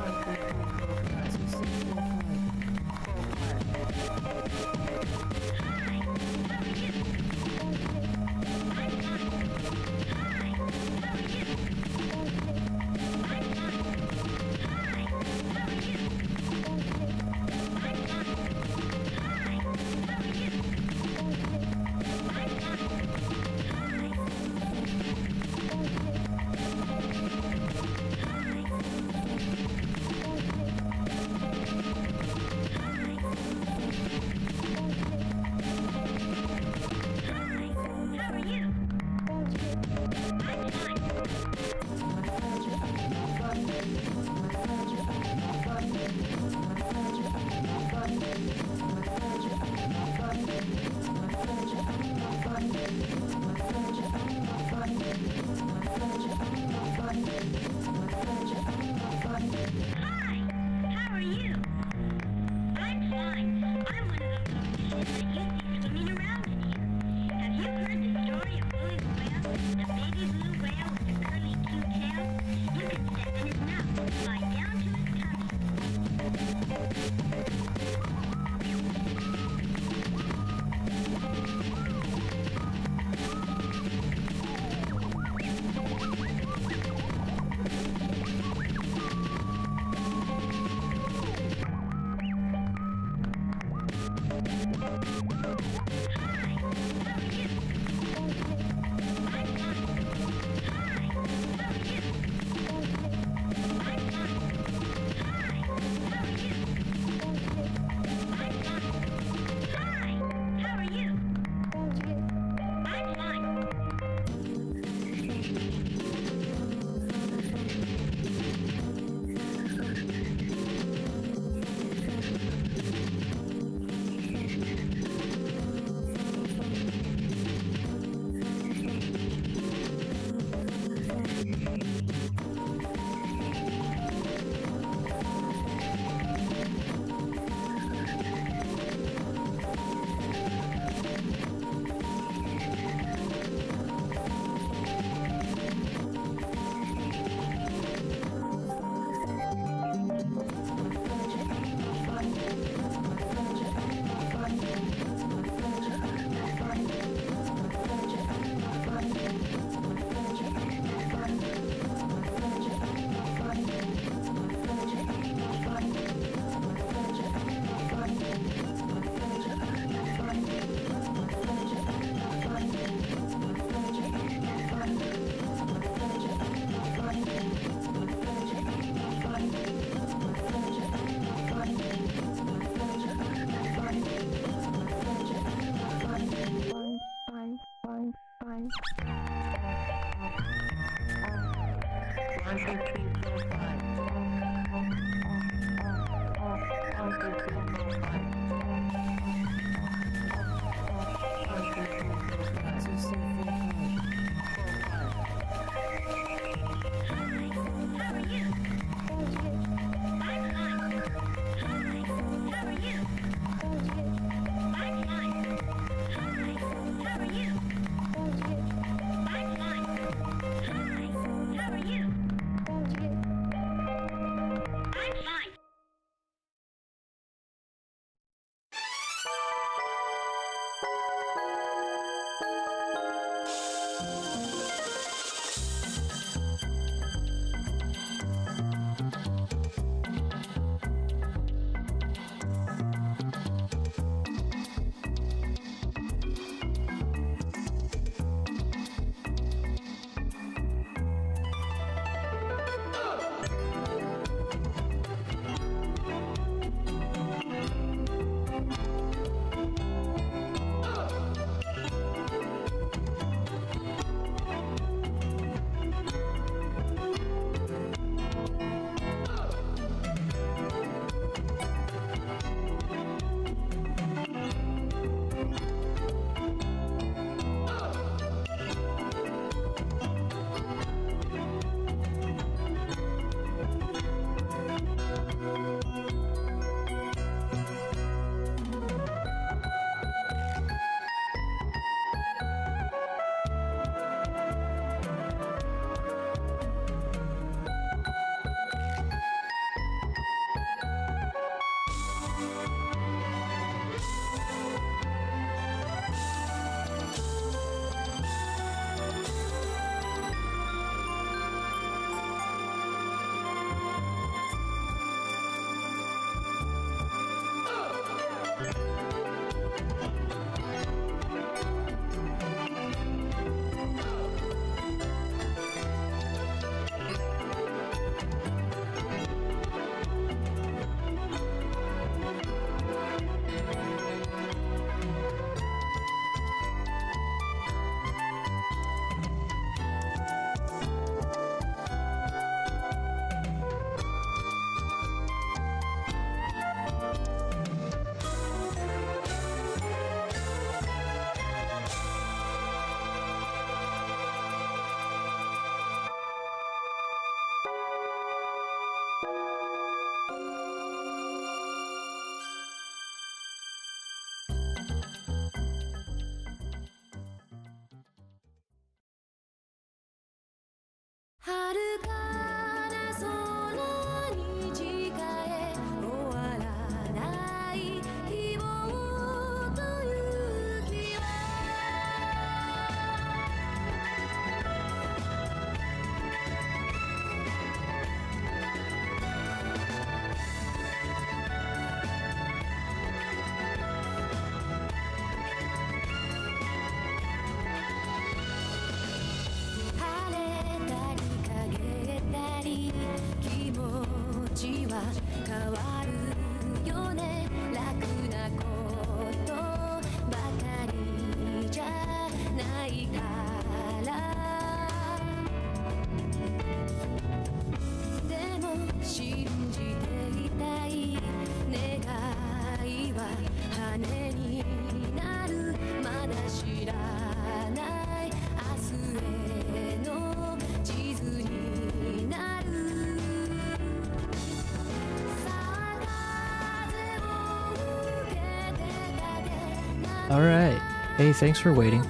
Speaker 1: All right. Hey, thanks for waiting.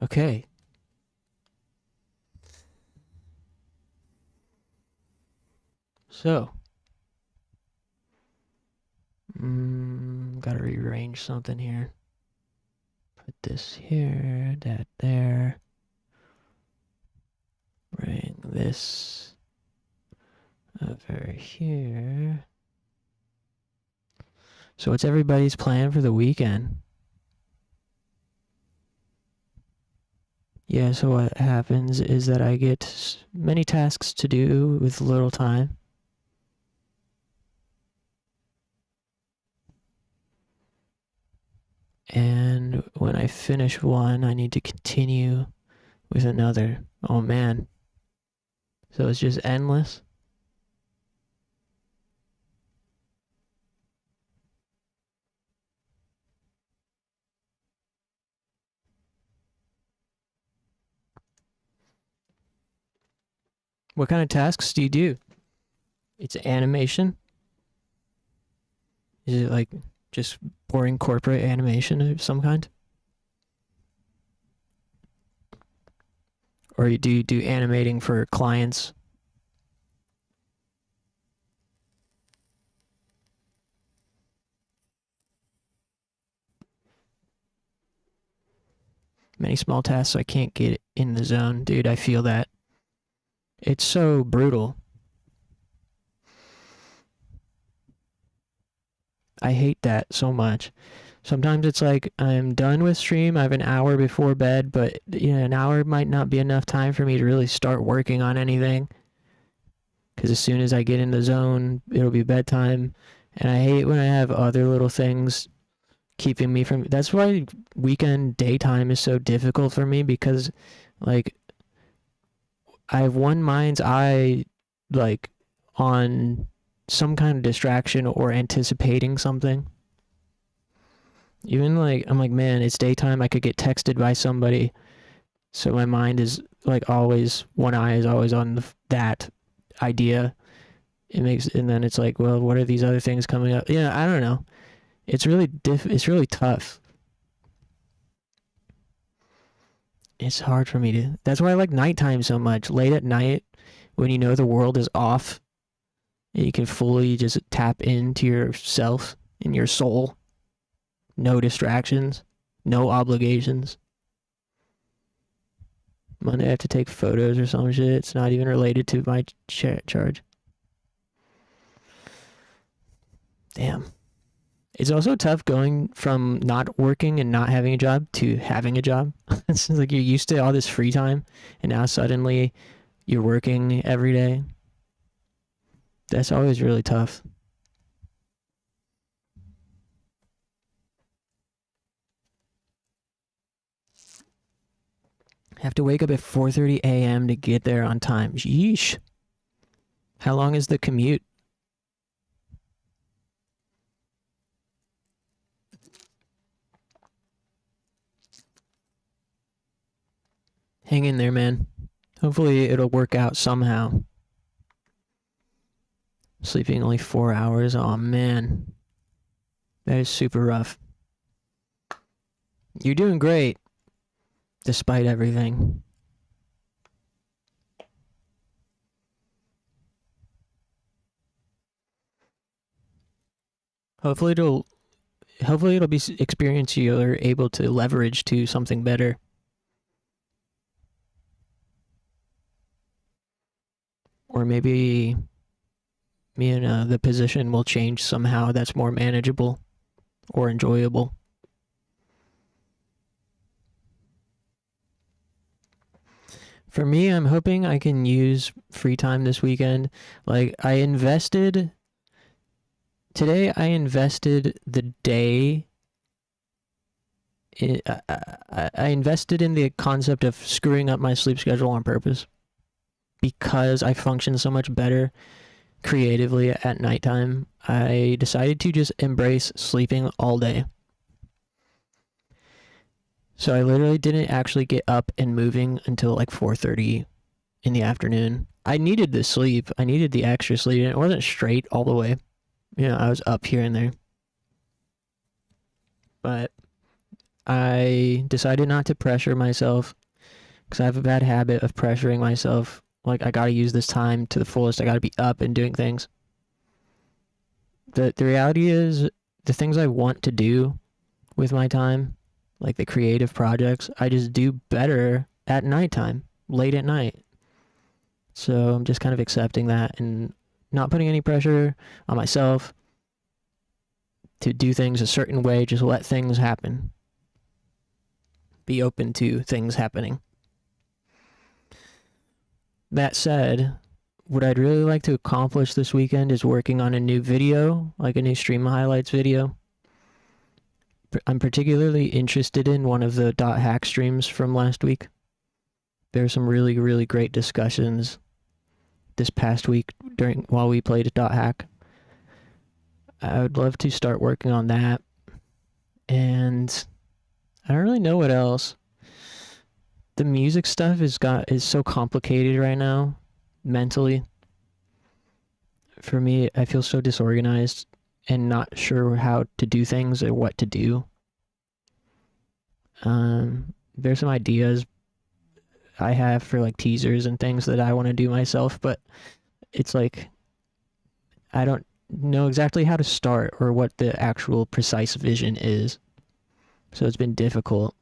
Speaker 1: Okay. So, gotta rearrange something here. Put this here, that there. Bring this over here. So what's everybody's plan for the weekend? Yeah, so what happens is that I get many tasks to do with little time. And when I finish one, I need to continue with another. Oh man. So it's just endless. What kind of tasks do you do? It's animation? Is it like just boring corporate animation of some kind? Or do you do animating for clients? Many small tasks, so I can't get in the zone. Dude, I feel that. It's so brutal. I hate that so much. Sometimes it's like I'm done with stream, I have an hour before bed, but an hour might not be enough time for me to really start working on anything. Because as soon as I get in the zone, it'll be bedtime. And I hate when I have other little things keeping me from... That's why weekend daytime is so difficult for me, because like I have one mind's eye like on some kind of distraction or anticipating something. Even like I'm like, man, it's daytime, I could get texted by somebody, so my mind is like always, one eye is always on that idea. And then it's like, well, what are these other things coming up? Yeah, I don't know. It's really it's really tough. It's hard for me to... That's why I like nighttime so much. Late at night, when you know the world is off, you can fully just tap into yourself and your soul. No distractions, no obligations. Monday I have to take photos or some shit. It's not even related to my charge. Damn. It's also tough going from not working and not having a job to having a job. It's like you're used to all this free time, and now suddenly you're working every day. That's always really tough. I have to wake up at 4:30 a.m. to get there on time. Yeesh. How long is the commute? Hang in there, man. Hopefully it'll work out somehow. Sleeping only 4 hours. Oh man. That is super rough. You're doing great, despite everything. Hopefully it'll be experience you're able to leverage to something better. Or maybe the position will change somehow that's more manageable or enjoyable. For me, I'm hoping I can use free time this weekend. Like, today I invested the day. I invested in the concept of screwing up my sleep schedule on purpose, because I function so much better creatively at nighttime. I decided to just embrace sleeping all day. So I literally didn't actually get up and moving until like 4:30 in the afternoon. I needed the sleep. I needed the extra sleep, and it wasn't straight all the way. I was up here and there. But I decided not to pressure myself, because I have a bad habit of pressuring myself. Like, I gotta use this time to the fullest. I gotta be up and doing things. The reality is, the things I want to do with my time, like the creative projects, I just do better at nighttime, late at night. So I'm just kind of accepting that and not putting any pressure on myself to do things a certain way. Just let things happen. Be open to things happening. That said, what I'd really like to accomplish this weekend is working on a new video, like a new stream highlights video. I'm particularly interested in one of the .hack streams from last week. There's some really, really great discussions this past week while we played .hack. I would love to start working on that. And I don't really know what else. The music stuff is so complicated right now, mentally. For me, I feel so disorganized and not sure how to do things or what to do. There's some ideas I have for like teasers and things that I want to do myself, but it's like I don't know exactly how to start or what the actual precise vision is. So it's been difficult.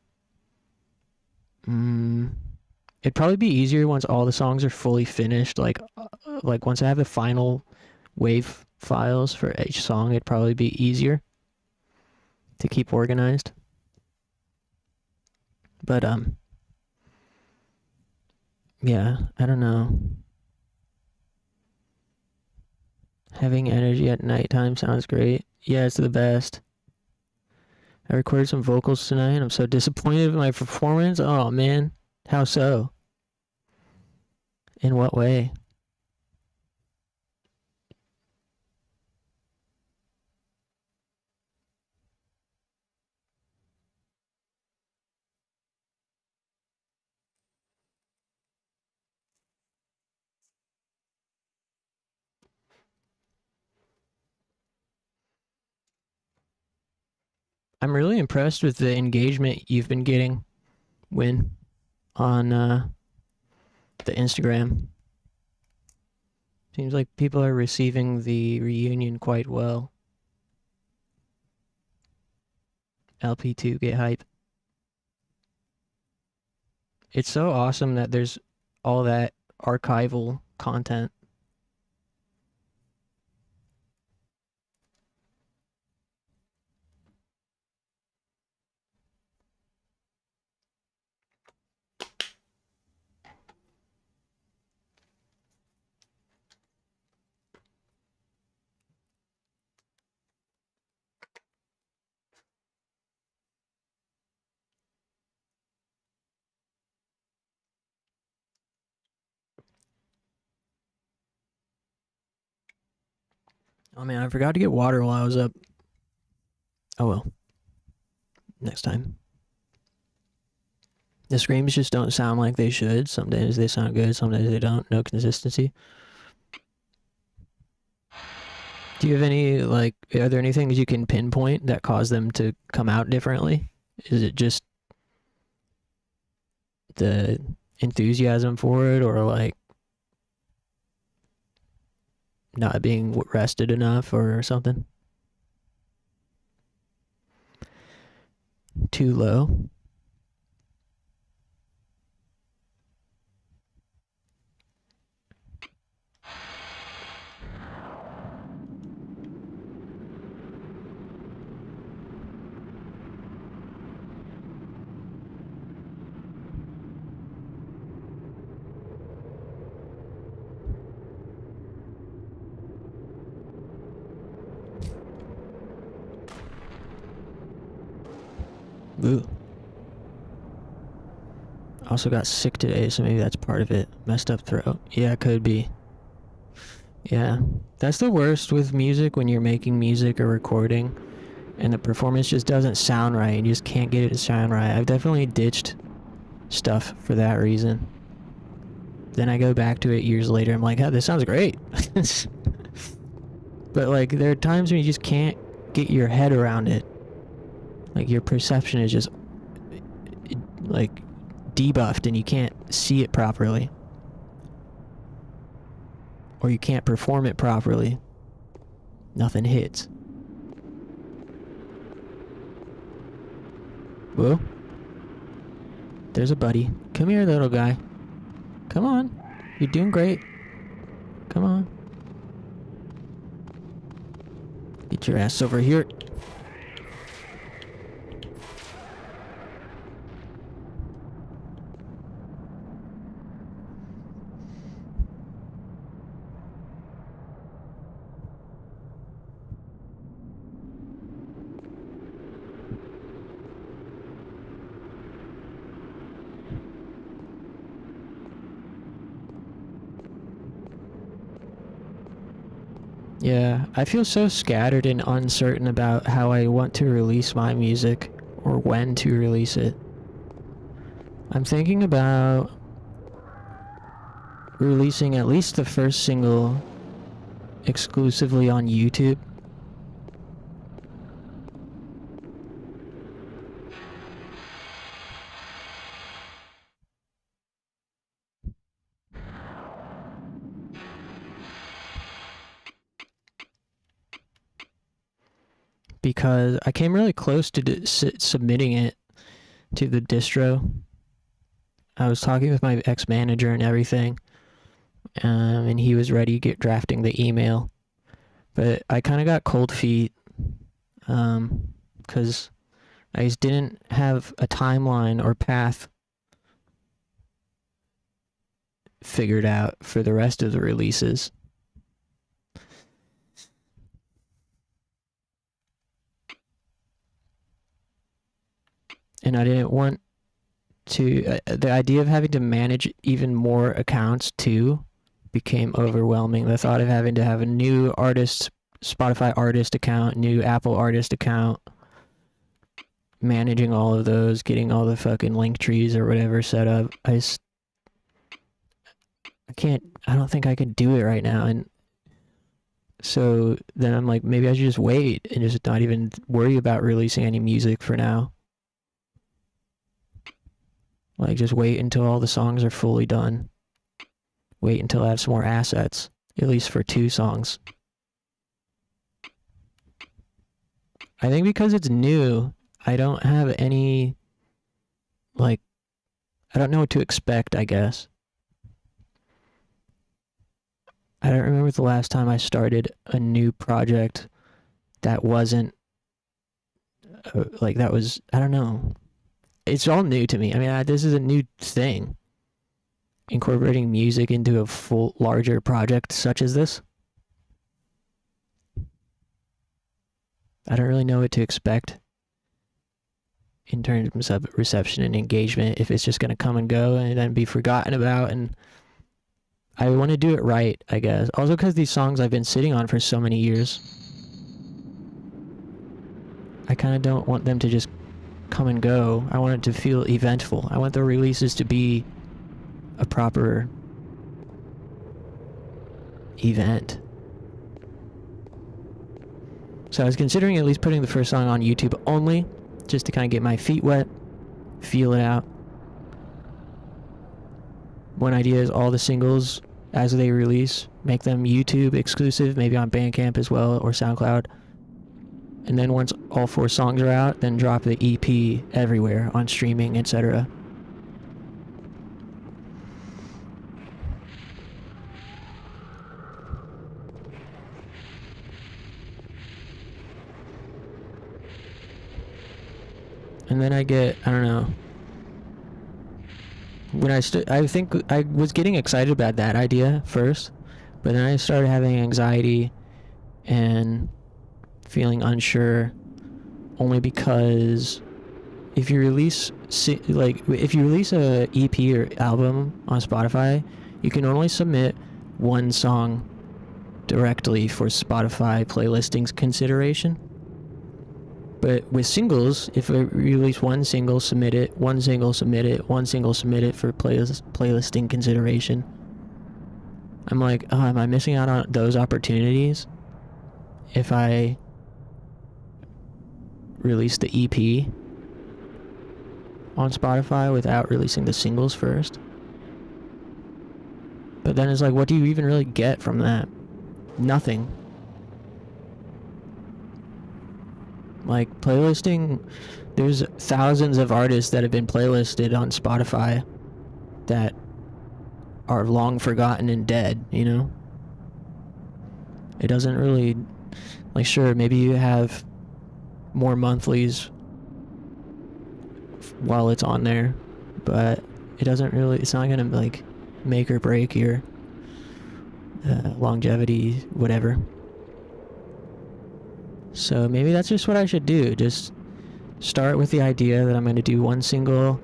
Speaker 1: It'd probably be easier once all the songs are fully finished. Like once I have the final wave files for each song, it'd probably be easier to keep organized. But yeah, I don't know. Having energy at nighttime sounds great. Yeah, it's the best. I recorded some vocals tonight. I'm so disappointed with my performance. Oh, man. How so? In what way? I'm really impressed with the engagement you've been getting, Win, on the Instagram. Seems like people are receiving the reunion quite well. LP2, get hype. It's so awesome that there's all that archival content. Oh man, I forgot to get water while I was up. Oh well. Next time. The screams just don't sound like they should. Some days they sound good, some days they don't. No consistency. Do you have any, like, are there any things you can pinpoint that cause them to come out differently? Is it just the enthusiasm for it, or like not being rested enough or something? Too low? Ooh. Also got sick today, so maybe that's part of it. Messed up throat. Yeah, it could be. Yeah. That's the worst with music, when you're making music or recording and the performance just doesn't sound right and you just can't get it to sound right. I've definitely ditched stuff for that reason. Then I go back to it years later, I'm like, oh, this sounds great. But like, there are times when you just can't get your head around it. Like, your perception is just like debuffed and you can't see it properly, or you can't perform it properly. Nothing hits. Whoa. There's a buddy. Come here, little guy. Come on. You're doing great. Come on. Get your ass over here. Yeah, I feel so scattered and uncertain about how I want to release my music or when to release it. I'm thinking about releasing at least the first single exclusively on YouTube. Because I came really close to submitting it to the distro. I was talking with my ex-manager and everything, and he was ready to get drafting the email. But I kind of got cold feet, because I just didn't have a timeline or path figured out for the rest of the releases. And I didn't want to, the idea of having to manage even more accounts too became overwhelming. The thought of having to have a new artist, Spotify artist account, new Apple artist account, managing all of those, getting all the fucking link trees or whatever set up. I don't think I can do it right now. And so then I'm like, maybe I should just wait and just not even worry about releasing any music for now. Like, just wait until all the songs are fully done. Wait until I have some more assets, at least for 2 songs. I think because it's new, I don't have any, like, I don't know what to expect, I guess. I don't remember the last time I started a new project that wasn't, like, that was, I don't know. It's all new to me. I mean, this is a new thing. Incorporating music into a full, larger project such as this. I don't really know what to expect in terms of reception and engagement, if it's just going to come and go and then be forgotten about. And I want to do it right, I guess. Also because these songs I've been sitting on for so many years. I kind of don't want them to just come and go. I want it to feel eventful. I want the releases to be a proper event. So I was considering at least putting the first song on YouTube only, just to kind of get my feet wet, feel it out. One idea is all the singles as they release, make them YouTube exclusive, maybe on Bandcamp as well, or SoundCloud. And then once all 4 songs are out, then drop the EP everywhere on streaming, etc. And then I get, I don't know. When I think I was getting excited about that idea first, but then I started having anxiety and feeling unsure, only because if you release a EP or album on Spotify, you can only submit 1 song directly for Spotify playlisting's consideration. But with singles, if I release 1 single, submit it, 1 single, submit it, 1 single, submit it for playlisting consideration. I'm like, oh, am I missing out on those opportunities if I release the EP on Spotify without releasing the singles first? But then it's like, what do you even really get from that? Nothing. Like, playlisting, there's thousands of artists that have been playlisted on Spotify that are long forgotten and dead, you know? It doesn't really, like, sure, maybe you have more monthlies while it's on there, but it doesn't really, it's not gonna, like, make or break your longevity, whatever. So maybe that's just what I should do. Just start with the idea that I'm going to do 1 single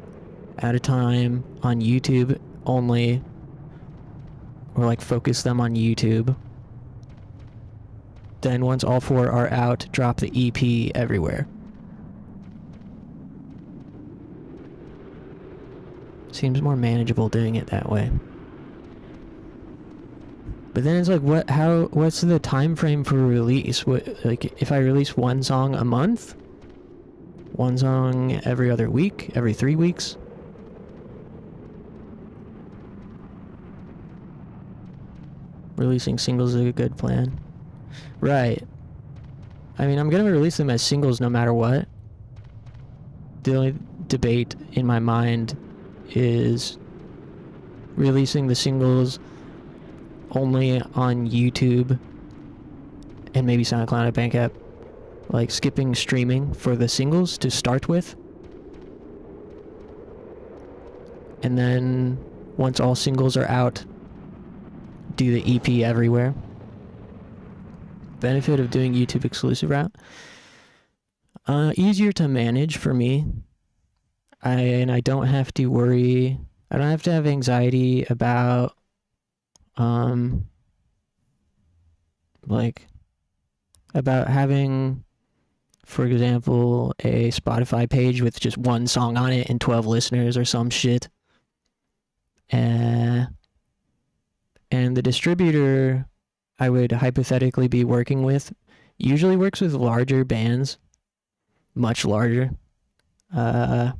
Speaker 1: at a time on YouTube only, or like focus them on YouTube. then once all 4 are out, drop the EP everywhere. Seems more manageable doing it that way. But then it's like, what's the time frame for release? Like, if I release 1 song a month? 1 song every other week? Every 3 weeks? Releasing singles is a good plan. Right. I mean, I'm gonna release them as singles no matter what. The only debate in my mind is releasing the singles only on YouTube and maybe SoundCloud and Bandcamp, like skipping streaming for the singles to start with, and then once all singles are out, do the EP everywhere. Benefit of doing YouTube exclusive route, easier to manage for me. I don't have to worry, I don't have to have anxiety about like about having, for example, a Spotify page with just 1 song on it and 12 listeners or some shit. And the distributor I would hypothetically be working with usually works with larger bands, much larger. And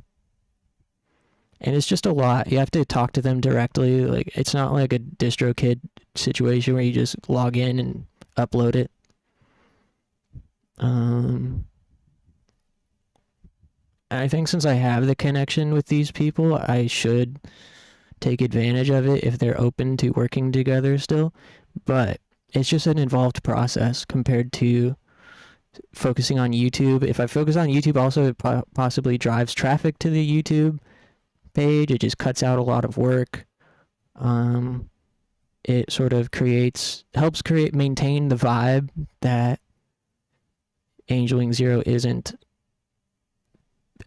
Speaker 1: it's just a lot. You have to talk to them directly. Like, it's not like a DistroKid situation where you just log in and upload it. I think since I have the connection with these people, I should take advantage of it if they're open to working together still. But it's just an involved process compared to focusing on YouTube. If I focus on YouTube, also it possibly drives traffic to the YouTube page. It just cuts out a lot of work. It sort of helps maintain the vibe that Angel Wing Zero isn't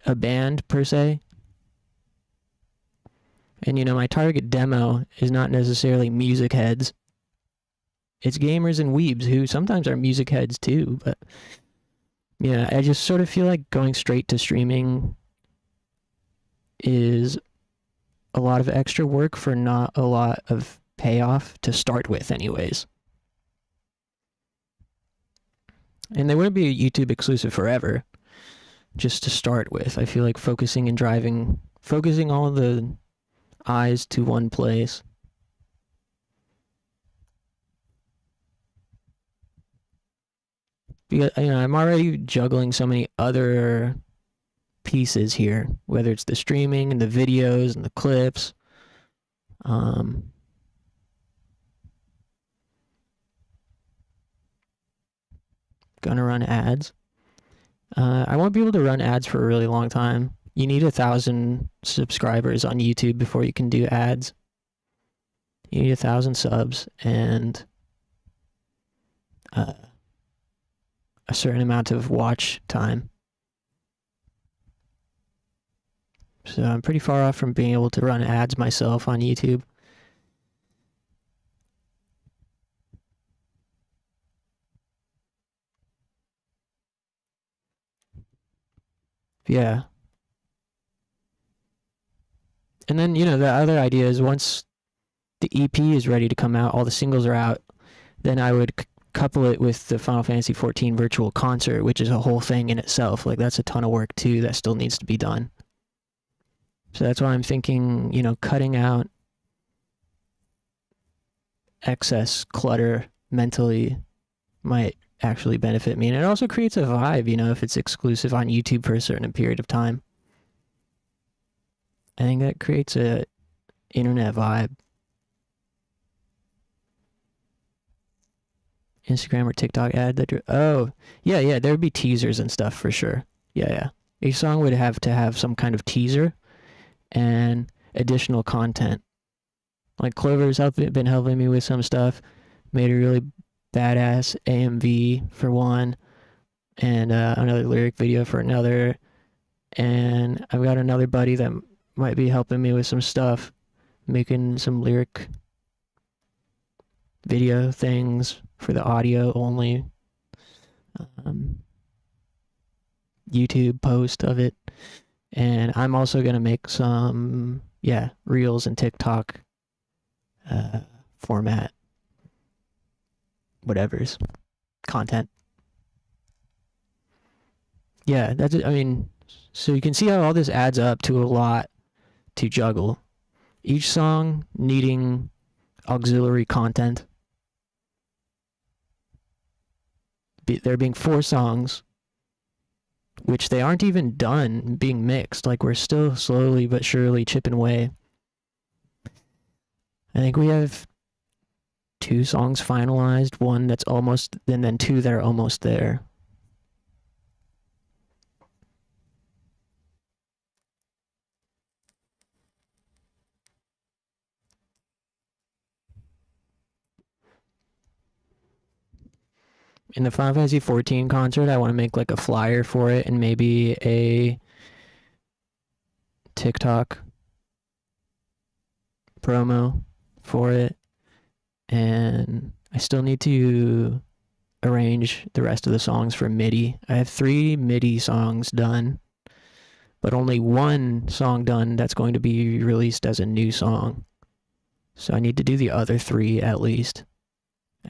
Speaker 1: a band per se. And my target demo is not necessarily music heads. It's gamers and weebs who sometimes are music heads too, but yeah, I just sort of feel like going straight to streaming is a lot of extra work for not a lot of payoff to start with anyways. And they wouldn't be a YouTube exclusive forever, just to start with. I feel like focusing all the eyes to one place. Because, I'm already juggling so many other pieces here, whether it's the streaming and the videos and the clips. Gonna run ads. I won't be able to run ads for a really long time. You need 1,000 subscribers on YouTube before you can do ads. You need 1,000 subs and a certain amount of watch time. So I'm pretty far off from being able to run ads myself on YouTube. Yeah. And then, the other idea is once the EP is ready to come out, all the singles are out, then I would couple it with the Final Fantasy XIV virtual concert, which is a whole thing in itself. Like, that's a ton of work too that still needs to be done. So that's why I'm thinking, cutting out excess clutter mentally might actually benefit me. And it also creates a vibe, if it's exclusive on YouTube for a certain period of time. I think that creates a internet vibe. Instagram or TikTok ad that yeah, there'd be teasers and stuff for sure. Yeah. Each song would have to have some kind of teaser and additional content. Like Clover's been helping me with some stuff. Made a really badass AMV for one, and another lyric video for another. And I've got another buddy that might be helping me with some stuff, making some lyric video things for the audio only. YouTube post of it. And I'm also going to make some, Reels and TikTok format, whatever's content. Yeah, that's it. I mean, so you can see how all this adds up to a lot to juggle. Each song needing auxiliary content. There being 4 songs, which they aren't even done being mixed. Like, we're still slowly but surely chipping away. I think we have 2 songs finalized, 1 that's almost, and then 2 that are almost there. In the Final Fantasy XIV concert, I want to make like a flyer for it and maybe a TikTok promo for it. And I still need to arrange the rest of the songs for MIDI. I have 3 MIDI songs done, but only 1 song done that's going to be released as a new song. So I need to do the other 3 at least.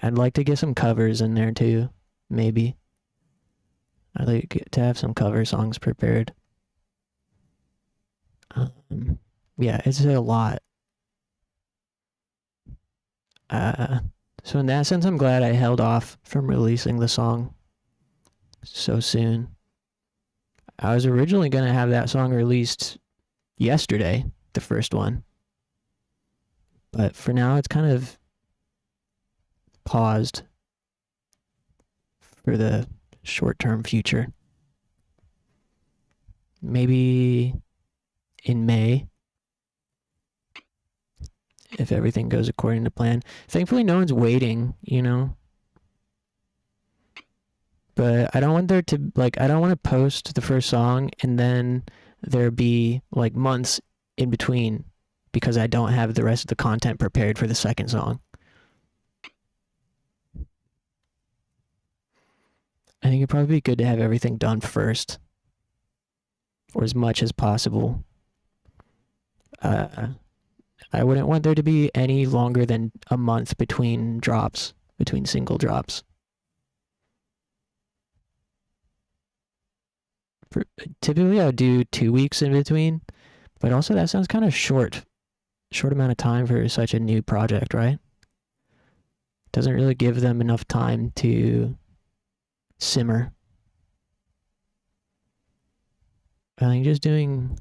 Speaker 1: I'd like to get some covers in there too, maybe. I'd like to have some cover songs prepared. Yeah, it's a lot. So in that sense, I'm glad I held off from releasing the song so soon. I was originally going to have that song released yesterday, the first one. But for now, it's kind of paused for the short-term future. Maybe in May, if everything goes according to plan. Thankfully, no one's waiting, you know? But I don't want there to, like, I don't want to post the first song and then there be, like, months in between because I don't have the rest of the content prepared for the second song. I think it'd probably be good to have everything done first, or as much as possible. I wouldn't want there to be any longer than a month between drops, between single drops. Typically I would do 2 weeks in between, but also that sounds kind of short amount of time for such a new project, right? Doesn't really give them enough time to simmer. I think just doing,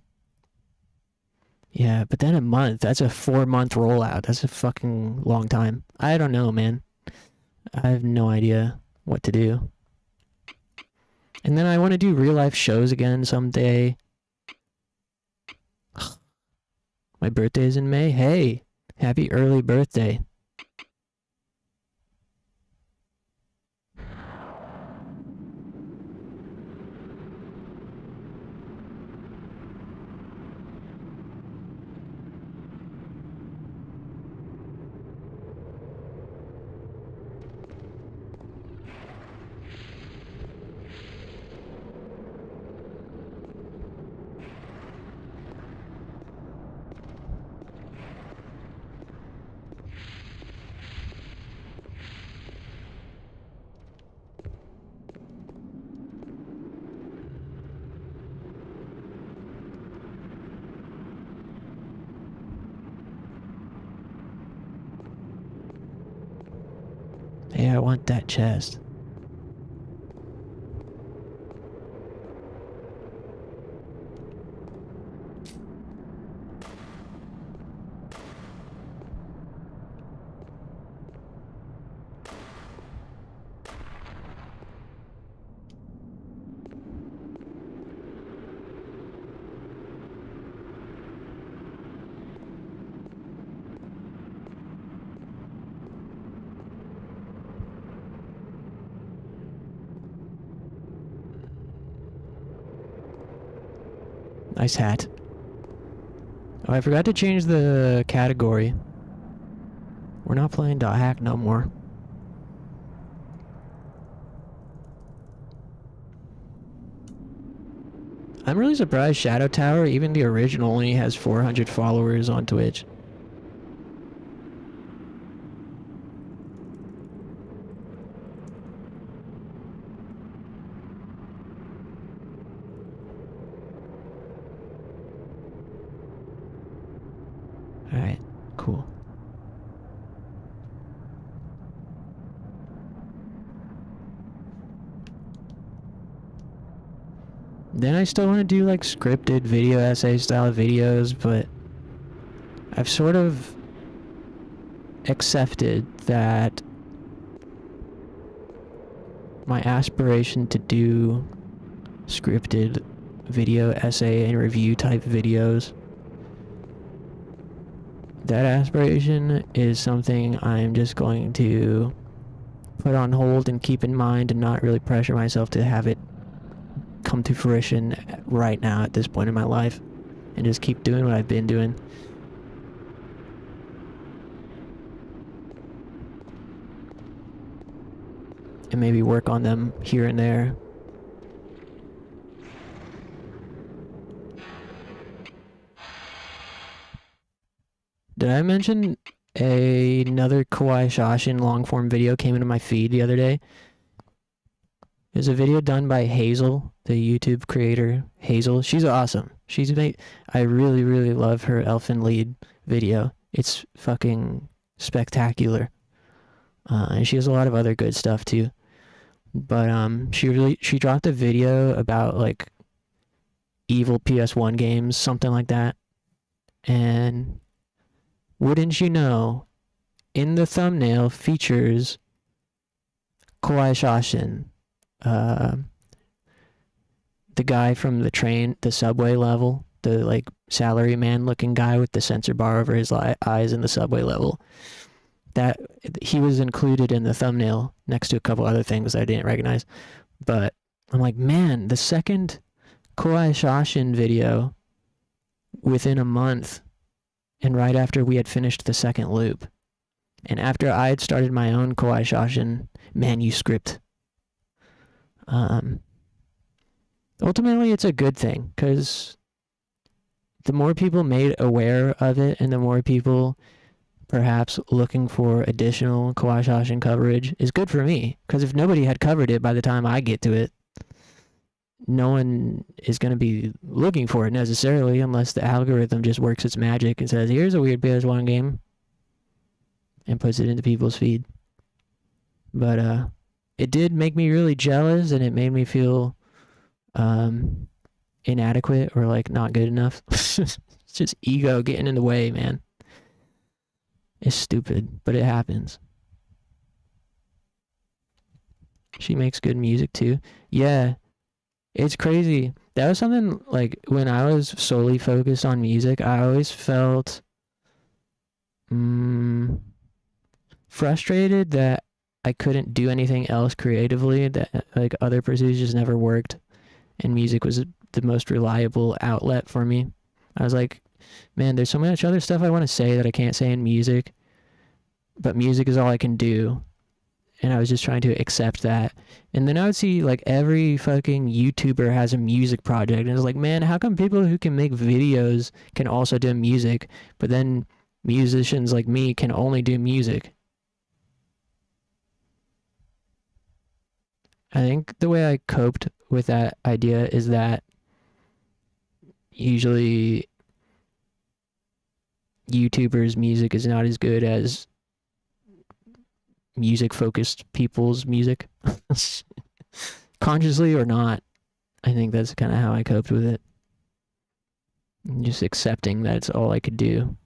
Speaker 1: yeah, but then a month, that's a 4-month rollout. That's a fucking long time. I don't know, man. I have no idea what to do. And then I want to do real life shows again someday. My birthday is in May. Hey, happy early birthday. Hey, I want that chest. Nice hat. Oh, I forgot to change the category. We're not playing .hack no more. I'm really surprised Shadow Tower, even the original, only has 400 followers on Twitch. Alright, cool. Then I still want to do like scripted video essay style videos, but I've sort of accepted that my aspiration to do scripted video essay and review type videos, that aspiration is something I'm just going to put on hold and keep in mind and not really pressure myself to have it come to fruition right now at this point in my life, and just keep doing what I've been doing. And maybe work on them here and there. Did I mention another Kawaii Shashin long-form video came into my feed the other day? There's a video done by Hazel, the YouTube creator Hazel. She's awesome. I really, really love her Elfen Lied video. It's fucking spectacular. And she has a lot of other good stuff too. But she dropped a video about like evil PS1 games, something like that. And wouldn't you know, in the thumbnail features Kawaii Shashin, the guy from the subway level, the like salaryman looking guy with the sensor bar over his eyes in the subway level. That he was included in the thumbnail next to a couple other things I didn't recognize. But I'm like, man, the second Kawaii Shashin video within a month, and right after we had finished the second loop, and after I had started my own Kawaii Shashin manuscript. Ultimately, it's a good thing, because the more people made aware of it, and the more people perhaps looking for additional Kawaii Shashin coverage is good for me. Because if nobody had covered it by the time I get to it, no one is going to be looking for it necessarily, unless the algorithm just works its magic and says, here's a weird PS1 game, and puts it into people's feed. But it did make me really jealous, and it made me feel inadequate or like not good enough. It's just ego getting in the way, man. It's stupid, but it happens. She makes good music too. Yeah, it's crazy. That was something like when I was solely focused on music, I always felt frustrated that I couldn't do anything else creatively, that like other pursuits just never worked, and music was the most reliable outlet for me. I was like, man, there's so much other stuff I want to say that I can't say in music, but music is all I can do. And I was just trying to accept that. And then I would see like every fucking YouTuber has a music project, and it's like, man, how come people who can make videos can also do music, but then musicians like me can only do music? I think the way I coped with that idea is that usually YouTubers' music is not as good as music-focused people's music. Consciously or not, I think that's kind of how I coped with it. Just accepting that it's all I could do.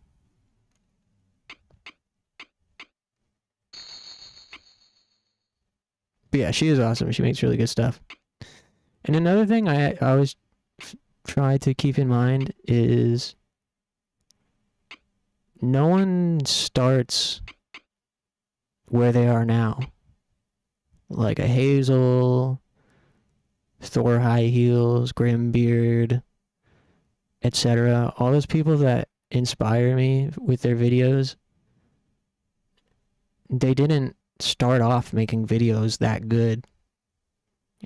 Speaker 1: But yeah, she is awesome. She makes really good stuff. And another thing I always try to keep in mind is no one starts where they are now. Like a Hazel, Thor High Heels, Grimbeard, etc. All those people that inspire me with their videos, they didn't start off making videos that good.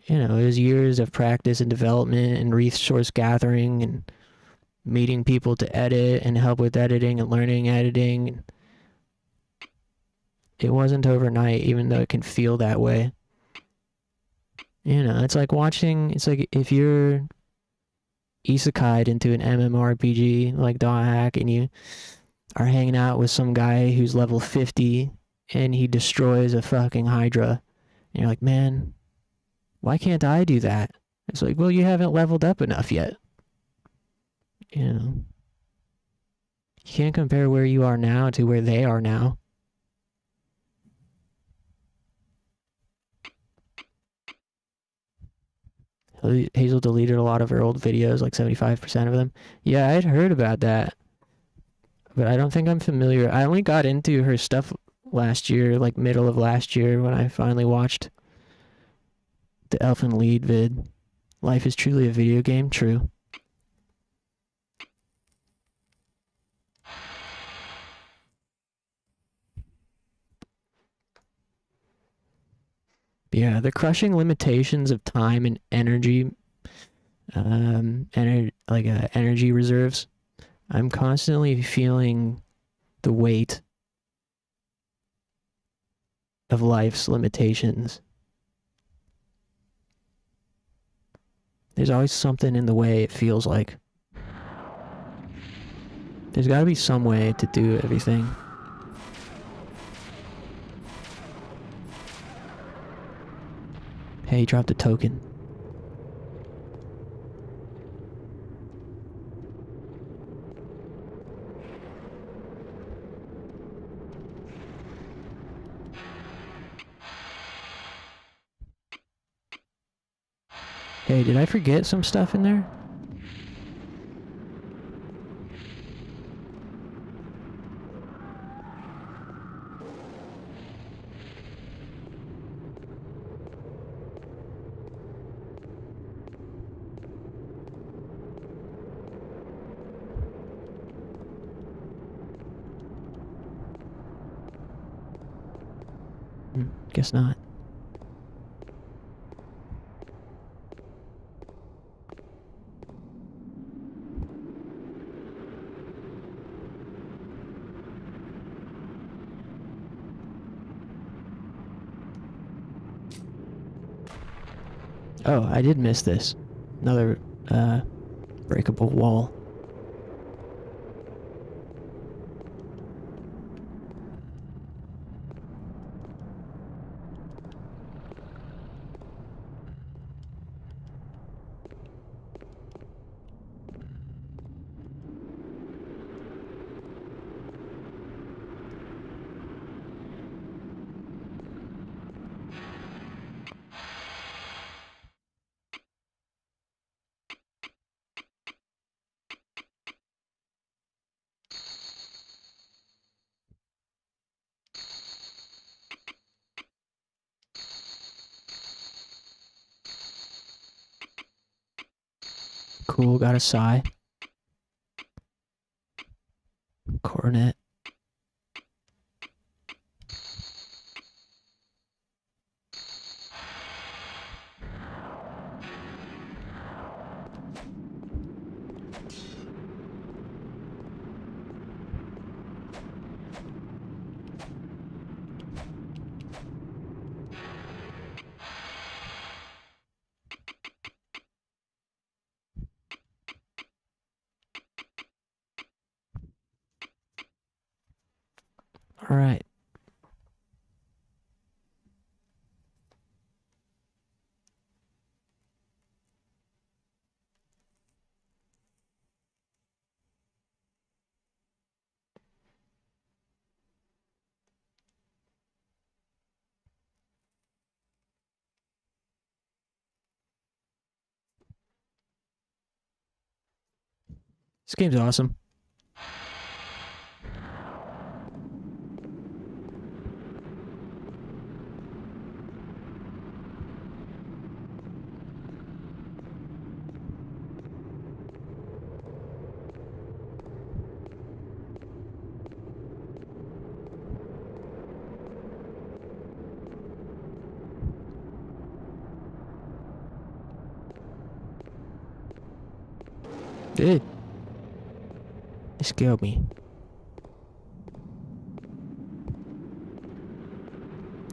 Speaker 1: You know, it was years of practice and development and resource gathering and meeting people to edit and help with editing and learning editing. It wasn't overnight, even though it can feel that way. You know, it's like if you're isekai'd into an MMORPG like Dot Hack and you are hanging out with some guy who's level 50 and he destroys a fucking Hydra. And you're like, man, why can't I do that? It's like, well, you haven't leveled up enough yet. You know. You can't compare where you are now to where they are now. Hazel deleted a lot of her old videos, like 75% of them. Yeah, I had heard about that. But I don't think I'm familiar. I only got into her stuff last year, like middle of last year, when I finally watched the Elfen Lied vid. Life is truly a video game. True. Yeah, the crushing limitations of time and energy, energy reserves. I'm constantly feeling the weight of life's limitations. There's always something in the way, it feels like. There's gotta be some way to do everything. Hey, dropped a token. Hey, did I forget some stuff in there? Guess not. Oh, I did miss this. Another, breakable wall. Cool, got a sigh. Coronet. All right. This game's awesome. Good. They scared me.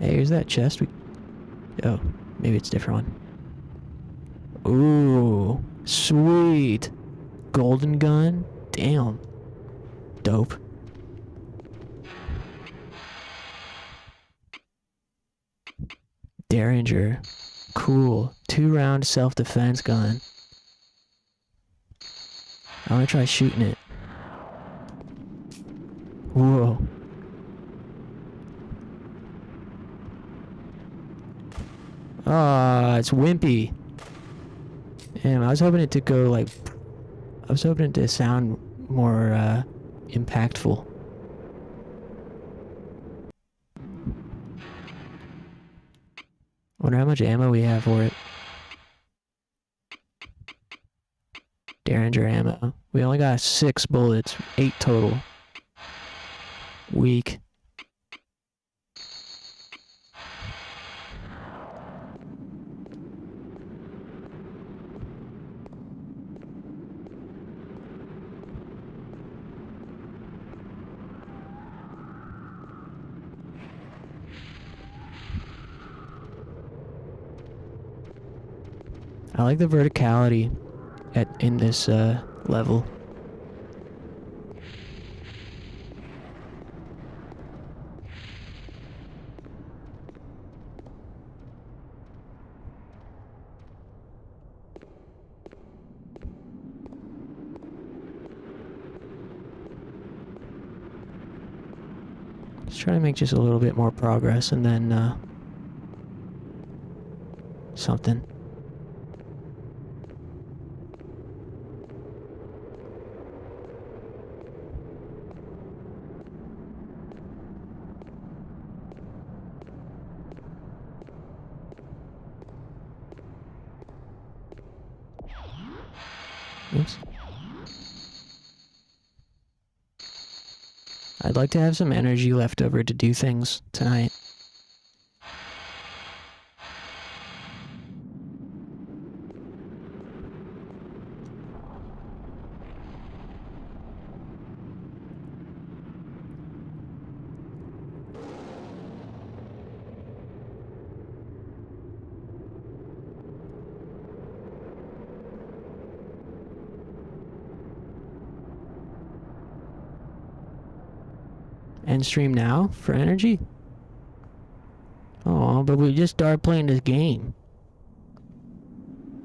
Speaker 1: Hey, here's that chest. Oh, maybe it's a different one. Ooh, sweet. Golden gun? Damn. Dope. Derringer. Cool. 2-round self-defense gun. I want to try shooting it. Whoa. Ah, it's wimpy. Damn, I was hoping it to go like... I was hoping it to sound more, impactful. Wonder how much ammo we have for it. Derringer ammo. We only got 6 bullets. 8 total. Weak. I like the verticality in this level. Let's try to make just a little bit more progress and then something. Oops. I'd like to have some energy left over to do things tonight. End stream now for energy? Oh, but we just started playing this game.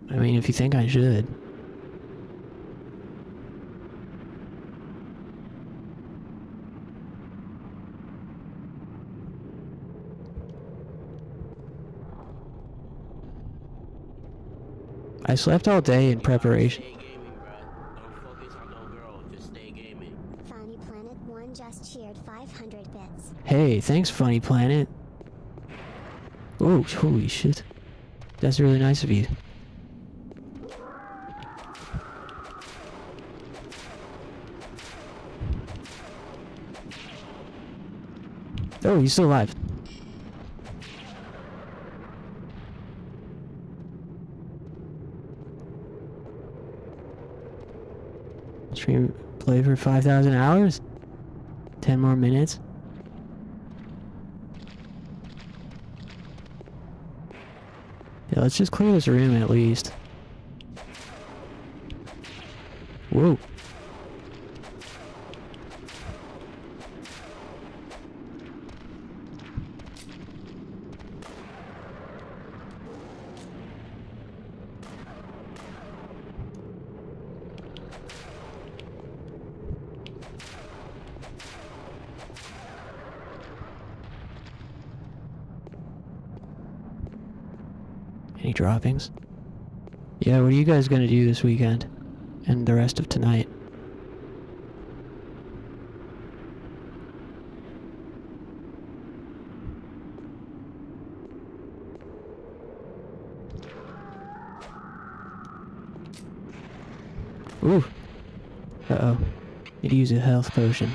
Speaker 1: I mean, if you think I should. I slept all day in preparation.
Speaker 2: Funny Planet 1 just cheered 500 bits.
Speaker 1: Hey, thanks, Funny Planet. Oh, holy shit. That's really nice of you. Oh, he's still alive. Stream play for 5,000 hours? 10 more minutes? Yeah, let's just clear this room at least. Whoa. Any droppings? Yeah, what are you guys gonna do this weekend? And the rest of tonight? Ooh. Uh-oh. Need to use a health potion.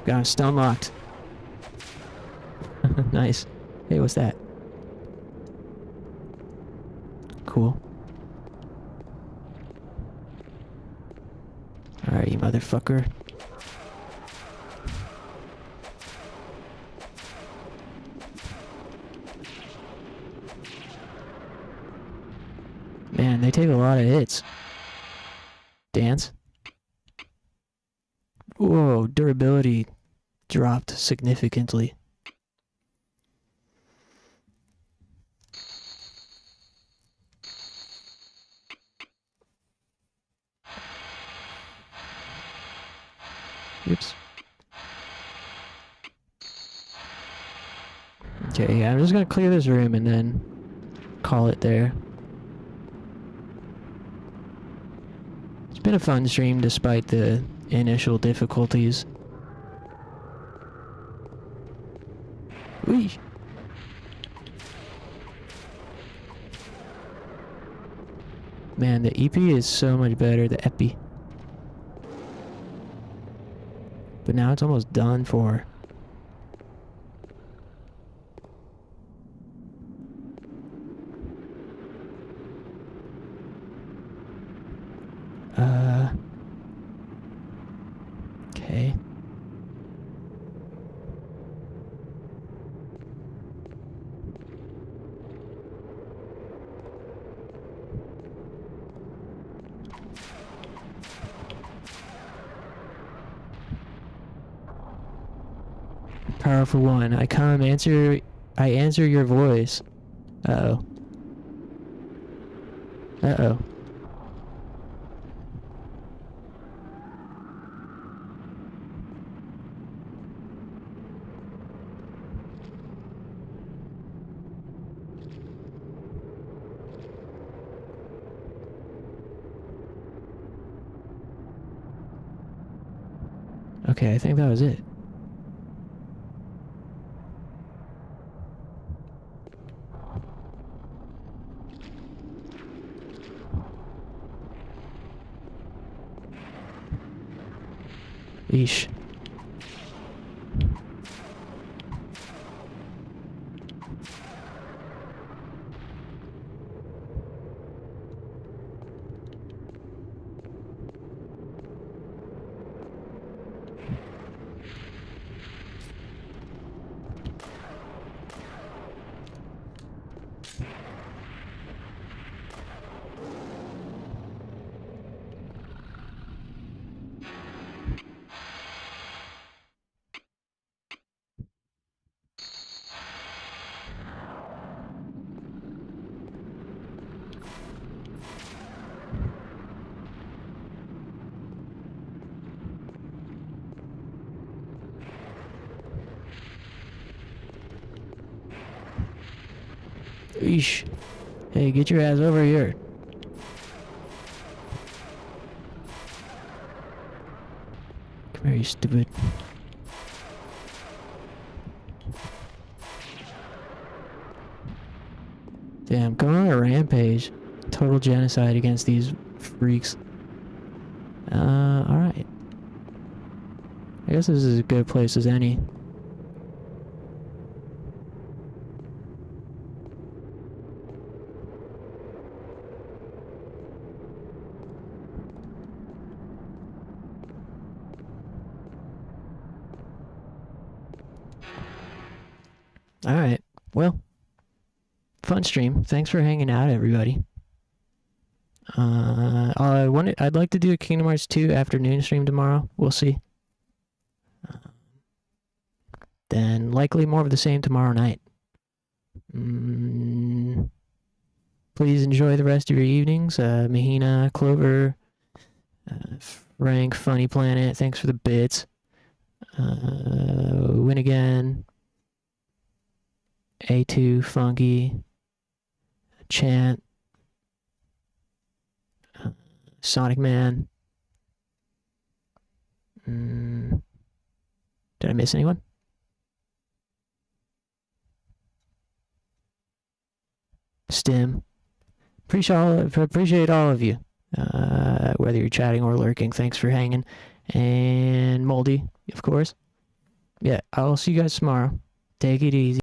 Speaker 1: Got him stun locked. Nice. Hey, what's that? Cool. Alright, you motherfucker. Man, they take a lot of hits. Dance. Whoa, durability dropped significantly. Oops. Okay, yeah, I'm just gonna clear this room and then call it there. It's been a fun stream despite the initial difficulties. Whee! Man, the EP is so much better, the epi. But now it's almost done for. Okay. Powerful one. I answer your voice. Uh-oh. Uh-oh. Okay, I think that was it. Yeesh. Eesh. Hey, get your ass over here. Come here, you stupid. Damn, going on a rampage. Total genocide against these freaks. Alright. I guess this is as good a place as any. Alright, well, fun stream. Thanks for hanging out, everybody. I'd like to do a Kingdom Hearts 2 afternoon stream tomorrow. We'll see. Then likely more of the same tomorrow night. Please enjoy the rest of your evenings. Mahina, Clover, Frank, Funny Planet, thanks for the bits. Win again. A2, Funky, Chant, Sonic Man. Did I miss anyone? Stim. Appreciate all of you. Whether you're chatting or lurking, thanks for hanging. And Moldy, of course. Yeah, I'll see you guys tomorrow. Take it easy.